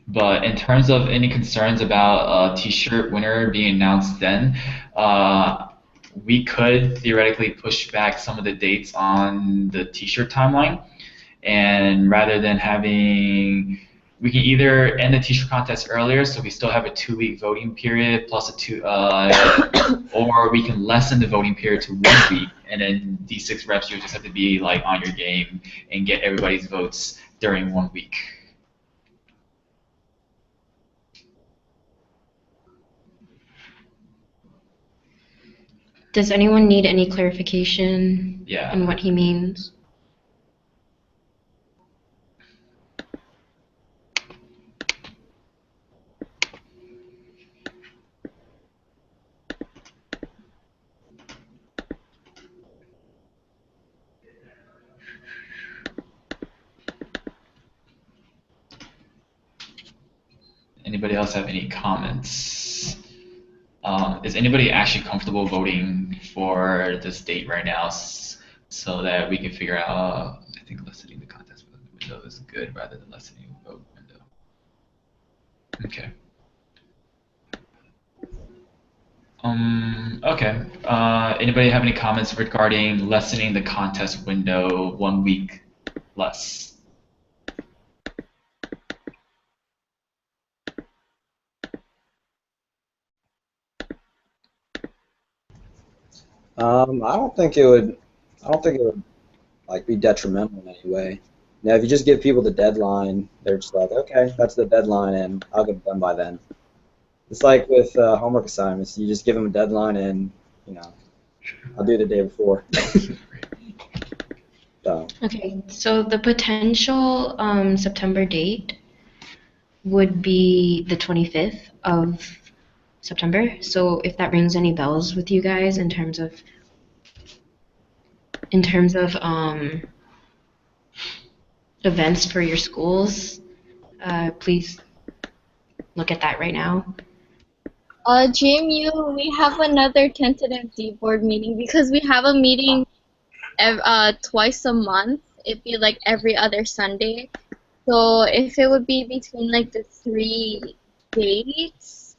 But in terms of any concerns about a T-shirt winner being announced then, we could theoretically push back some of the dates on the T-shirt timeline, and rather than having, we can either end the T-shirt contest earlier, so we still have a 2-week voting period plus or we can lessen the voting period to 1 week, and then D6 reps, you just have to be like on your game and get everybody's votes during 1 week. Does anyone need any clarification Yeah. on what he means? Anybody else have any comments? Is anybody actually comfortable voting for this date right now so that we can figure out, I think lessening the contest window is good rather than lessening the vote window. Okay. Okay. Anybody have any comments regarding lessening the contest window 1 week less? I don't think it would. I don't think it would like be detrimental in any way. Now, if you just give people the deadline, they're just like, okay, that's the deadline, and I'll get it done by then. It's like with homework assignments. You just give them a deadline, and I'll do it the day before. So. Okay, so the potential September date would be the 25th of September. So if that rings any bells with you guys in terms of events for your schools, please look at that right now. GMU, we have another tentative D board meeting because we have a meeting twice a month. It'd be like every other Sunday. So if it would be between like the 3 dates,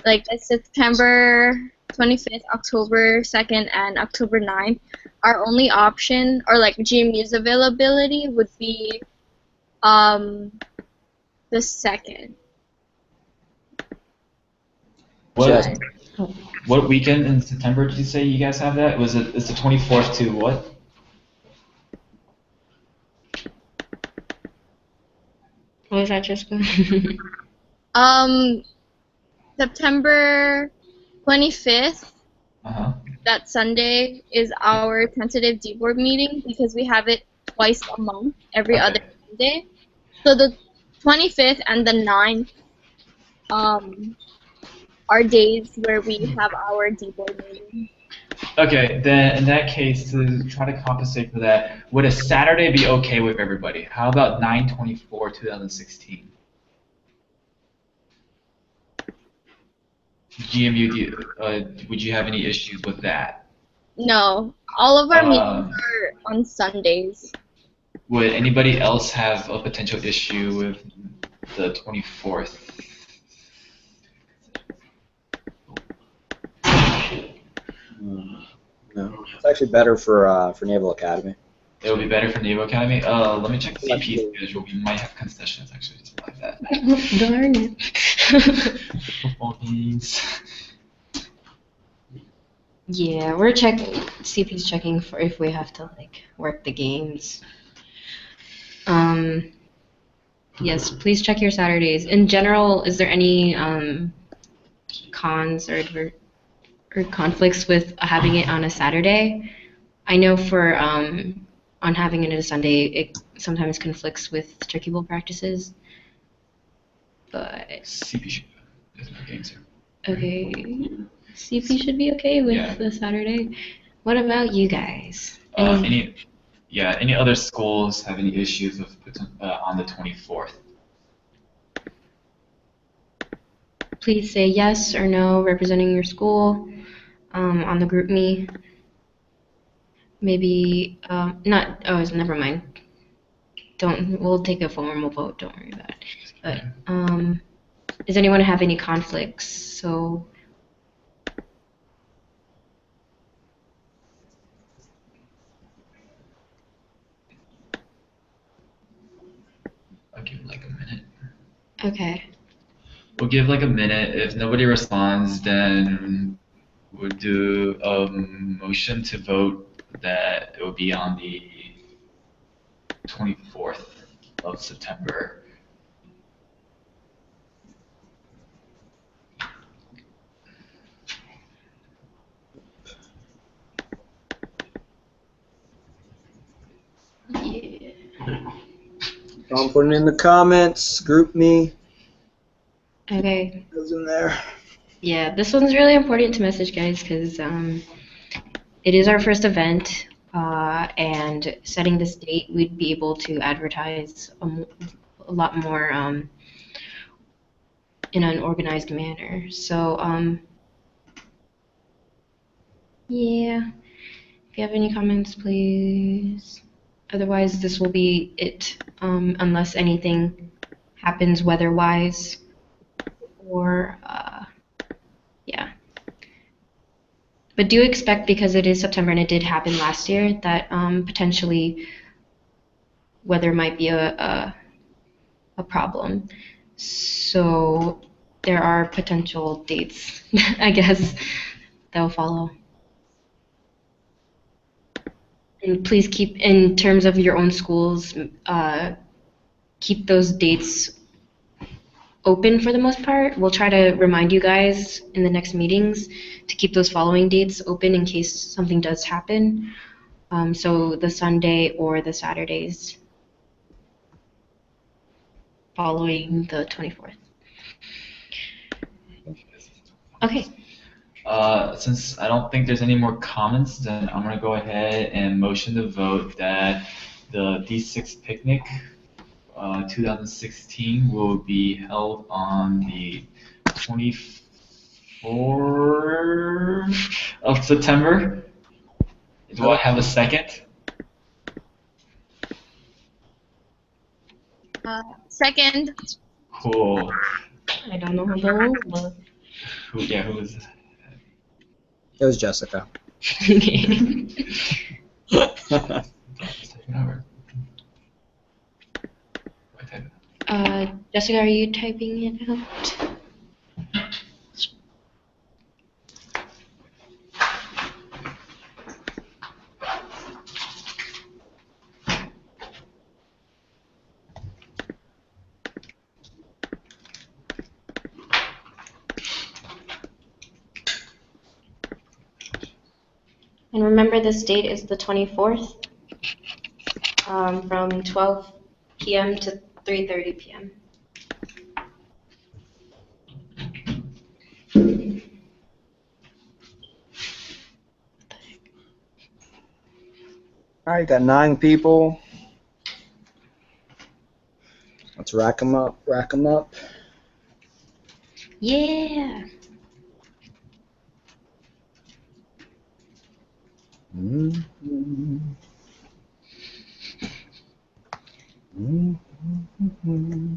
like September 25th, October 2nd, and October 9th, our only option, or like GMU's availability, would be the 2nd. What weekend in September did you say you guys have that? It's the 24th to what? What was that, Jessica? September 25th, that Sunday, is our tentative D-board meeting because we have it twice a month, every other Sunday. So the 25th and the 9th are days where we have our D-board meeting. Okay, then in that case, to try to compensate for that, would a Saturday be okay with everybody? How about 9/24/2016? GMU, would you have any issues with that? No, all of our meetings are on Sundays. Would anybody else have a potential issue with the 24th? No, it's actually better for Naval Academy. It would be better for Naval Academy. Let me check the CP schedule. We might have concessions actually, just like that. Darn it. Football games. Yeah, we're checking. CP's checking for if we have to like work the games. Yes, please check your Saturdays. In general, is there any cons or conflicts with having it on a Saturday? I know for on having it on a Sunday, it sometimes conflicts with turkey bowl practices. But CP should. There's no games here. Okay, CP should be okay with the Saturday. What about you guys? Any other schools have any issues with on the 24th? Please say yes or no, representing your school on the group me. Maybe not. Oh, never mind. We'll take a formal vote. Don't worry about it. But does anyone have any conflicts? So. I'll give like a minute. Okay. We'll give like a minute. If nobody responds, then we'll do a motion to vote that it will be on the 24th of September. Don't put it in the comments. Group me. Okay. Goes in there. Yeah, this one's really important to message, guys, because it is our first event, and setting this date, we'd be able to advertise a lot more in an organized manner. So, yeah, if you have any comments, please. Otherwise, this will be it, unless anything happens weather-wise, or, yeah. But do expect, because it is September and it did happen last year, that potentially weather might be a problem. So there are potential dates, I guess, that will follow. And please keep, in terms of your own schools, keep those dates open for the most part. We'll try to remind you guys in the next meetings to keep those following dates open in case something does happen. So the Sunday or the Saturdays following the 24th. Okay. Since I don't think there's any more comments, then I'm going to go ahead and motion to vote that the D6 picnic 2016 will be held on the 24th of September. Do I have a second? Second. Cool. I don't know who the one was. Who was it? It was Jessica. Okay. Jessica, are you typing it out? And remember, this date is the 24th, from 12 p.m. to 3:30 p.m. All right, got 9 people. Let's rack them up. Rack them up. Yeah. Mm-hmm. Mm-hmm. Mm-hmm.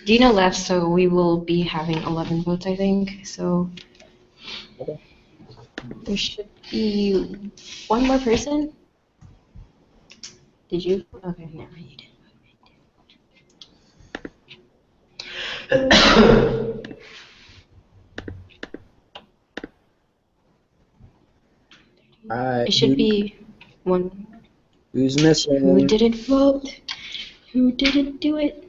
Gina left, so we will be having 11 votes, I think. So there should be one more person. Did you? Okay, never you did. All right. It should be one. Who's missing? Who didn't vote? Who didn't do it?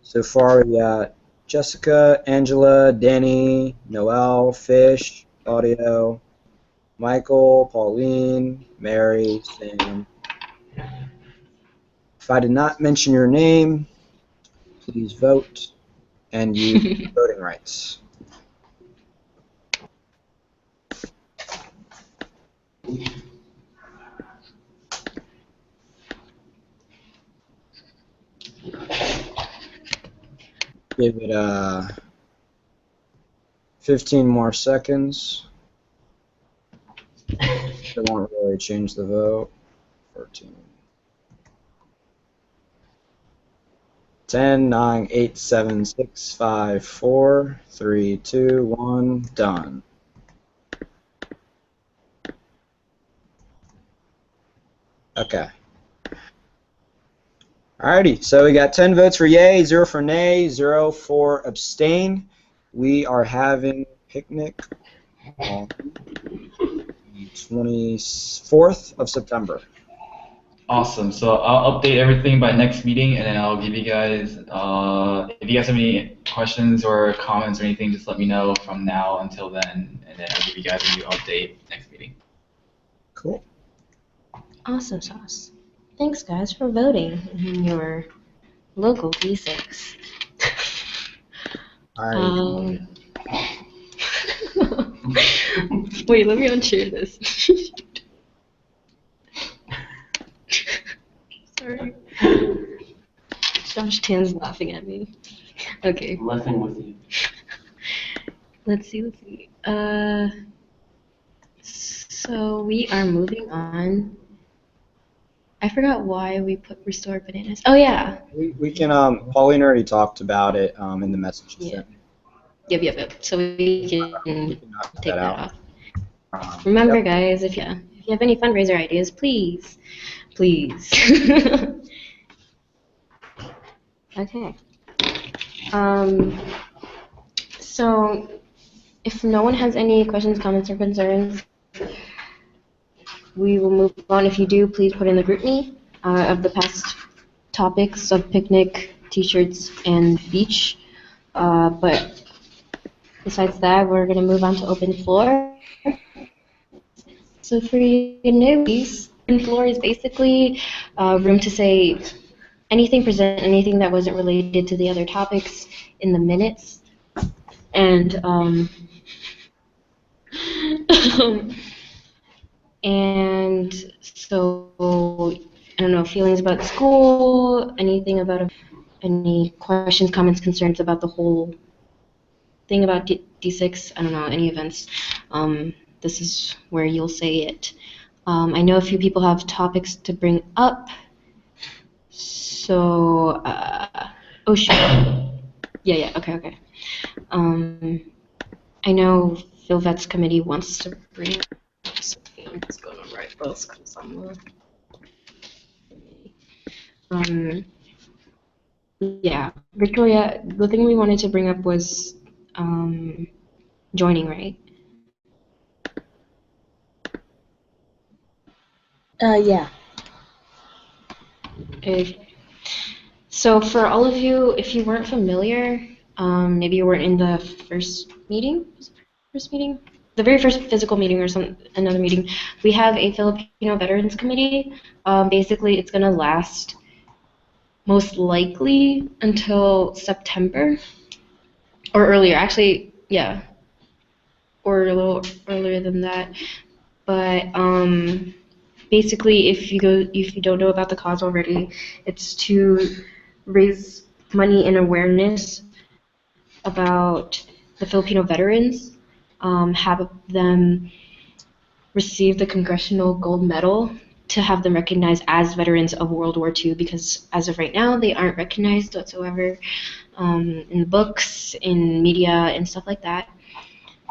So far, we got Jessica, Angela, Danny, Noel, Fish, Audio, Michael, Pauline, Mary, Sam. If I did not mention your name, please vote and use voting rights. Give it 15 more seconds. It won't really change the vote. 14. 10, 9, 8, 7, 6, 5, 4, 3, 2, 1, done. Okay. Alrighty, so we got 10 votes for yay, 0 for nay, 0 for abstain. We are having picnic on the 24th of September. Awesome. So I'll update everything by next meeting, and then I'll give you guys, if you guys have any questions or comments or anything, just let me know from now until then, and then I'll give you guys a new update next meeting. Cool. Awesome sauce. Thanks, guys, for voting in your local D6. Alright. Wait, let me unshare this. Sorry. Josh Tan's laughing at me. Okay. I'm laughing with you. Let's see. So we are moving on. I forgot why we put restore bananas. Oh yeah. We can, Pauline already talked about it in the message. Yeah. Yep. So we can take that off. Remember, guys, if you have any fundraiser ideas, please. Okay. So if no one has any questions, comments, or concerns, we will move on. If you do, please put in the group me of the past topics of picnic, t-shirts, and beach. But besides that, we're going to move on to open floor. So for you newbies, open floor is basically room to say anything, present anything that wasn't related to the other topics in the minutes. And and so, I don't know, feelings about school, anything about any questions, comments, concerns about the whole thing about D6, I don't know, any events. This is where you'll say it. I know a few people have topics to bring up. So, oh shit. Yeah, okay. I know Phil Vet's committee wants to bring up something. I'm just going to write this because yeah, Victoria, the thing we wanted to bring up was joining, right? Yeah. Okay. So for all of you, if you weren't familiar, maybe you weren't in the first meeting, the very first physical meeting or another meeting, we have a Filipino Veterans Committee. Basically, it's going to last most likely until September or earlier. Actually, yeah, or a little earlier than that. But basically, if you don't know about the cause already, it's to raise money and awareness about the Filipino veterans, have them receive the Congressional Gold Medal to have them recognized as veterans of World War II, because as of right now, they aren't recognized whatsoever in the books, in media, and stuff like that.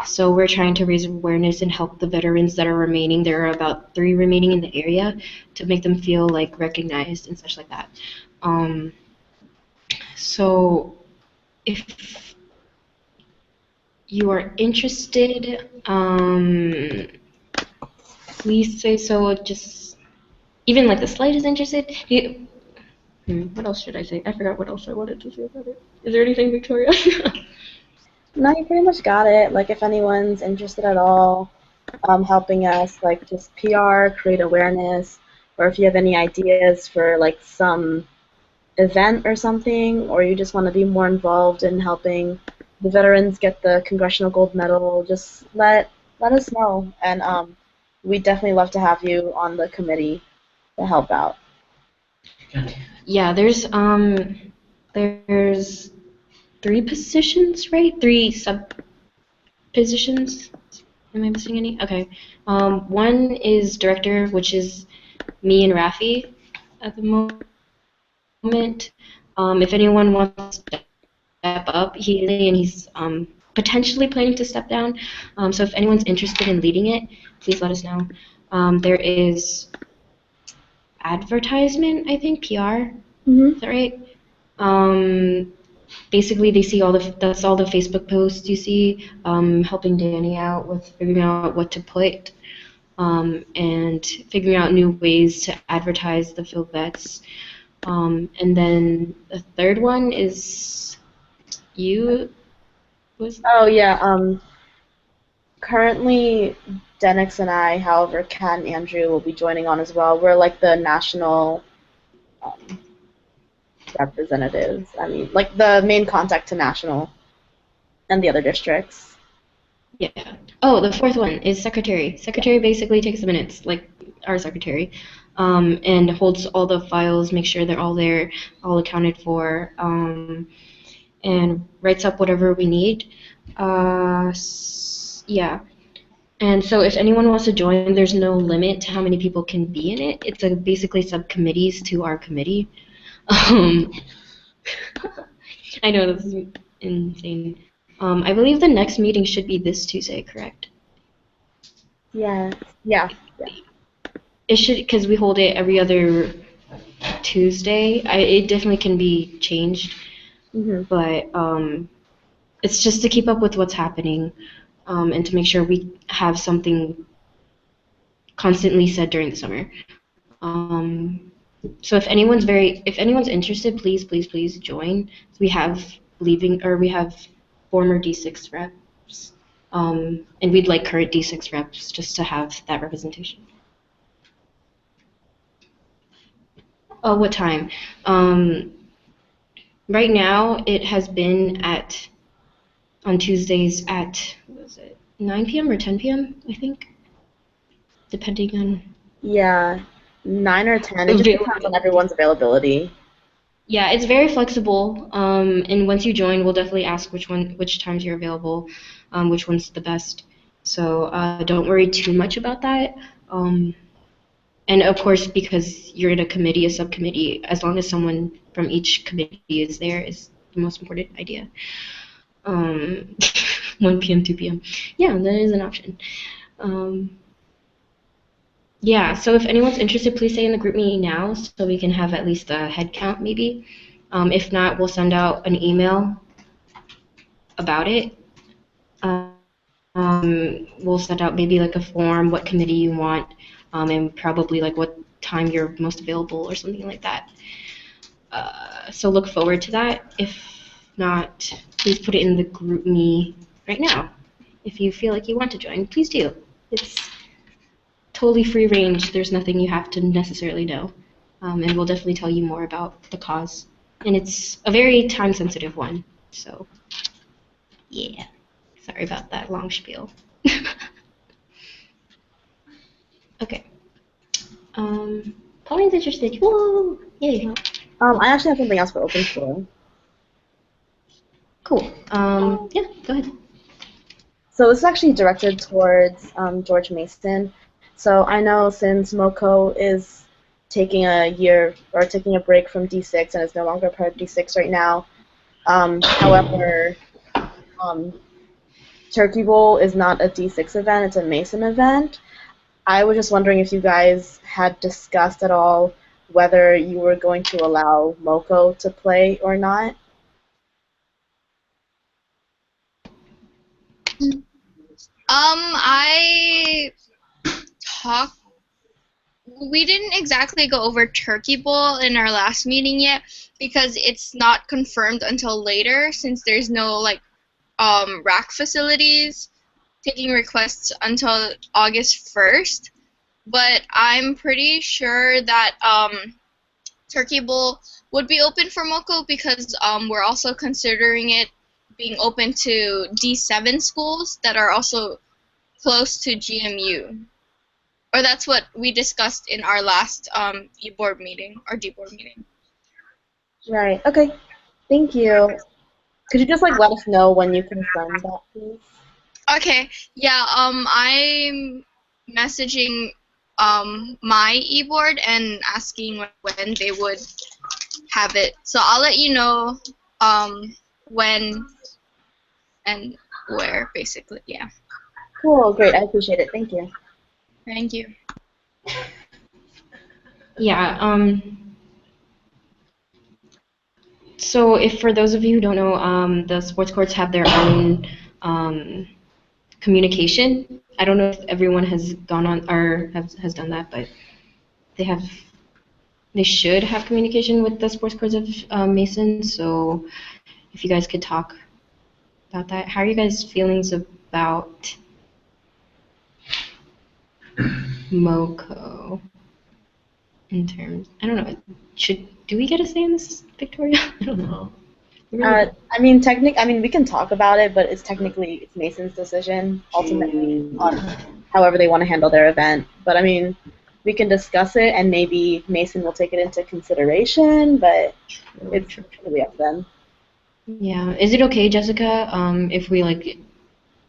So we're trying to raise awareness and help the veterans that are remaining. There are about 3 remaining in the area, to make them feel like recognized and such like that. So if you are interested, please say so. Just even like the slightest interested. What else should I say? I forgot what else I wanted to say about it. Is there anything, Victoria? No, you pretty much got it. Like, if anyone's interested at all, helping us, like, just PR, create awareness, or if you have any ideas for, like, some event or something, or you just want to be more involved in helping the veterans get the Congressional Gold Medal, just let us know. And we'd definitely love to have you on the committee to help out. Yeah, there's 3 positions, right? 3 sub-positions. Am I missing any? Okay. One is director, which is me and Rafi at the moment. If anyone wants to step up, he's potentially planning to step down. So if anyone's interested in leading it, please let us know. There is advertisement, I think, PR. Is that right? Basically, they see that's all the Facebook posts you see, helping Danny out with figuring out what to put, and figuring out new ways to advertise the field vets. And then the third one is you. Oh yeah. Currently, Denix and I, however, Kat and Andrew will be joining on as well. We're like the national representatives. I mean, like the main contact to national and the other districts. Yeah. Oh, the fourth one is secretary. Secretary basically takes the minutes, like our secretary, and holds all the files, makes sure they're all there, all accounted for, and writes up whatever we need. Yeah. And so if anyone wants to join, there's no limit to how many people can be in it. It's basically subcommittees to our committee. I know this is insane. I believe the next meeting should be this Tuesday, correct? Yeah. It should, because we hold it every other Tuesday. It definitely can be changed, but it's just to keep up with what's happening, and to make sure we have something constantly said during the summer. So if anyone's interested, please join. We have former D6 reps, and we'd like current D6 reps just to have that representation. Oh, what time? Right now it has been on Tuesdays at, what was it, 9 p.m. or 10 p.m. I think, depending on. Yeah, 9 or 10. It just depends on everyone's availability. Yeah, it's very flexible. And once you join, we'll definitely ask which times you're available, which one's the best. So don't worry too much about that. And of course, because you're in a subcommittee, as long as someone from each committee is there, is the most important idea. 1 p.m., 2 p.m. Yeah, that is an option. Yeah, so if anyone's interested, please stay in the group meeting now so we can have at least a head count maybe. If not, we'll send out an email about it. We'll send out maybe like a form, what committee you want, and probably like what time you're most available or something like that. So look forward to that. If not, please put it in the group me right now. If you feel like you want to join, please do. It's totally free range. There's nothing you have to necessarily know. And we'll definitely tell you more about the cause. And it's a very time-sensitive one. So, yeah. Sorry about that long spiel. Okay. Pauline's interested. Whoa! Yay. I actually have something else for open floor. Cool. Yeah, go ahead. So this is actually directed towards George Mason. So I know since MoCo is taking a break from D6 and is no longer part of D6 right now. However, Turkey Bowl is not a D6 event, it's a Mason event. I was just wondering if you guys had discussed at all whether you were going to allow MoCo to play or not. We didn't exactly go over Turkey Bowl in our last meeting yet because it's not confirmed until later since there's no rack facilities taking requests until August 1st. But I'm pretty sure that Turkey Bowl would be open for MoCo because we're also considering it being open to D7 schools that are also close to GMU. Or that's what we discussed in our last E-board meeting, or D-board meeting. Right, okay. Thank you. Could you just let us know when you confirm that, please? Okay, yeah, I'm messaging my E-board and asking when they would have it. So I'll let you know when and where, basically. Yeah. Cool, great. I appreciate it. Thank you. Thank you. Yeah. So if for those of you who don't know, the sports courts have their own communication. I don't know if everyone has gone on or has done that, but they should have communication with the sports courts of Mason. So if you guys could talk about that, how are you guys' feelings about MoCo in terms? I don't know. Do we get a say in this, Victoria? I don't know. I mean, we can talk about it, but it's Mason's decision ultimately on however they want to handle their event. But I mean, we can discuss it, and maybe Mason will take it into consideration. But it's really up to them. Yeah. Is it okay, Jessica, if we like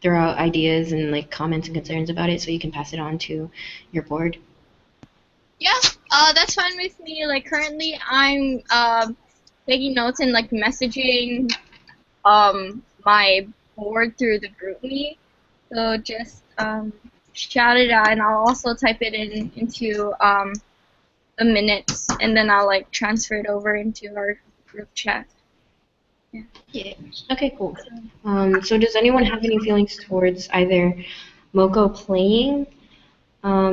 throw out ideas and like comments and concerns about it, so you can pass it on to your board? Yeah, that's fine with me. Like currently, I'm taking notes and like messaging my board through the group me. So just shout it out, and I'll also type it into the minutes, and then I'll like transfer it over into our group chat. Yeah. Yeah. Okay, cool. So does anyone have any feelings towards either MoCo playing, or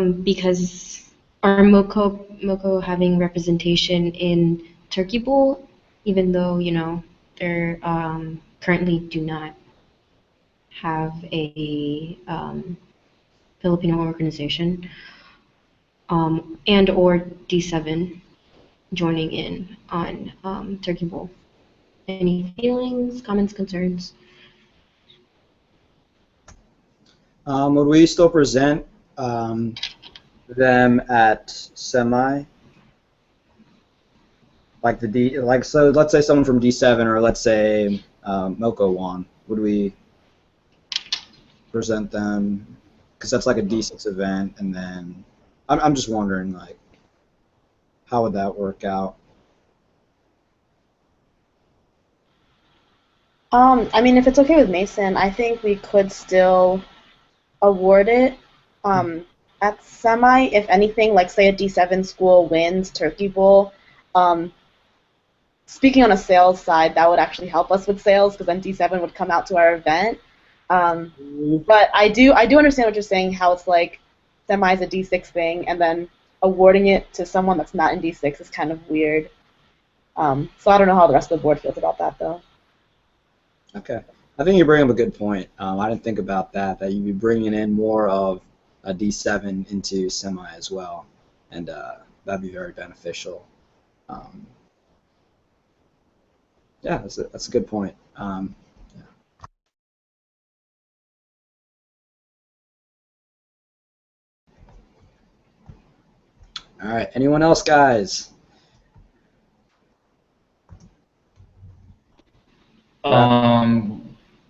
MoCo having representation in Turkey Bowl, even though they're currently do not have a Filipino organization, and or D7 joining in on Turkey Bowl? Any feelings, comments, concerns? Would we still present them at semi? So let's say someone from D7 or let's say MoCo won. Would we present them? Because that's like a D6 event, and then I'm just wondering, like, how would that work out? I mean, if it's okay with Mason, I think we could still award it at semi. If anything, like say a D7 school wins Turkey Bowl. Speaking on a sales side, that would actually help us with sales because then D7 would come out to our event. But I do understand what you're saying. How it's like semi is a D6 thing, and then awarding it to someone that's not in D6 is kind of weird. So I don't know how the rest of the board feels about that though. Okay. I think you bring up a good point. I didn't think about that you'd be bringing in more of a D7 into semi as well, and that'd be very beneficial. Yeah, that's a good point. Yeah. All right, anyone else, guys?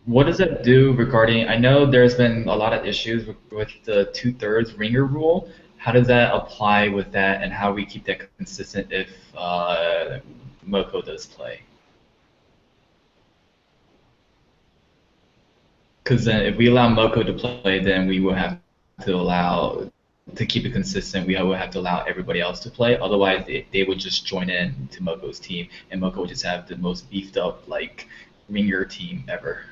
What does it do regarding? I know there's been a lot of issues with the 2/3 ringer rule. How does that apply with that, and how we keep that consistent if MoCo does play? Because then, if we allow MoCo to play, then we will have to allow to keep it consistent. We will have to allow everybody else to play. Otherwise, they would just join in to MoCo's team, and MoCo would just have the most beefed up like ringer team ever.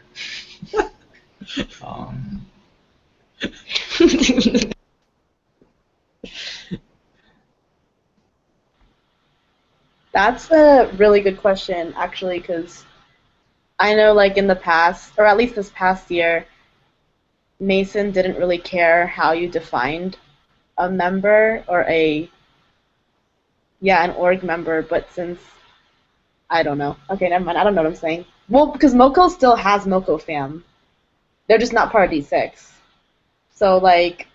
That's a really good question, actually, because I know, like, in the past, or at least this past year, Mason didn't really care how you defined a member or an org member, but since, I don't know. Okay, never mind, I don't know what I'm saying. Well, because MoCo still has MoCo fam. They're just not part of D6. So, like,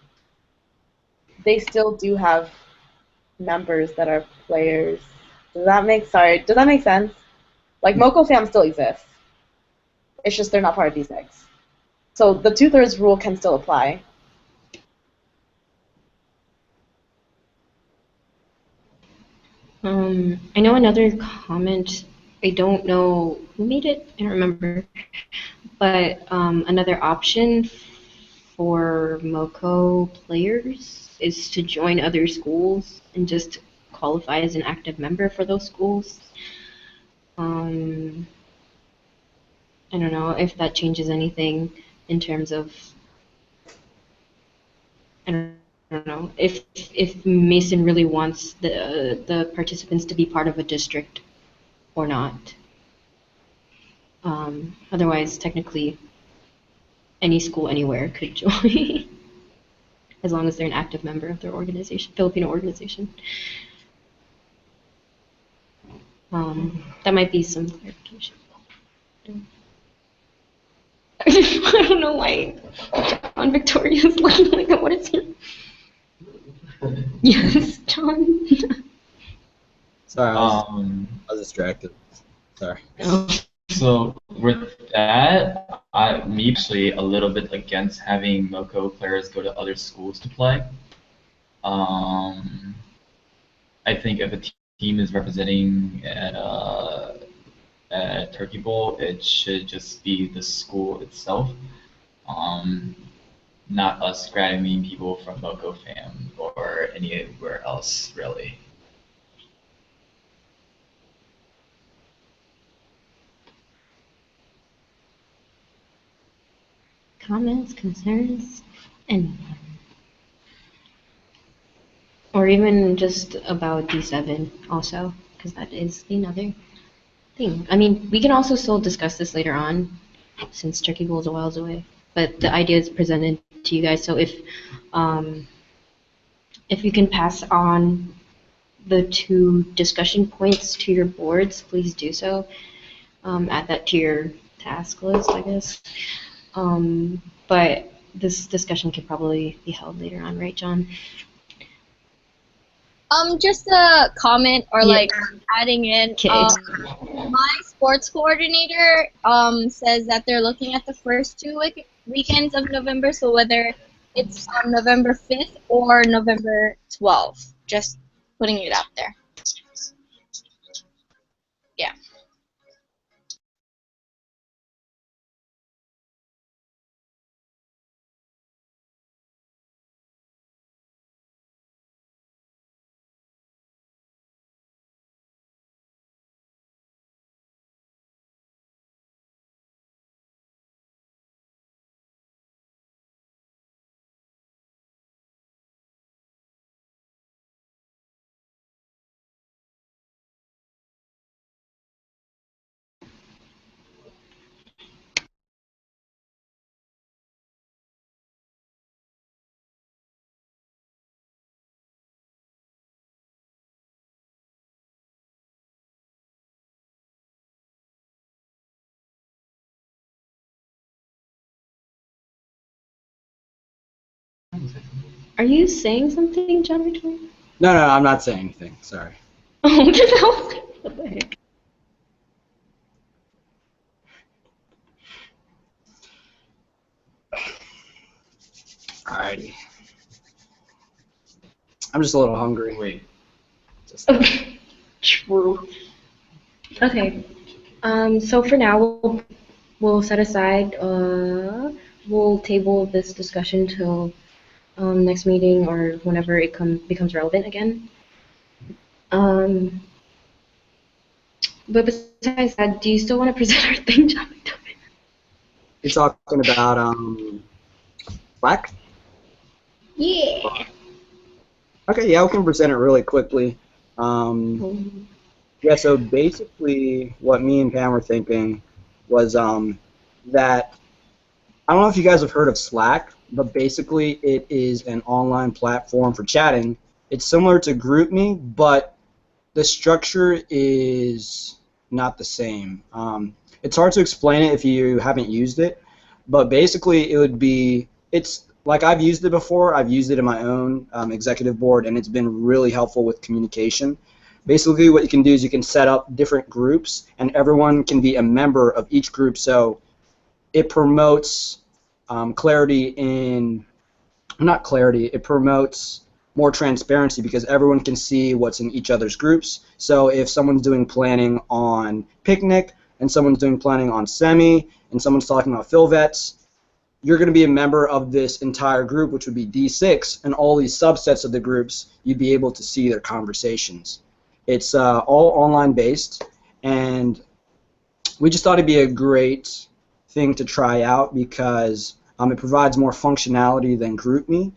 they still do have members that are players. Does that make sense? Like, MoCo fam still exists. It's just they're not part of D6. So the 2/3 rule can still apply. I know another comment, I don't know who made it, I don't remember, but another option for MoCo players is to join other schools and just qualify as an active member for those schools. I don't know if that changes anything in terms of, I don't know, if Mason really wants the participants to be part of a district or not. Otherwise, technically, any school anywhere could join, as long as they're an active member of their organization, Filipino organization. That might be some clarification. I don't know why John Victoria is looking like that. What is he? Yes, John. Sorry, I was distracted. Sorry. Oh. So with that, I'm actually a little bit against having MoCo players go to other schools to play. I think if a team is representing at Turkey Bowl, it should just be the school itself, not us grabbing people from MoCo fam or anywhere else, really. Comments, concerns, anyone? Or even just about D7 also, because that is another thing. I mean, we can also still discuss this later on, since Turkey Bowl is a whiles away. But the idea is presented to you guys, so if you can pass on the 2 discussion points to your boards, please do so. Add that to your task list, I guess. But this discussion could probably be held later on, right, John? Just a comment or Yeah. like adding in. Okay. My sports coordinator says that they're looking at the first 2 weekends of November, so whether it's on November 5th or November 12th. Just putting it out there. Yeah. Are you saying something, John Victoria? No, I'm not saying anything. Sorry. Oh, what the heck? Alrighty. I'm just a little hungry. Wait. True. Okay. So for now, we'll set aside. We'll table this discussion till next meeting or whenever it becomes relevant again. But besides that, do you still want to present our thing, John Victoria? You're talking about Slack? Yeah. Okay, yeah, we can present it really quickly. Yeah, so basically what me and Pam were thinking was that, I don't know if you guys have heard of Slack, but basically it is an online platform for chatting. It's similar to GroupMe, but the structure is not the same. It's hard to explain it if you haven't used it, but basically it would be, it's like I've used it before. I've used it in my own executive board, and it's been really helpful with communication. Basically what you can do is you can set up different groups, and everyone can be a member of each group, so it promotes clarity in, not clarity, it promotes more transparency because everyone can see what's in each other's groups. So if someone's doing planning on picnic and someone's doing planning on semi and someone's talking about PhilVets, you're going to be a member of this entire group, which would be D6, and all these subsets of the groups, you'd be able to see their conversations. It's all online based, and we just thought it'd be a great thing to try out because it provides more functionality than GroupMe,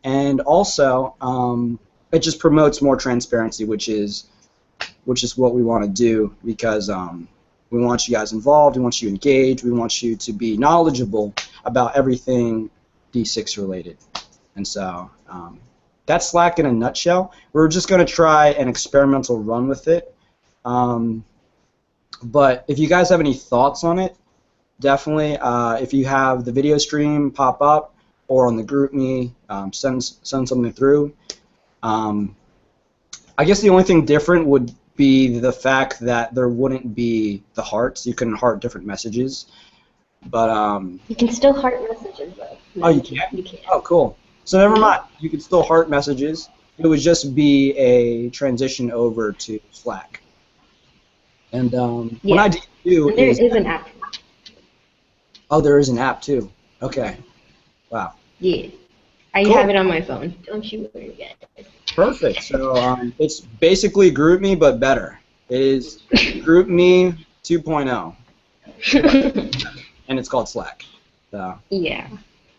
and also it just promotes more transparency, which is what we want to do because we want you guys involved, we want you engaged, we want you to be knowledgeable about everything D6 related. And so that's Slack in a nutshell. We're just going to try an experimental run with it. But if you guys have any thoughts on it, definitely, if you have the video stream pop up or on the GroupMe, send something through. I guess the only thing different would be the fact that there wouldn't be the hearts. You couldn't heart different messages. But You can still heart messages though. oh, you can? You can. Oh, cool. So never mind. You could still heart messages. It would just be a transition over to Slack. And what I do And there is is an app. oh, there is an app too. Okay. Wow. Yeah. I Cool. have it on my phone. Don't you worry yet. Perfect. So it's basically GroupMe but better. It is GroupMe 2.0, and it's called Slack. So Yeah.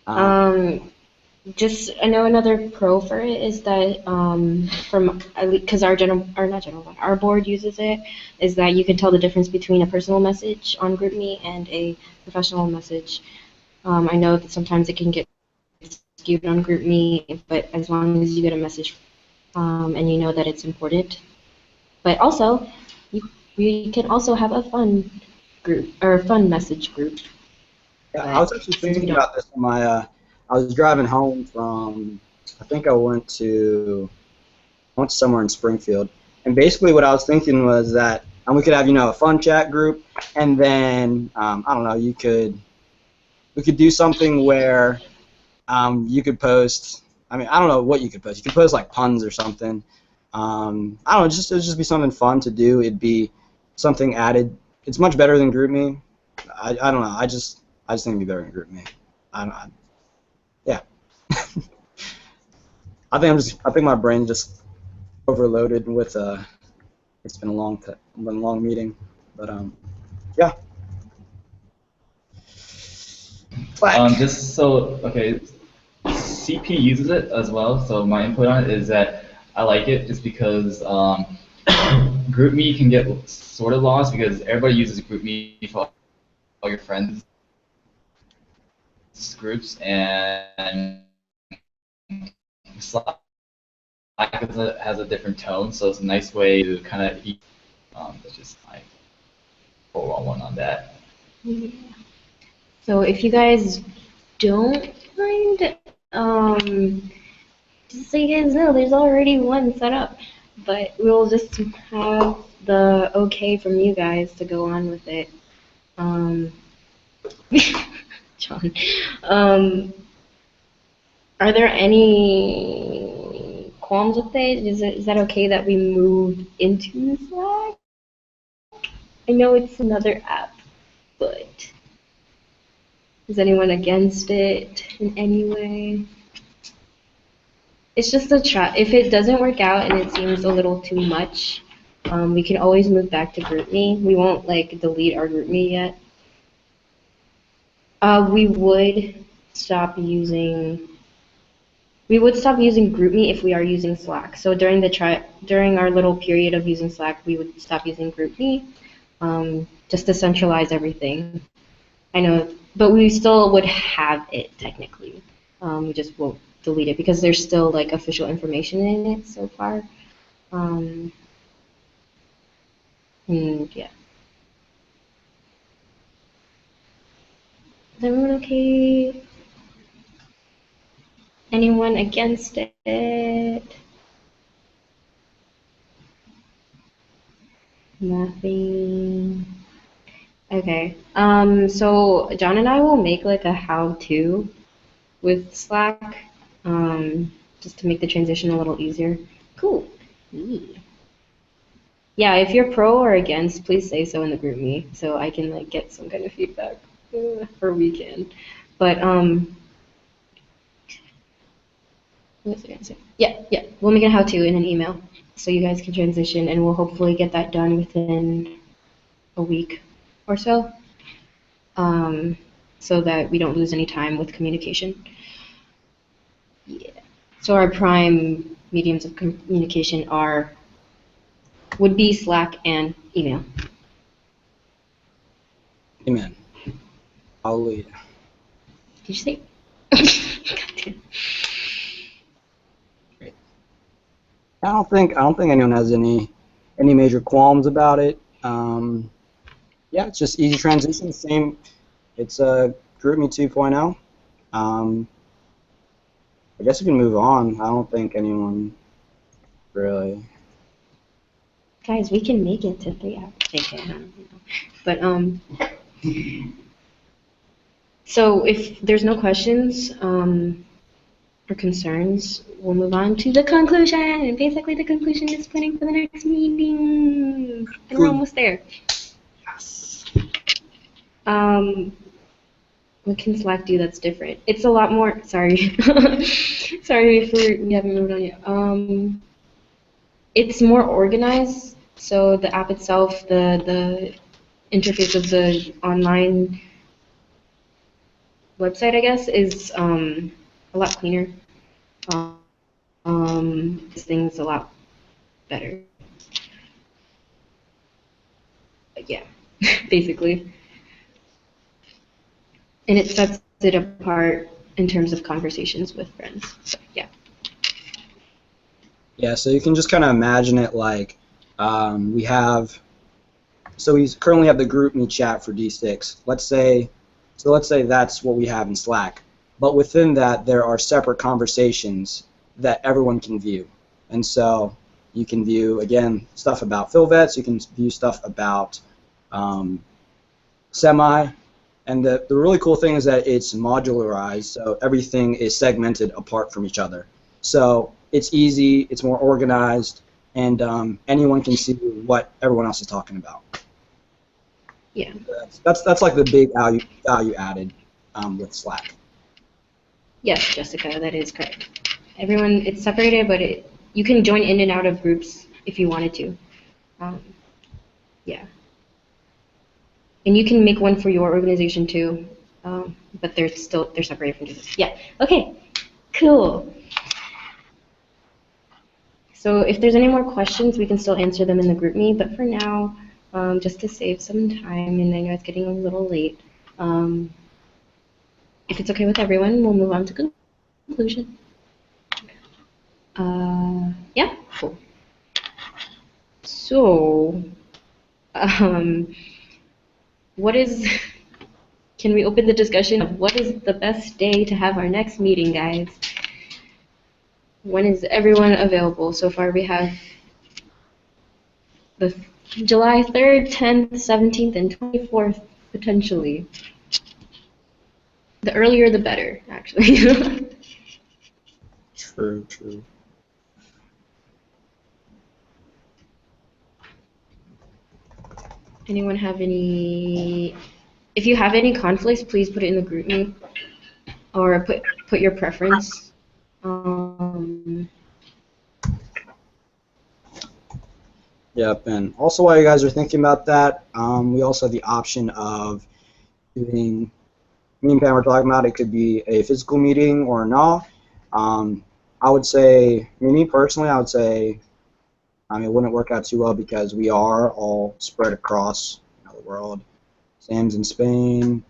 um, Just I know another pro for it is that from because our board uses it, is that you can tell the difference between a personal message on GroupMe and a professional message. I know that sometimes it can get skewed on GroupMe, but as long as you get a message and you know that it's important. But also, we can also have a fun group or a fun message group. yeah, I was actually thinking about this on my. I was driving home from. I think I went somewhere in Springfield, and basically what I was thinking was that we could have a fun chat group, and then I don't know, we could do something where you could post. I mean, I don't know what you could post. You could post like puns or something. I don't know. It'd just be something fun to do. It'd be something added. It's much better than GroupMe. I don't know. I just think it'd be better than GroupMe. Yeah. I think my brain just overloaded with it's been a long meeting, but yeah. Just so, okay, CP uses it as well, so my input on it is that I like it just because GroupMe can get sort of lost because everybody uses GroupMe for all your friends' groups, and Slack has a different tone, so it's a nice way to kind of that's just my one on that. Yeah. So if you guys don't mind, just so you guys know, there's already one set up, but we'll just have the okay from you guys to go on with it. John, are there any qualms with it? Is that okay that we move into Slack? I know it's another app, but is anyone against it in any way? It's just a try. If it doesn't work out and it seems a little too much, we can always move back to GroupMe. We won't delete our GroupMe yet. We would stop using GroupMe if we are using Slack. So during our little period of using Slack, we would stop using GroupMe, just to centralize everything. I know, but we still would have it technically. We just won't delete it because there's still official information in it so far. And yeah. Is everyone okay? Anyone against it? Nothing. Okay. So John and I will make a how-to with Slack. just to make the transition a little easier. Cool. Yeah, if you're pro or against, please say so in the group me so I can like get some kind of feedback, or we can. But what was I gonna say? Yeah, we'll make a how-to in an email so you guys can transition, and we'll hopefully get that done within a week or so, so that we don't lose any time with communication. Yeah. So our prime mediums of communication would be Slack and email. Amen. Hallelujah. Did you say? I don't think anyone has any major qualms about it. Yeah, it's just easy transition. Same. It's GroupMe 2.0. I guess we can move on. I don't think anyone really. Guys, we can make it to 3 hours. JK, but so if there's no questions or concerns, we'll move on to the conclusion. And basically, the conclusion is planning for the next meeting, and we're almost there. What can Slack do that's different? It's a lot more. Sorry, sorry if we haven't moved on yet. It's more organized. So the app itself, the interface of the online website, I guess, is a lot cleaner. This thing's a lot better. But yeah, basically. And it sets it apart in terms of conversations with friends. So, yeah. Yeah, so you can just kind of imagine it like we currently have the GroupMe chat for D6. Let's say that's what we have in Slack. But within that, there are separate conversations that everyone can view. And so you can view, again, stuff about PhilVets, you can view stuff about Semi, and the really cool thing is that it's modularized, so everything is segmented apart from each other. So it's easy, it's more organized, and anyone can see what everyone else is talking about. Yeah. That's like the big value added with Slack. Yes, Jessica, that is correct. Everyone, it's separated, but you can join in and out of groups if you wanted to. Yeah. And you can make one for your organization too, but they're separated from this. Yeah. Okay. Cool. So if there's any more questions, we can still answer them in the GroupMe. But for now, just to save some time, and I know it's getting a little late, if it's okay with everyone, we'll move on to conclusion. Yeah. Cool. So, can we open the discussion of what is the best day to have our next meeting, guys? When is everyone available? So far we have the July 3rd, 10th, 17th, and 24th, potentially. The earlier the better, actually. True. Anyone have any? If you have any conflicts, please put it in the GroupMe, or put your preference. Yep, and also while you guys are thinking about that, we also have the option of doing. Me and Pam were talking about it could be a physical meeting or not. I would say, me personally, I would say, it wouldn't work out too well because we are all spread across the world. Sam's in Spain,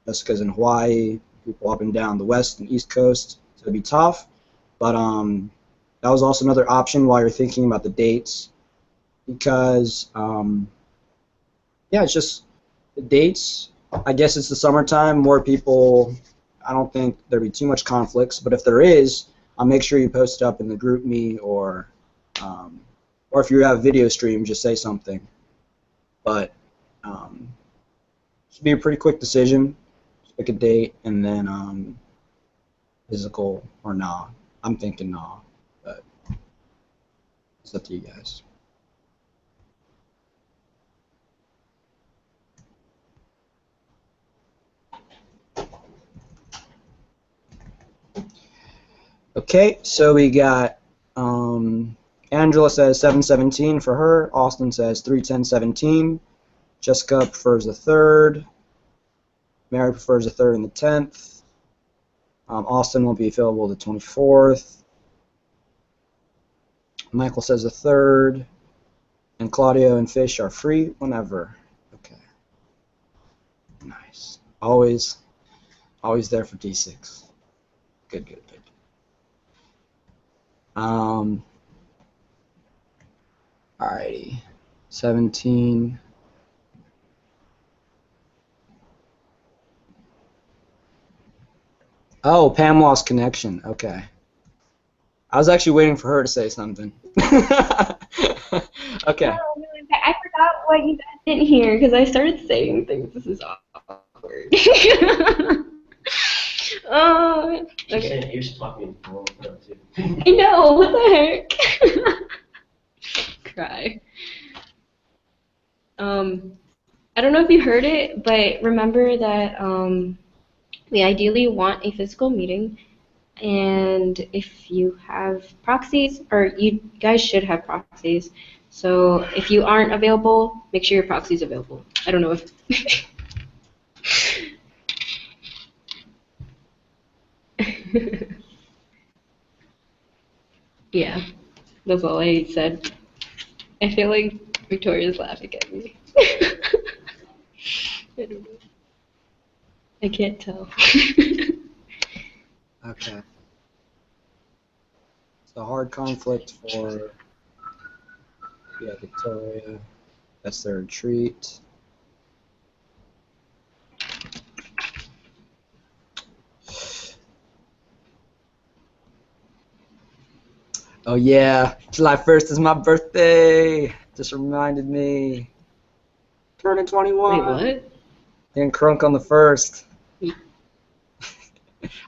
Jessica's in Hawaii, people up and down the west and east coast, so it'd be tough. But that was also another option while you're thinking about the dates, because it's just the dates. I guess it's the summertime, more people. I don't think there'd be too much conflicts, but if there is, I'll make sure you post it up in the GroupMe, or if you have a video stream, just say something. But it should be a pretty quick decision. Just pick a date, and then physical or not. I'm thinking no, but it's up to you guys. Okay, so we got Angela says 7:17 for her. Austin says 3:10:17. Jessica prefers the 3rd. Mary prefers the 3rd and the 10th. Austin will be available the 24th. Michael says the 3rd. And Claudio and Fish are free whenever. Okay. Nice. Always there for D6. Good, good, good. Alrighty. 17. Oh, Pam lost connection. Okay. I was actually waiting for her to say something. Okay. I forgot what you guys didn't hear because I started saying things. This is awkward. Oh, okay. You're just talking. I know. What the heck? Cry. I don't know if you heard it, but remember that we ideally want a physical meeting, and if you have proxies, or you guys should have proxies, so if you aren't available, make sure your proxy is available. I don't know if... Yeah, that's all I said. I feel like Victoria's laughing at me. I don't know. I can't tell. Okay. So hard conflict for Victoria. That's their retreat. Oh yeah, July 1st is my birthday. Just reminded me. Turning 21. Wait, what? Getting crunk on the 1st.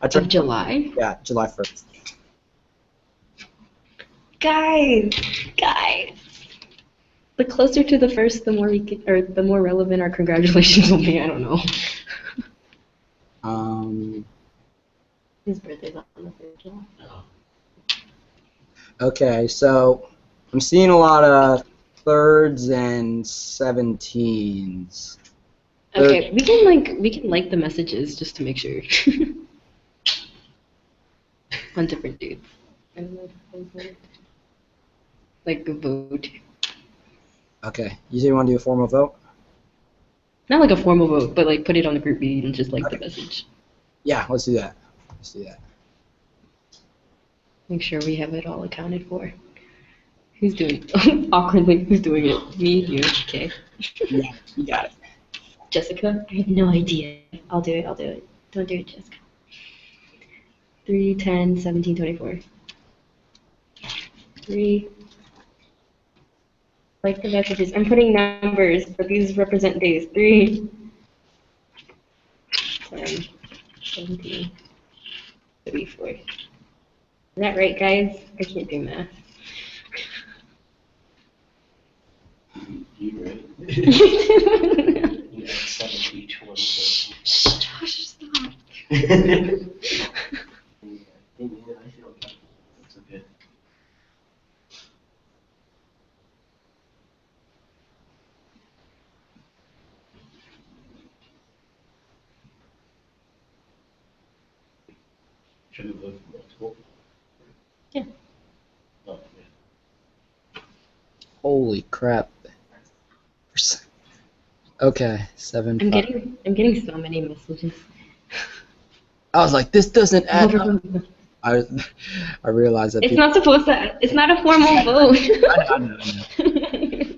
Of July? Yeah, July 1st. Guys. The closer to the 1st, the more we get, or the more relevant our congratulations will be. I don't know. His birthday's on the 3rd of July. Okay, so I'm seeing a lot of 3rds and 17s. Okay, we can like the messages just to make sure. On different dudes. I don't know if I vote. Like a vote. Okay, you want to do a formal vote? Not like a formal vote, but like put it on the group read and just like the message. Yeah, let's do that. Let's do that. Make sure we have it all accounted for. Who's doing awkwardly? Who's doing it? Me, you, okay. Yeah, you got it. Jessica? I have no idea. I'll do it. Don't do it, Jessica. 3, 10, 17, 24. 3. Like the messages. I'm putting numbers, but these represent days. 3, 10, 17, 34. Is that right, guys? I can't do math. You ready? Yeah, 7 each one. Josh, stop. That's okay. Should we vote for multiple? Yeah. Oh, yeah. Holy crap. Okay, 7. I'm getting so many messages. I was like, this doesn't add up. I realized that. It's not supposed to. It's not a formal vote. I know.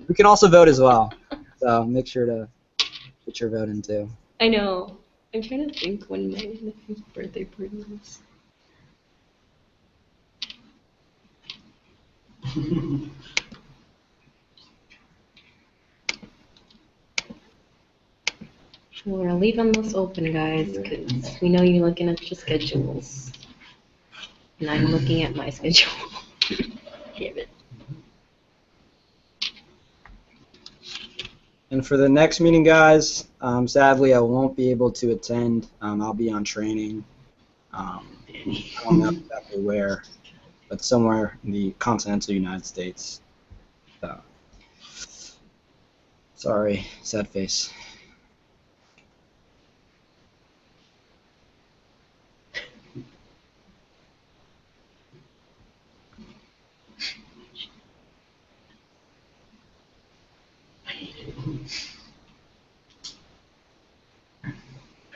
We can also vote as well, so make sure to put your vote in too. I know. I'm trying to think when my nephew's birthday party is. We're gonna leave them this open, guys, because we know you're looking at your schedules. And I'm looking at my schedule. Damn it. And for the next meeting, guys, sadly I won't be able to attend. I'll be on training. I don't know exactly where, but somewhere in the continental United States. So, sorry, sad face.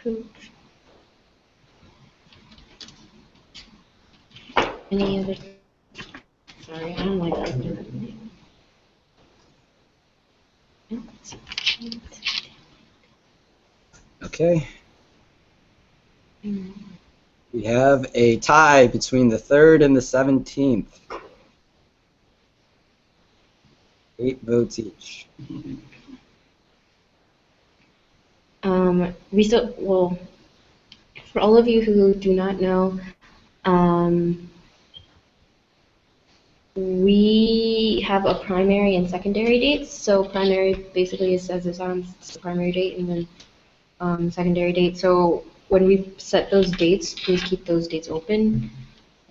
Poop. Any other? Sorry, I don't like that. Okay. We have a tie between the 3rd and the 17th. 8 votes each. We still, well, for all of you who do not know, we have a primary and secondary dates. So primary basically is as it sounds, it's the primary date, and then secondary date. So when we set those dates, please keep those dates open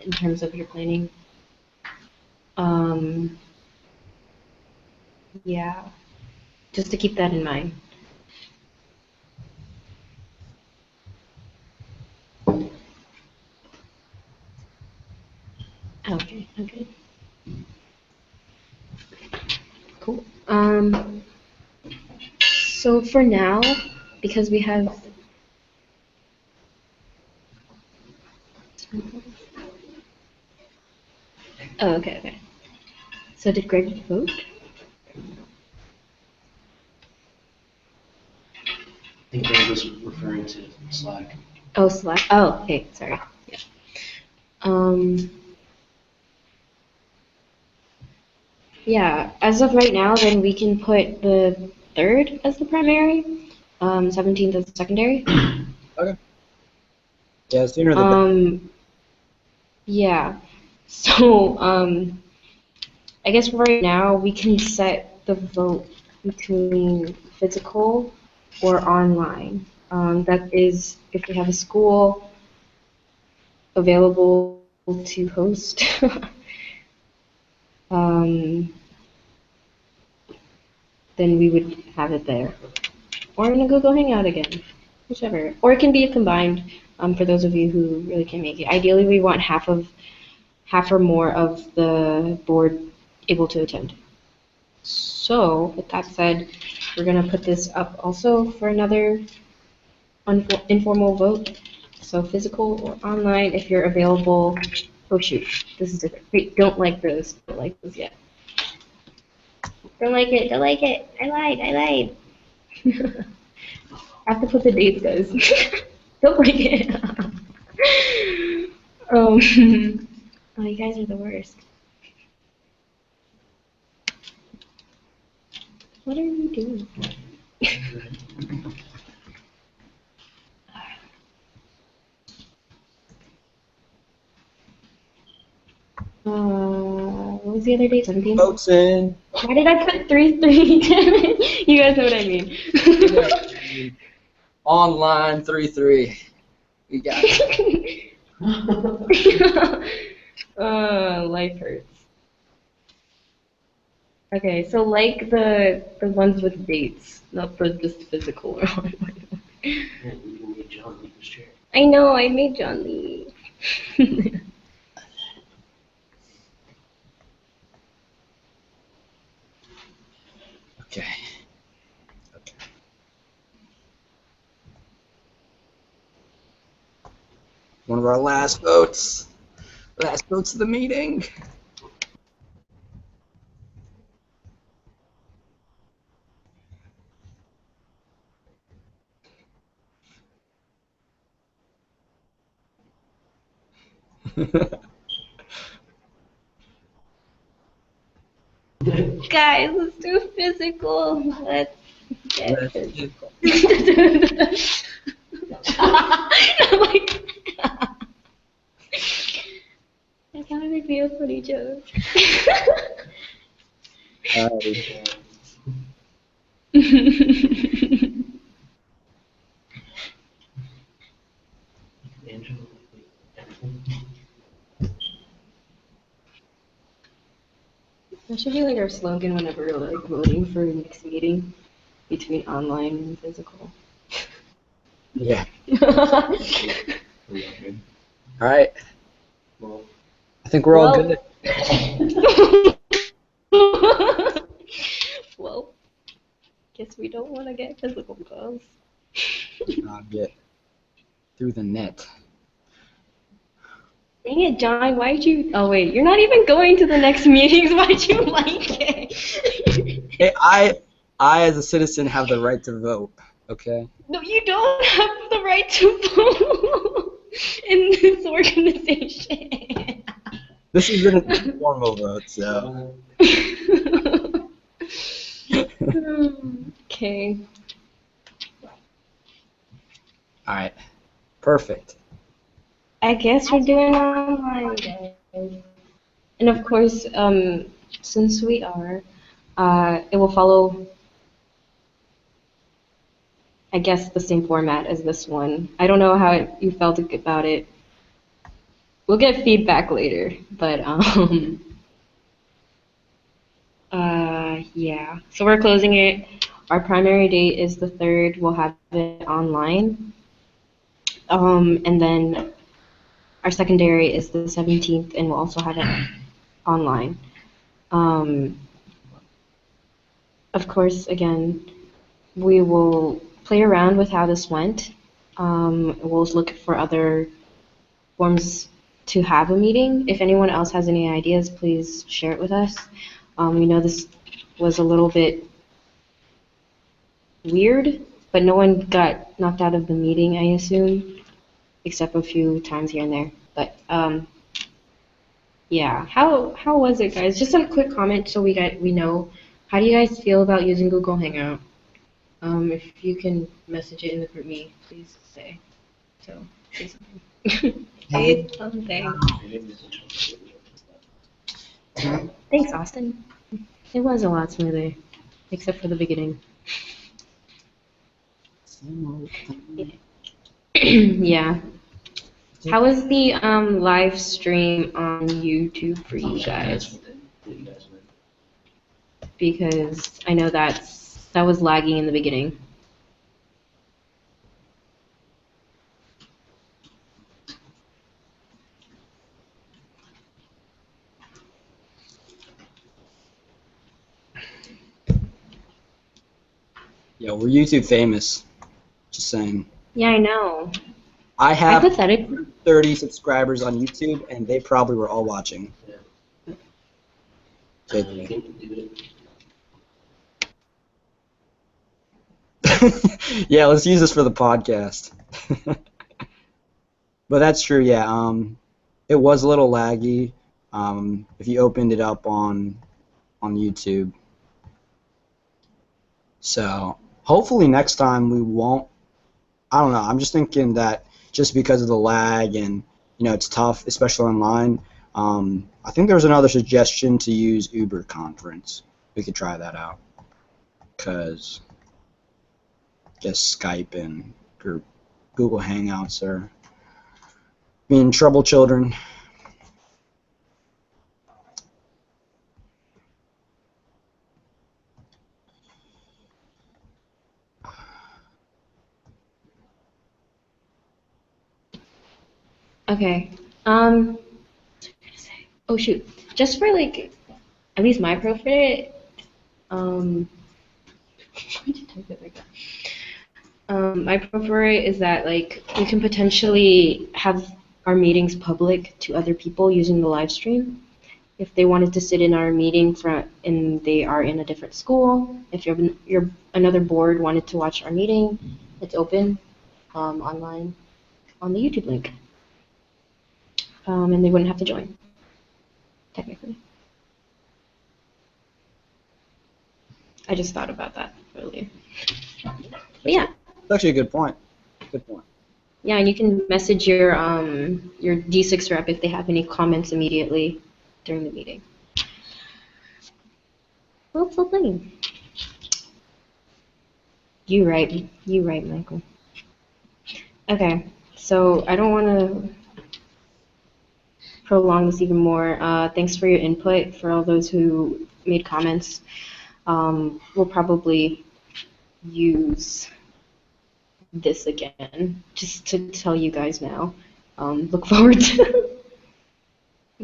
in terms of your planning. Yeah, just to keep that in mind. Okay, okay. Cool. So for now, because we have oh, okay, okay. So did Greg vote? I think Greg was referring to Slack. Oh, Slack. Oh, okay, sorry. Yeah. Yeah, as of right now, then we can put the 3rd as the primary, 17th as the secondary. Okay. Yeah, sooner the better. Yeah. So, I guess for right now we can set the vote between physical or online. That is, if we have a school available to host. Then we would have it there. Or in a Google Hangout again, whichever. Or it can be a combined, for those of you who really can't make it. Ideally, we want half or more of the board able to attend. So, with that said, we're going to put this up also for another informal vote. So physical or online, if you're available. Oh shoot, this is different. Wait, don't like those. Don't like those yet. Don't like it. Don't like it. I lied. I lied. I have to put the dates, guys. Don't like it. Oh, you guys are the worst. What are you doing? What was the other date? 17? Votes in. Why did I put 3-3? You guys know what I mean. Online 3-3. We got it. Life hurts. Okay, so like the ones with dates, not for just physical or online. Yeah, you can make John leave his chair. I know, I made John leave. Okay. One of our last votes. Last votes of the meeting. Guys, let's do physical. Let's get physical. make me a funny joke. That should be like our slogan whenever we're like voting for next meeting between online and physical. Yeah. All right. I think we're all good. Well, guess we don't want to get physical calls. Not get through the net. Dang it, John, why'd you... Oh, wait, you're not even going to the next meetings. Why'd you like it? Hey, I as a citizen have the right to vote. Okay. No, you don't have the right to vote in this organization. This is an informal vote, so. Okay. All right. Perfect. I guess we're doing online, guys. And of course, since we are, it will follow, I guess, the same format as this one. I don't know how you felt about it. We'll get feedback later, but yeah. So we're closing it. Our primary date is the 3rd. We'll have it online. And then our secondary is the 17th, and we'll also have it online. Of course, again, we will play around with how this went. We'll look for other forms to have a meeting. If anyone else has any ideas, please share it with us. We know this was a little bit weird, but no one got knocked out of the meeting, I assume, except a few times here and there. But yeah, how was it, guys? Just a quick comment so we know. How do you guys feel about using Google Hangout? If you can message it in the group me, please say. So say something. Say something. Thanks, Austin. It was a lot smoother, except for the beginning. Yeah. How was the live stream on YouTube for you guys? Because I know that was lagging in the beginning. Yeah, we're YouTube famous. Just saying. Yeah, I know. I have Hypothetically. 30 subscribers on YouTube, and they probably were all watching. Yeah, let's use this for the podcast. But that's true, yeah. It was a little laggy if you opened it up on YouTube. So hopefully next time we won't. I don't know. I'm just thinking that just because of the lag and it's tough, especially online. I think there's another suggestion to use Uber Conference. We could try that out. Because I guess Skype and Google Hangouts are being trouble children. Okay. Oh shoot. Just for like, at least my profile. Why did you type it like that? My preference is that like we can potentially have our meetings public to other people using the live stream. If they wanted to sit in our meeting and they are in a different school, if you're another board wanted to watch our meeting, it's open online on the YouTube link, and they wouldn't have to join technically. I just thought about that earlier. But yeah. That's actually a good point. Good point. Yeah, and you can message your D6 rep if they have any comments immediately during the meeting. Well, it's lovely. You right, Michael. Okay, so I don't want to prolong this even more. Thanks for your input, for all those who made comments. We'll probably use this again, just to tell you guys now. Look forward to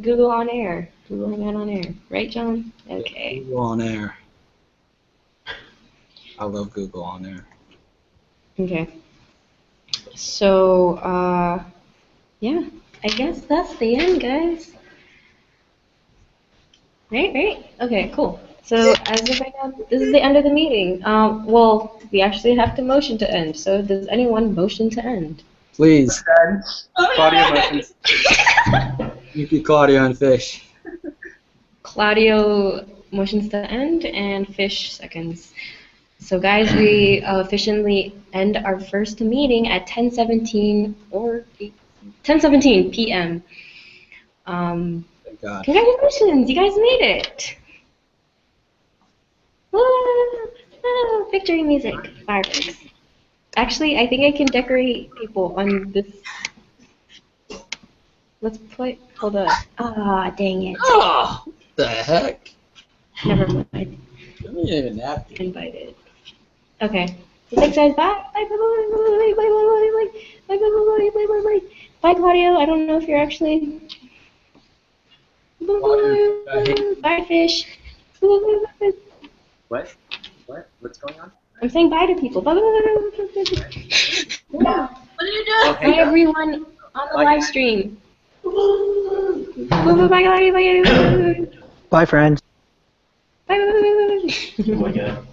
Google on Air. Google Hangout on Air. Right, John? Okay. Google on Air. I love Google on Air. Okay. So, yeah, I guess that's the end, guys. Right? Okay, cool. So, as of right now, this is the end of the meeting. Well, we actually have to motion to end. So, does anyone motion to end? Please. Claudio motions. Thank you, Claudio and Fish. Claudio motions to end, and Fish seconds. So, guys, we officially end our first meeting at 10:17 or 10:17 p.m. Thank God. Congratulations, you guys made it! Victory music, fireworks. Actually, I think I can decorate people on this. Let's play. Hold on. Ah, dang it. Oh, the heck? Never mind. You didn't even have to. Invited. Okay. So thanks, guys. Bye. Bye. Bye. Bye. Bye. Bye. Bye. Bye. Bye. Bye. Bye. Bye. Bye. Bye. Bye, Claudio. I don't know if you're actually. Bye, Fish. What? What's going on? I'm saying bye to people. Bye. What are you doing? Bye, everyone on the live stream. Bye. Bye. Bye. Bye, friends. Bye. Oh my god.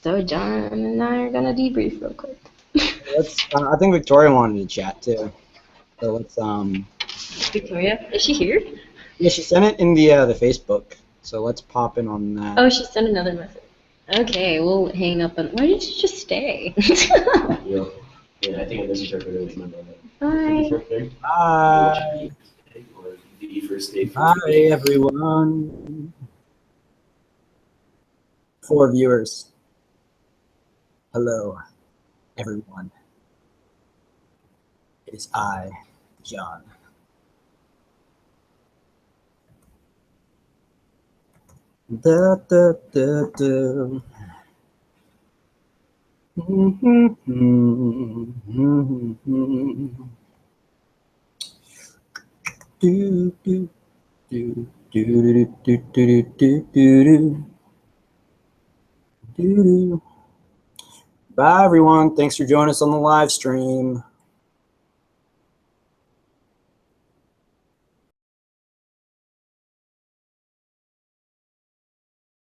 So John and I are gonna debrief real quick. I think Victoria wanted to chat too. So let's Victoria, is she here? Yeah, she sent it in the Facebook. So let's pop in on that. Oh, she sent another message. Okay, we'll hang up. Why did you just stay? Yeah, I think I misinterpreted with my brother. Bye. Bye. Or D for state. Hi everyone. 4 viewers. Hello, everyone. It is I, John. Da, da, da, da. Do, do, do, do, do, do, do, do, do, do. Bye, everyone. Thanks for joining us on the live stream.